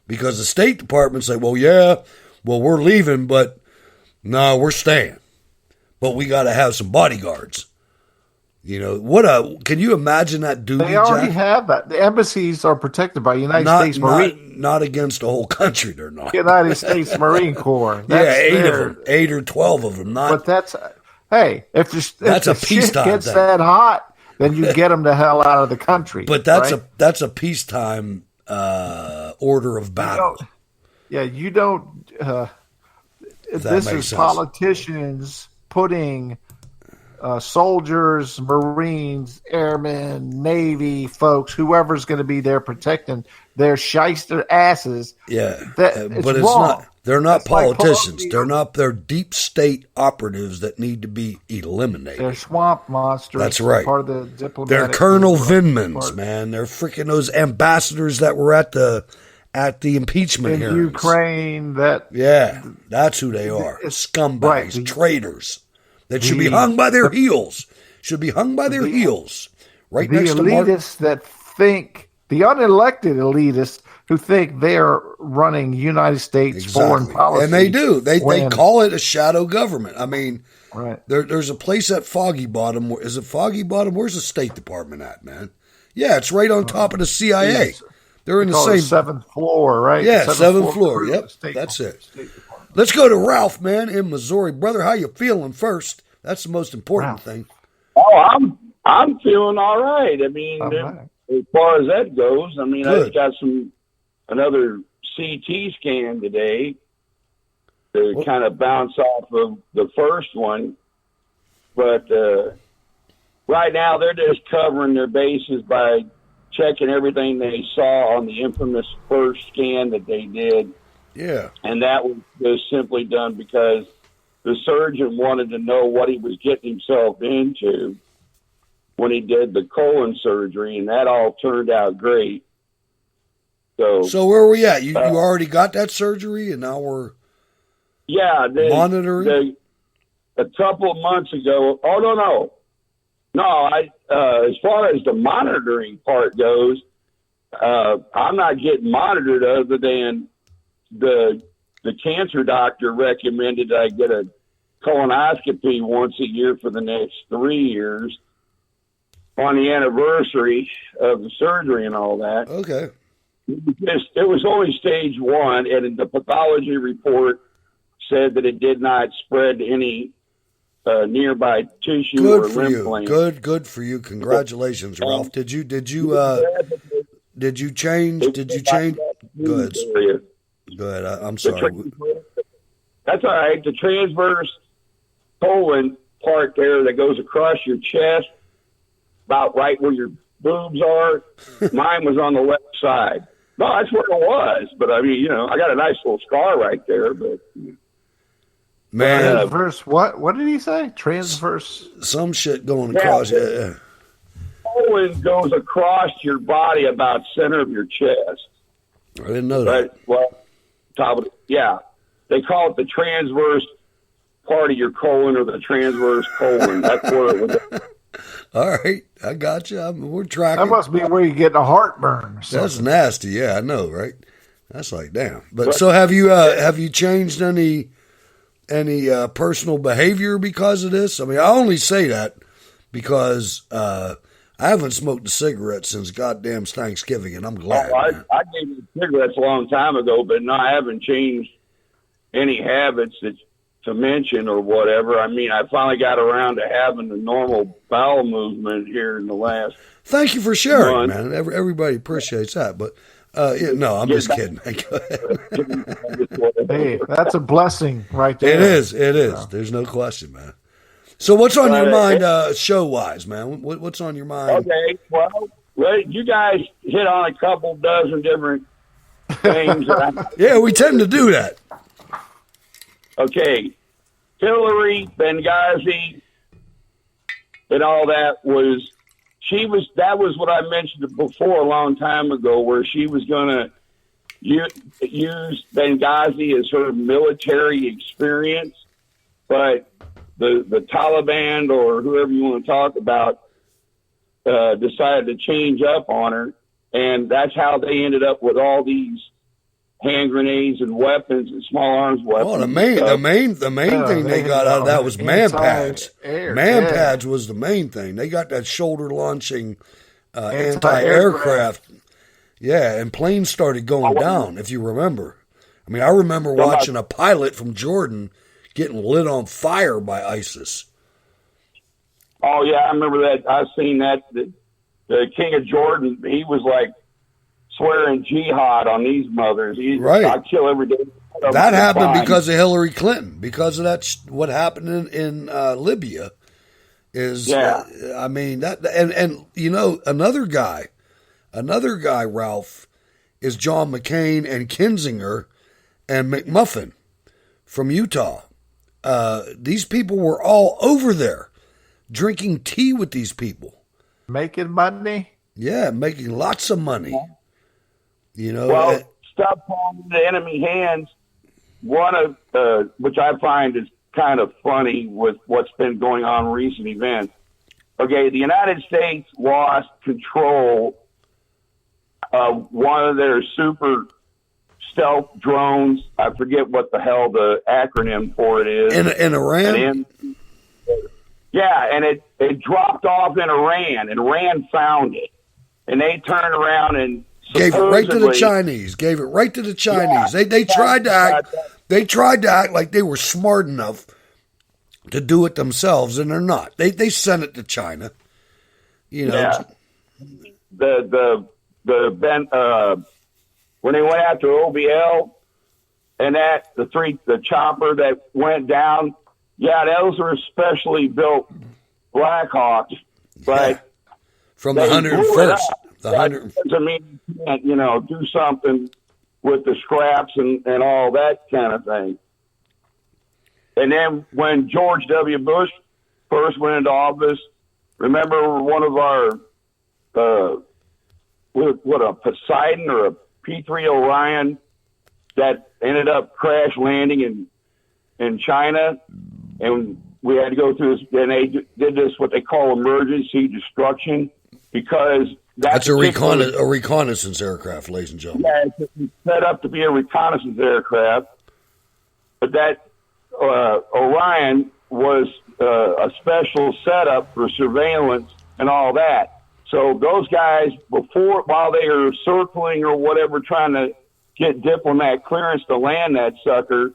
Because the State Department say, we're leaving, but no, we're staying. But we got to have some bodyguards. Can you imagine that duty? They already have that. The embassies are protected by United States Marine. Not against the whole country, they're not. United States Marine Corps. That's 8 or 12 of them. But that's, if that's a peacetime gets thing. That hot, then you get them the hell out of the country. But that's a peacetime order of battle. You don't. This is sense. Politicians putting soldiers, Marines, airmen, Navy folks, whoever's going to be there protecting their shyster asses. Yeah, but it's wrong. Not. They're not politicians. They're deep state operatives that need to be eliminated. They're swamp monsters. That's right. Part of the diplomatic. They're Colonel Vindmans, man. They're freaking those ambassadors that were at the impeachment hearings. In Ukraine. That's who they are. Scumbags, traitors. That should be hung by their heels. Right next to the elitists that think, the unelected elitists who think they're running United States foreign policy. And they do. They call it a shadow government. I mean, there's a place at Foggy Bottom. Is it Foggy Bottom? Where's the State Department at, man? Yeah, it's right on top of the CIA. Yes. They're in the same 7th floor, right? Yeah, 7th floor. Yep, that's it. Let's go to Ralph, man, in Missouri. Brother, how you feeling first? That's the most important thing. Oh, I'm feeling all right. I mean, as far as that goes, I mean, I got another CT scan today to kind of bounce off of the first one, but right now they're just covering their bases by checking everything they saw on the infamous first scan that they did. Yeah. And that was just simply done because the surgeon wanted to know what he was getting himself into when he did the colon surgery, and that all turned out great. So where are we at? You already got that surgery, and now we're monitoring? A couple of months ago, as far as the monitoring part goes, I'm not getting monitored other than the cancer doctor recommended that I get a colonoscopy once a year for the next 3 years on the anniversary of the surgery and all that. Okay. It was only stage 1, and the pathology report said that it did not spread to any nearby tissue or lymph glands. Good for you. Congratulations, Ralph. Did you change goods? Good. I'm sorry. That's all right. The transverse colon part there that goes across your chest, about right where your boobs are, mine was on the left side. No, that's where it was. But I mean, I got a nice little scar right there. But man, transverse. What did he say? Transverse. Some shit going across. Yeah. Colon goes across your body about center of your chest. I didn't know that. Top of they call it the transverse part of your colon or the transverse colon. That's where it was. All right, I got you. We're tracking. That must be where you get a heartburn. That's nasty. Yeah, I know, right? That's like damn. But so have you changed any personal behavior because of this? I mean, I only say that because I haven't smoked a cigarette since goddamn Thanksgiving, and I'm glad. I gave you cigarettes a long time ago, but no, I haven't changed any habits to mention or whatever. I mean, I finally got around to having the normal bowel movement here in the last. Thank you for sharing, man. Everybody appreciates that, but no, I'm just kidding. Hey, that's a blessing right there. It is. There's no question, man. So what's on your mind show-wise, man? What's on your mind? Okay, well, you guys hit on a couple dozen different things. Yeah, we tend to do that. Okay, Hillary, Benghazi, and all that was what I mentioned before a long time ago, where she was going to use Benghazi as her military experience, but the Taliban or whoever you want to talk about decided to change up on her, and that's how they ended up with all these hand grenades and weapons and small arms weapons. Oh, the main thing they got out of that was man pads. Man pads was the main thing. They got that shoulder launching anti-aircraft. Yeah, and planes started going down, if you remember. I mean, I remember watching a pilot from Jordan getting lit on fire by ISIS. Oh, yeah, I remember that. I've seen that. The King of Jordan, he was like swearing jihad on these mothers. Right. I kill every day. That happened because of Hillary Clinton. Because of that, what happened in Libya is, I mean, that, and another guy, Ralph, is John McCain and Kinzinger and McMuffin from Utah. These people were all over there drinking tea with these people. Making money? Yeah, making lots of money. Well, stuff falling into enemy hands. One of which I find is kind of funny with what's been going on in recent events. Okay, the United States lost control of one of their super stealth drones. I forget what the hell the acronym for it is. In Iran? And it dropped off in Iran, and Iran found it. And they turned around and gave it right to the Chinese. Yeah, they tried to act. They tried to act like they were smart enough to do it themselves, and they're not. They sent it to China. Yeah. When they went after OBL and the chopper that went down. Yeah, those were specially built Blackhawks. But from the they 101st, blew it up. the That 100. doesn't mean you can't, do something with the scraps and all that kind of thing. And then when George W. Bush first went into office, remember one of our, a Poseidon or a P-3 Orion that ended up crash landing in China, and we had to go through this, and they did this, what they call emergency destruction, because That's a reconnaissance aircraft, ladies and gentlemen. yeah, it's set up to be a reconnaissance aircraft, but that Orion was a special setup for surveillance and all that. So those guys, while they are circling or whatever, trying to get diplomat clearance to land that sucker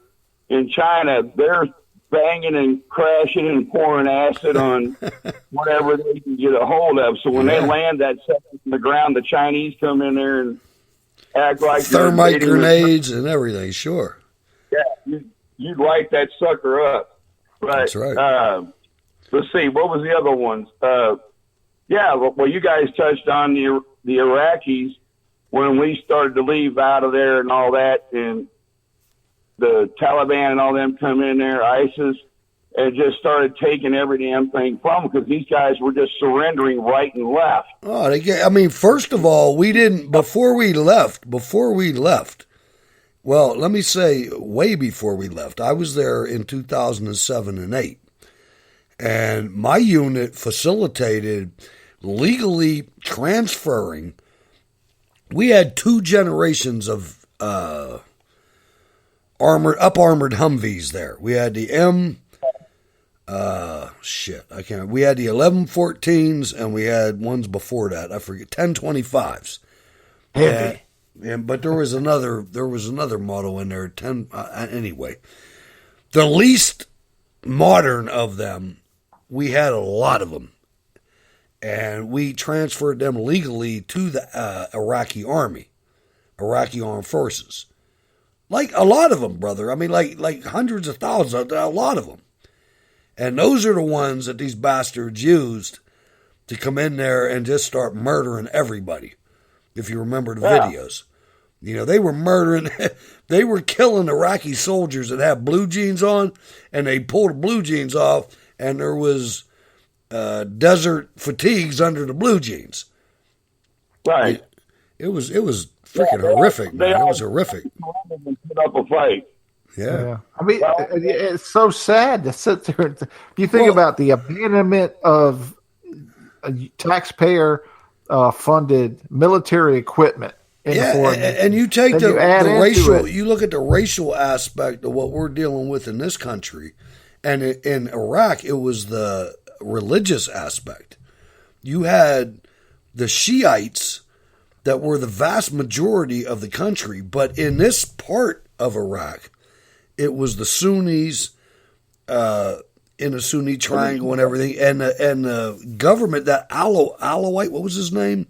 in China, they're banging and crashing and pouring acid on whatever they can get a hold of. So when they land that sucker on the ground, the Chinese come in there and act like thermite grenades and everything. Sure. Yeah, you'd light that sucker up. But, that's right. Let's see, what was the other ones? Well, you guys touched on the Iraqis when we started to leave out of there and all that, and the Taliban and all them come in there, ISIS, and just started taking every damn thing from them because these guys were just surrendering right and left. Oh, first of all, we didn't, before we left, well, let me say way before we left, I was there in 2007 and 8, and my unit facilitated legally transferring. We had 2 generations of armored Humvees there. We had the we had the 1114s, and we had ones before that. I forget, 1025s. Heavy. But there was another model in there. Anyway, the least modern of them, we had a lot of them, and we transferred them legally to the Iraqi army, Iraqi armed forces. Like a lot of them, brother. I mean, like hundreds of thousands, a lot of them. And those are the ones that these bastards used to come in there and just start murdering everybody. If you remember the videos. They were murdering, they were killing Iraqi soldiers that had blue jeans on, and they pulled the blue jeans off, and there was desert fatigues under the blue jeans. Right. It was freaking horrific, man. It was horrific. Put up a fight. Yeah. I mean, it's so sad to sit there. You think about the abandonment of taxpayer funded military equipment. And you take the racial, you look at the racial aspect of what we're dealing with in this country, and in Iraq, it was the religious aspect. You had the Shiites that were the vast majority of the country, but in this part of Iraq, it was the Sunnis in the Sunni triangle and everything, and the government, that Alawite, what was his name?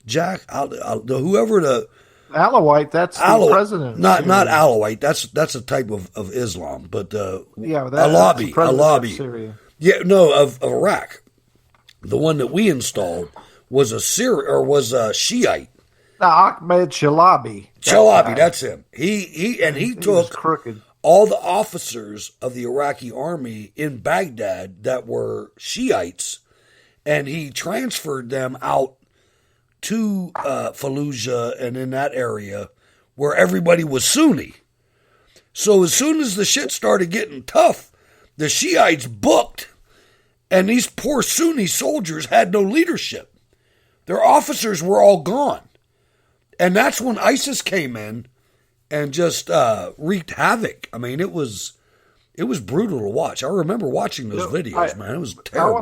Jack, whoever the Alawite, that's the president. Not Alawite. That's a type of Islam, but Alabi. Of Iraq. The one that we installed was a Shiite. Ahmed Chalabi. That's him. He took crooked. All the officers of the Iraqi army in Baghdad that were Shiites, and he transferred them out to Fallujah and in that area where everybody was Sunni. So as soon as the shit started getting tough, the Shiites booked, and these poor Sunni soldiers had no leadership. Their officers were all gone. And that's when ISIS came in and just wreaked havoc. I mean, it was brutal to watch. I remember watching those videos, man. It was terrible.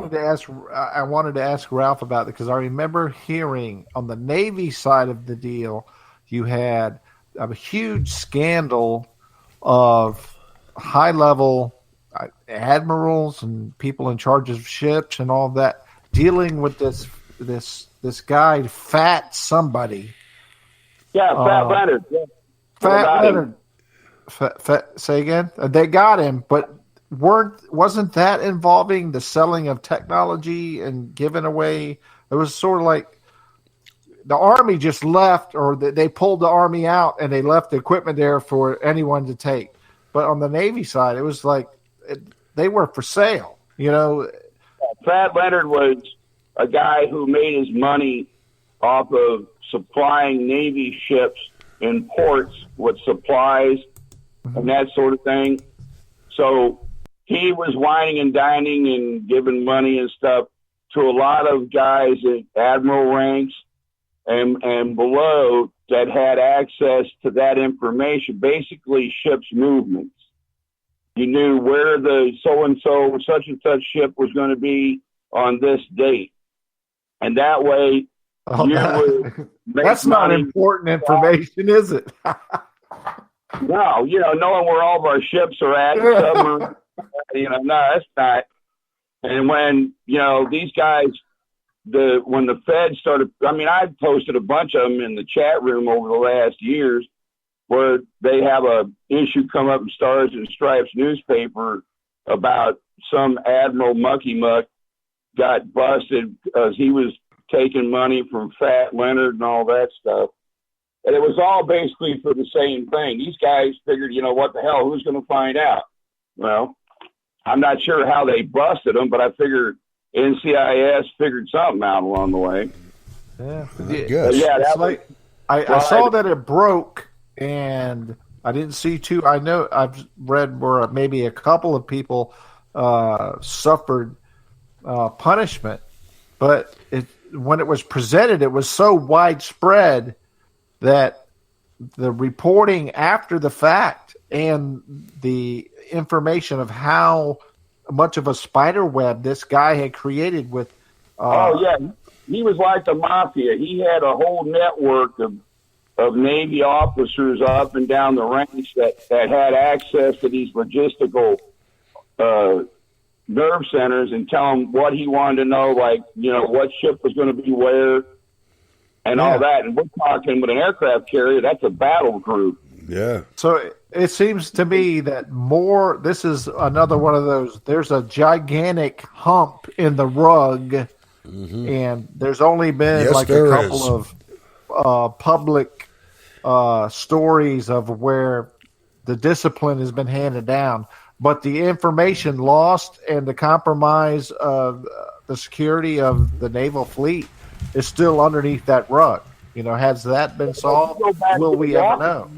I wanted to ask Ralph about it because I remember hearing on the Navy side of the deal, you had a huge scandal of high-level admirals and people in charge of ships and all that dealing with this guy, Fat somebody. Yeah, Fat Leonard. Fat Leonard. Say again? They got him, but wasn't that involving the selling of technology and giving away? It was sort of like the Army just left, or they pulled the Army out and they left the equipment there for anyone to take. But on the Navy side, it was like they were for sale. Fat Leonard was a guy who made his money off of supplying Navy ships in ports with supplies and that sort of thing. So he was whining and dining and giving money and stuff to a lot of guys at admiral ranks and below that had access to that information, basically ship's movements. You knew where the so-and-so, such and such ship was going to be on this date. And that way, that's not important information, is it? No, knowing where all of our ships are at, no, that's not. And when, these guys, when the Fed started, I posted a bunch of them in the chat room over the last years where they have a issue come up in Stars and Stripes newspaper about some Admiral Mucky Muck got busted because he was taking money from Fat Leonard and all that stuff. And it was all basically for the same thing. These guys figured, what the hell, who's going to find out? Well, I'm not sure how they busted them, but I figured NCIS figured something out along the way. Yeah. I saw that it broke, and I didn't see I know I've read where maybe a couple of people suffered punishment, but when it was presented, it was so widespread that the reporting after the fact and the information of how much of a spider web this guy had created with he was like the mafia. He had a whole network of Navy officers up and down the ranks that had access to these logistical nerve centers and tell him what he wanted to know, like, what ship was going to be where and all that. And we're talking with an aircraft carrier, that's a battle group. Yeah. So it seems to me that this is another one of those, there's a gigantic hump in the rug, and there's only been a couple of public stories of where the discipline has been handed down. But the information lost and the compromise of the security of the naval fleet is still underneath that rug. Has that been solved? Will we ever know?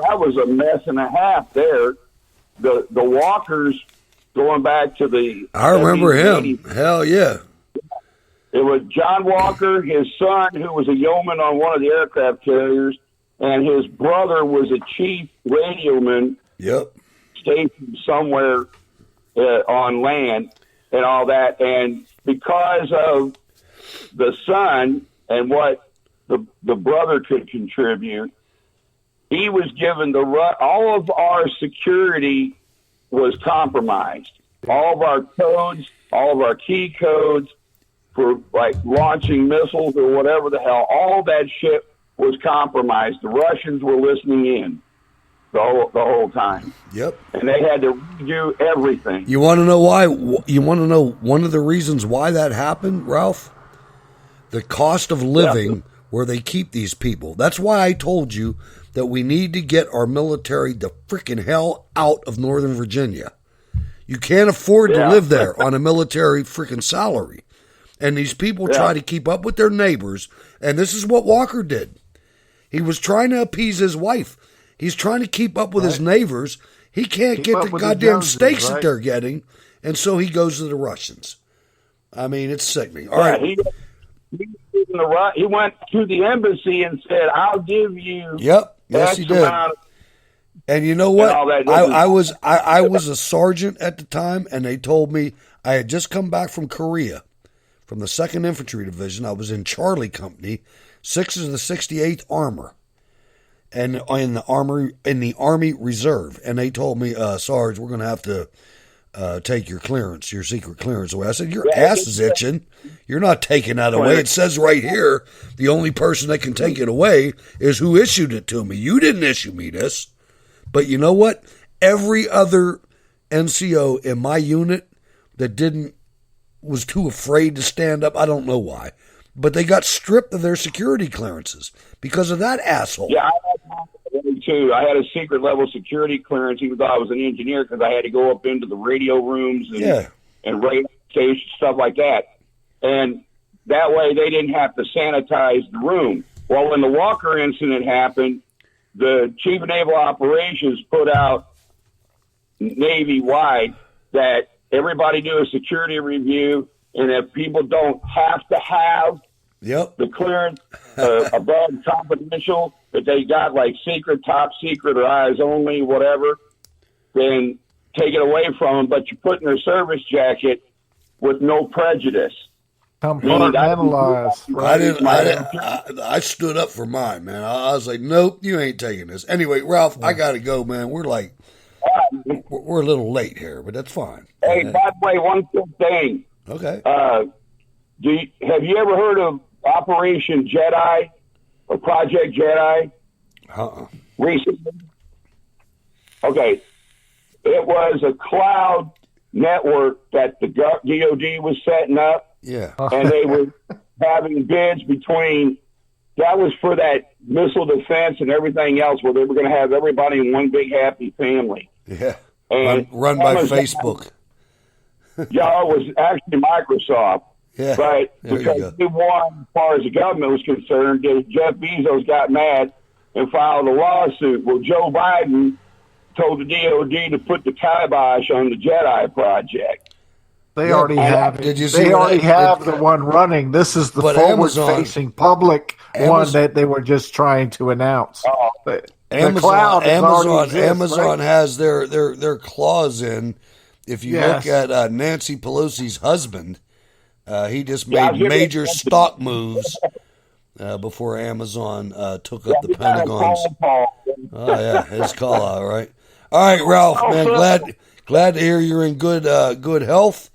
That was a mess and a half there. The Walkers, going back to the... I remember him. Hell yeah. It was John Walker, his son, who was a yeoman on one of the aircraft carriers, and his brother was a chief radioman. Yep. Stationed somewhere on land and all that. And because of the son and what the brother could contribute, he was given all of our security was compromised. All of our codes, all of our key codes for like launching missiles or whatever the hell, all that shit was compromised. The Russians were listening in the whole time. Yep. And they had to do everything. You want to know why? You want to know one of the reasons why that happened, Ralph? The cost of living where they keep these people. That's why I told you that we need to get our military the freaking hell out of Northern Virginia. You can't afford to live there on a military freaking salary. And these people try to keep up with their neighbors. And this is what Walker did. He was trying to appease his wife. He's trying to keep up with his neighbors. He can't get the goddamn steaks that they're getting. And so he goes to the Russians. I mean, it's sickening. All right. He went to the embassy and said, I'll give you. Yep. Yes, he did. And you know what? I was a sergeant at the time, and they told me I had just come back from Korea, from the 2nd Infantry Division. I was in Charlie Company, 6th of the 68th Armor, and in the Army Reserve. And they told me, Sarge, we're going to have to take your clearance, your secret clearance away. I said, your ass is itching. You're not taking that away. It says right here, the only person that can take it away is who issued it to me. You didn't issue me this. But you know what? Every other NCO in my unit that was too afraid to stand up. I don't know why. But they got stripped of their security clearances because of that asshole. Yeah, I had that too. I had a secret level security clearance, even though I was an engineer, because I had to go up into the radio rooms and radio stations, stuff like that. And that way they didn't have to sanitize the room. Well, when the Walker incident happened, the Chief of Naval Operations put out Navy-wide that everybody do a security review, and if people don't have to have the clearance above confidential, that they got like secret, top secret, or eyes only, whatever, then take it away from them, but you put in their service jacket with no prejudice. Compartmentalize. I stood up for mine, man. I was like, nope, you ain't taking this. Anyway, Ralph, I got to go, man. We're a little late here, but that's fine. Hey, by the way, one quick thing. Okay. Have you ever heard of Operation Jedi or Project Jedi? Recently? Okay. It was a cloud network that the DOD was setting up. Yeah. And they were having bids between, that was for that missile defense and everything else, where they were going to have everybody in one big happy family. Yeah. And run by Facebook. Yeah, it was actually Microsoft. Yeah. But because they won, as far as the government was concerned, Jeff Bezos got mad and filed a lawsuit. Well, Joe Biden told the DOD to put the kibosh on the Jedi project. They already have it. They already have the one running. This is the forward-facing public one that they were just trying to announce. Amazon has their claws in. If you look at Nancy Pelosi's husband, he just made major stock moves before Amazon took up the Pentagon's. Oh yeah, his call out, right? All right, Ralph, man, glad to hear you're in good health.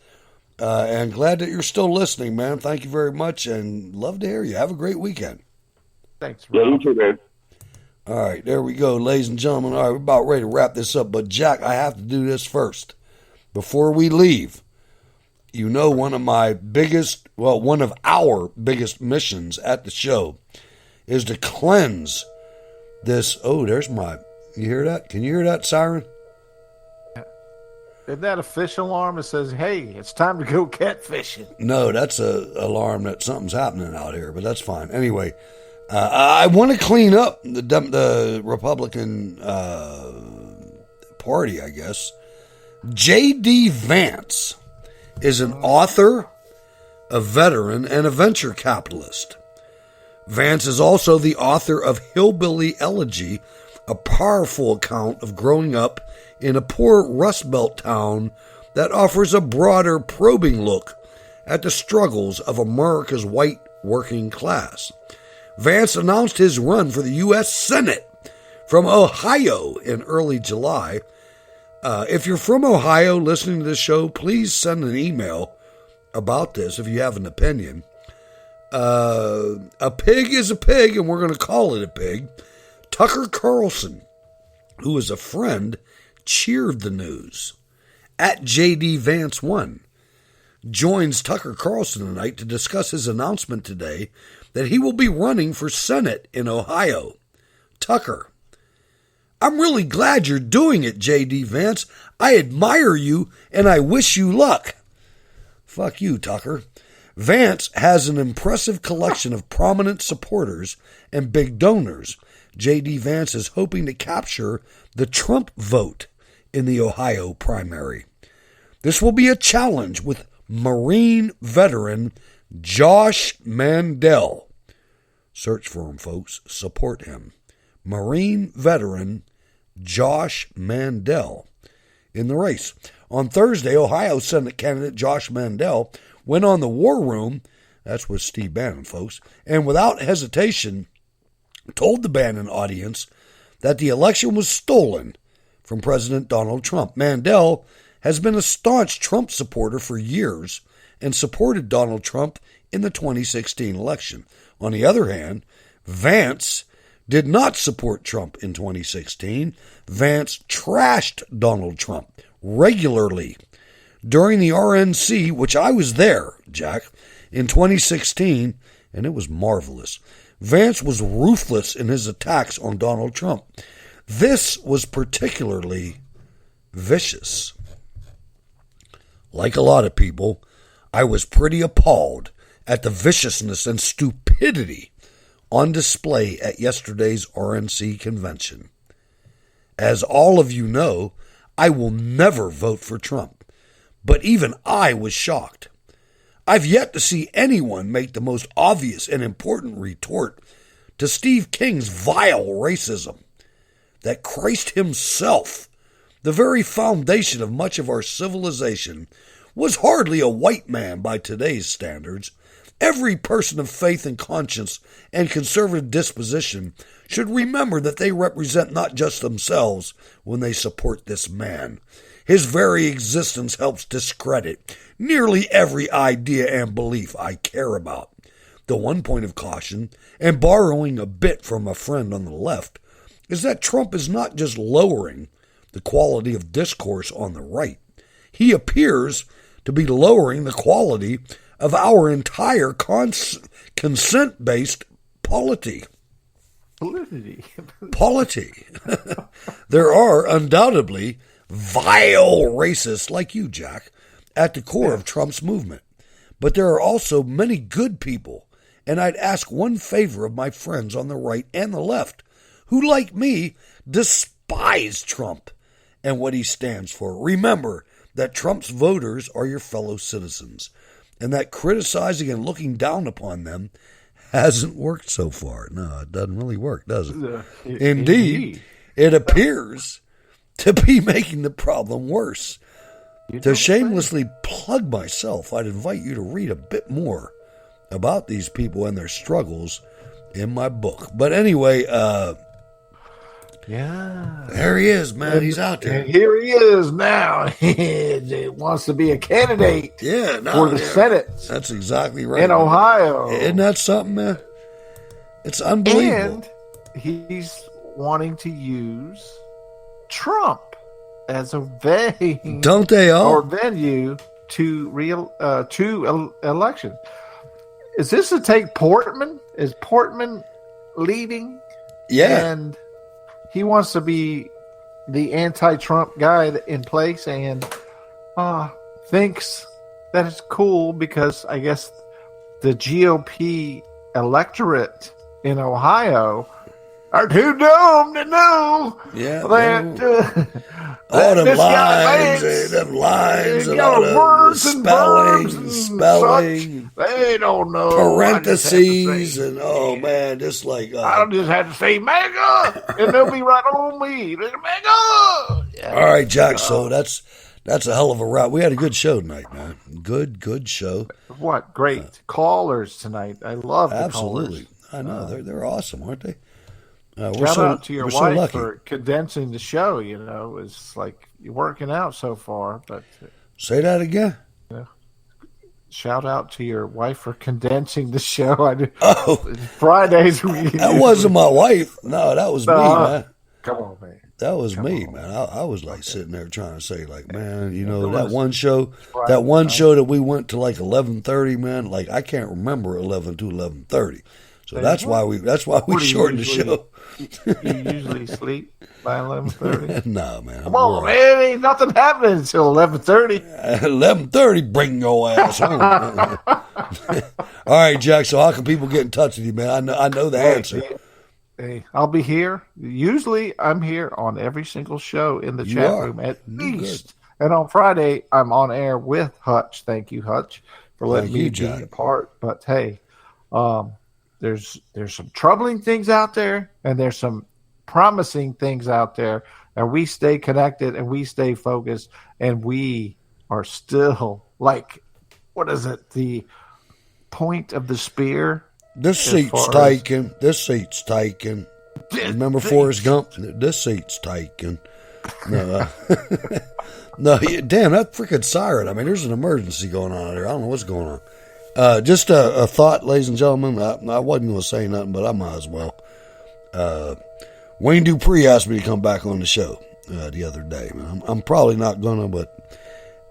And glad that you're still listening, man. Thank you very much, and love to hear you. Have a great weekend. Thanks, Ralph. Yeah, you too, man. All right, there we go, ladies and gentlemen. All right, we're about ready to wrap this up, but Jack, I have to do this first. Before we leave, you know one of our biggest missions at the show is to cleanse this. Oh, there's you hear that? Can you hear that siren? Isn't that a fish alarm that says, hey, it's time to go catfishing? No, that's an alarm that something's happening out here, but that's fine. Anyway, I want to clean up the Republican Party, I guess. J.D. Vance is an author, a veteran, and a venture capitalist. Vance is also the author of Hillbilly Elegy, a powerful account of growing up in a poor Rust Belt town that offers a broader, probing look at the struggles of America's white working class. Vance announced his run for the U.S. Senate from Ohio in early July. If you're from Ohio listening to this show, please send an email about this if you have an opinion. A pig is a pig, and we're going to call it a pig. Tucker Carlson, who is a friend, cheered the news. At JD Vance 1 joins Tucker Carlson tonight to discuss his announcement today that he will be running for Senate in Ohio. Tucker: I'm really glad you're doing it, JD Vance. I admire you and I wish you luck. Fuck you, Tucker. Vance has an impressive collection of prominent supporters and big donors. JD Vance is hoping to capture the Trump vote in the Ohio primary. This will be a challenge with Marine veteran Josh Mandel. Search for him, folks. Support him. Marine veteran Josh Mandel in the race. On Thursday, Ohio Senate candidate Josh Mandel went on the War Room, that's with Steve Bannon, folks, and without hesitation told the Bannon audience that the election was stolen from President Donald Trump. Mandel has been a staunch Trump supporter for years and supported Donald Trump in the 2016 election. On the other hand, Vance did not support Trump in 2016. Vance trashed Donald Trump regularly. During the RNC, which I was there, Jack, in 2016, and it was marvelous, Vance was ruthless in his attacks on Donald Trump. This was particularly vicious. Like a lot of people, I was pretty appalled at the viciousness and stupidity on display at yesterday's RNC convention. As all of you know, I will never vote for Trump, but even I was shocked. I've yet to see anyone make the most obvious and important retort to Steve King's vile racism. That Christ himself, the very foundation of much of our civilization, was hardly a white man by today's standards. Every person of faith and conscience and conservative disposition should remember that they represent not just themselves when they support this man. His very existence helps discredit nearly every idea and belief I care about. The one point of caution, and borrowing a bit from a friend on the left, is that Trump is not just lowering the quality of discourse on the right. He appears to be lowering the quality of our entire consent-based polity. Polity. There are undoubtedly vile racists like you, Jack, at the core of Trump's movement. But there are also many good people, and I'd ask one favor of my friends on the right and the left, who, like me, despise Trump and what he stands for. Remember that Trump's voters are your fellow citizens, and that criticizing and looking down upon them hasn't worked so far. No, it doesn't really work, does it? Indeed, it appears to be making the problem worse. To shamelessly plug myself, I'd invite you to read a bit more about these people and their struggles in my book. But anyway, yeah, there he is, man. He's out there. And here he is now. He wants to be a candidate for the Senate. That's exactly right. In Ohio. Isn't that something, man? It's unbelievable. And he's wanting to use Trump as a venue. Don't they all? Or venue to election. Is this to take Portman? Is Portman leading? Yeah. And he wants to be the anti-Trump guy in place and thinks that it's cool because I guess the GOP electorate in Ohio are too dumb to know that all them this lines, guy and all the words and verbs and spelling, they don't know. parentheses, and oh man, just like I just have to say MAGA, and they'll be right on me. MAGA. Yeah. All right, Jack. So that's a hell of a route. We had a good show tonight, man. Good show. What great callers tonight! I love the absolutely. Callers. I know they're awesome, aren't they? Shout out to your wife for condensing the show. You know, it's like you're working out so far. But say that again. Shout out to your wife for condensing the show. Fridays. That wasn't my wife. No, that was me, man. Come on, man. That was me, man. I was like sitting there trying to say, like, man, you know, that one show that we went to like 11:30, man. Like I can't remember 11 to 11:30. So that's why we shortened the show. You usually sleep by 11:30? No, man. Come on, man. Ain't nothing happening until 11:30. 11:30, bring your ass home. All right, Jack. So how can people get in touch with you, man? I know the answer. Hey, I'll be here. Usually I'm here on every single show in the chat room at least. And on Friday, I'm on air with Hutch. Thank you, Hutch, for letting me be a part. But hey, there's some troubling things out there, and there's some promising things out there, and we stay connected and we stay focused, and we are still like, what is it? The point of the spear. This seat's taken. Remember Forrest Gump? This seat's taken. No, no, damn, that freaking siren. I mean, there's an emergency going on there. I don't know what's going on. Just a thought, ladies and gentlemen. I wasn't going to say nothing, but I might as well. Wayne Dupree asked me to come back on the show. the other day. I'm probably not gonna, but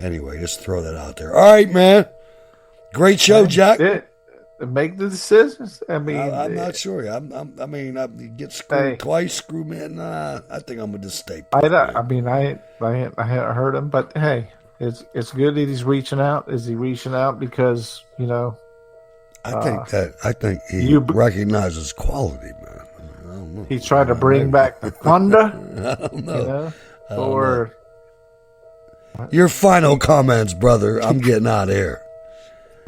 anyway, just throw that out there. All right, man. Great show, Jack. Make the decisions. I mean, I'm not sure. I get screwed twice. Screw me. Nah, I think I'm gonna just stay. I heard him, but hey, it's good that he's reaching out. Is he reaching out because I think he recognizes quality, man. I don't know. He's trying to bring back the thunder. I don't know. Your final comments, brother. I'm getting out of here.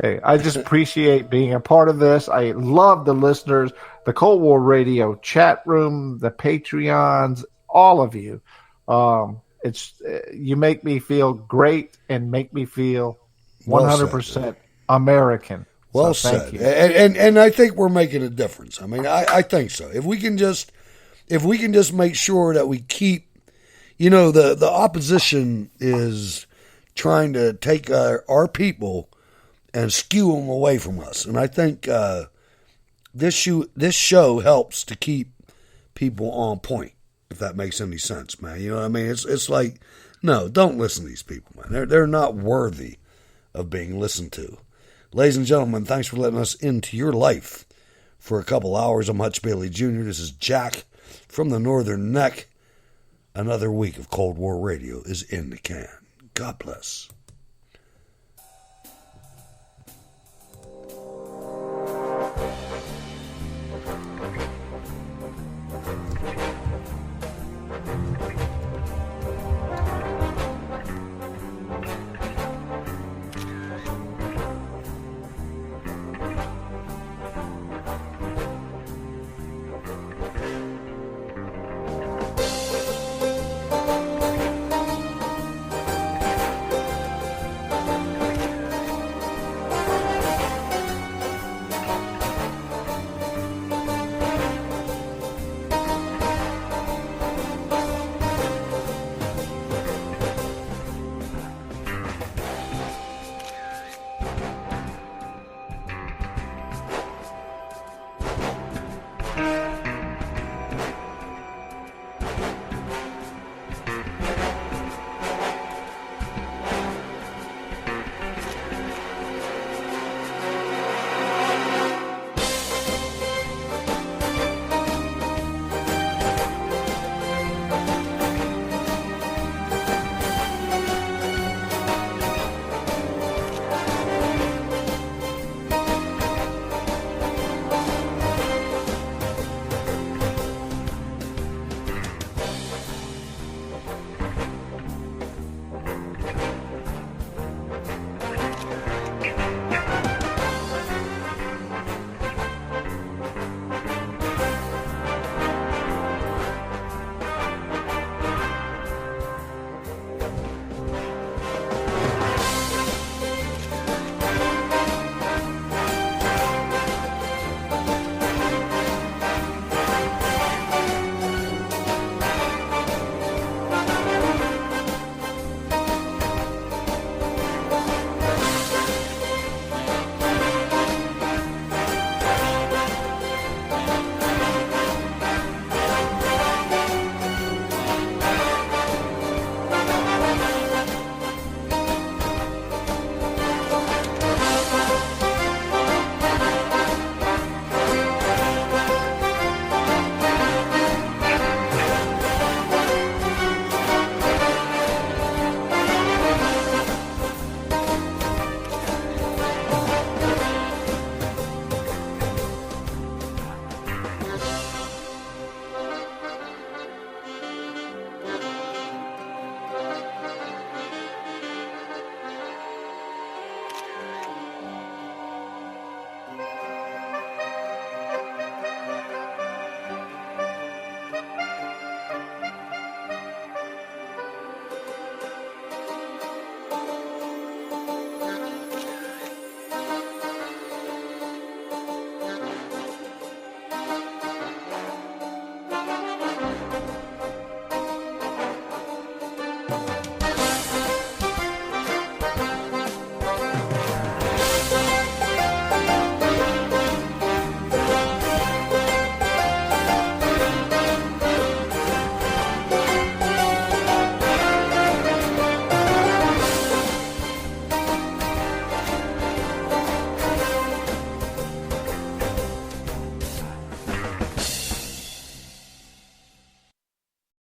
Hey, I just appreciate being a part of this. I love the listeners, the Cold War Radio chat room, the Patreons, all of you. You make me feel great and make me feel 100% American. Well so said. Thank you. And I think we're making a difference. I mean, I think so. If we can just make sure that we keep, the opposition is trying to take our people and skew them away from us. And I think this show helps to keep people on point, if that makes any sense, man. You know what I mean? It's like, no, don't listen to these people, man. They're not worthy of being listened to. Ladies and gentlemen, thanks for letting us into your life for a couple hours. I'm Hutch Bailey Jr. This is Jack from the Northern Neck. Another week of Cold War Radio is in the can. God bless.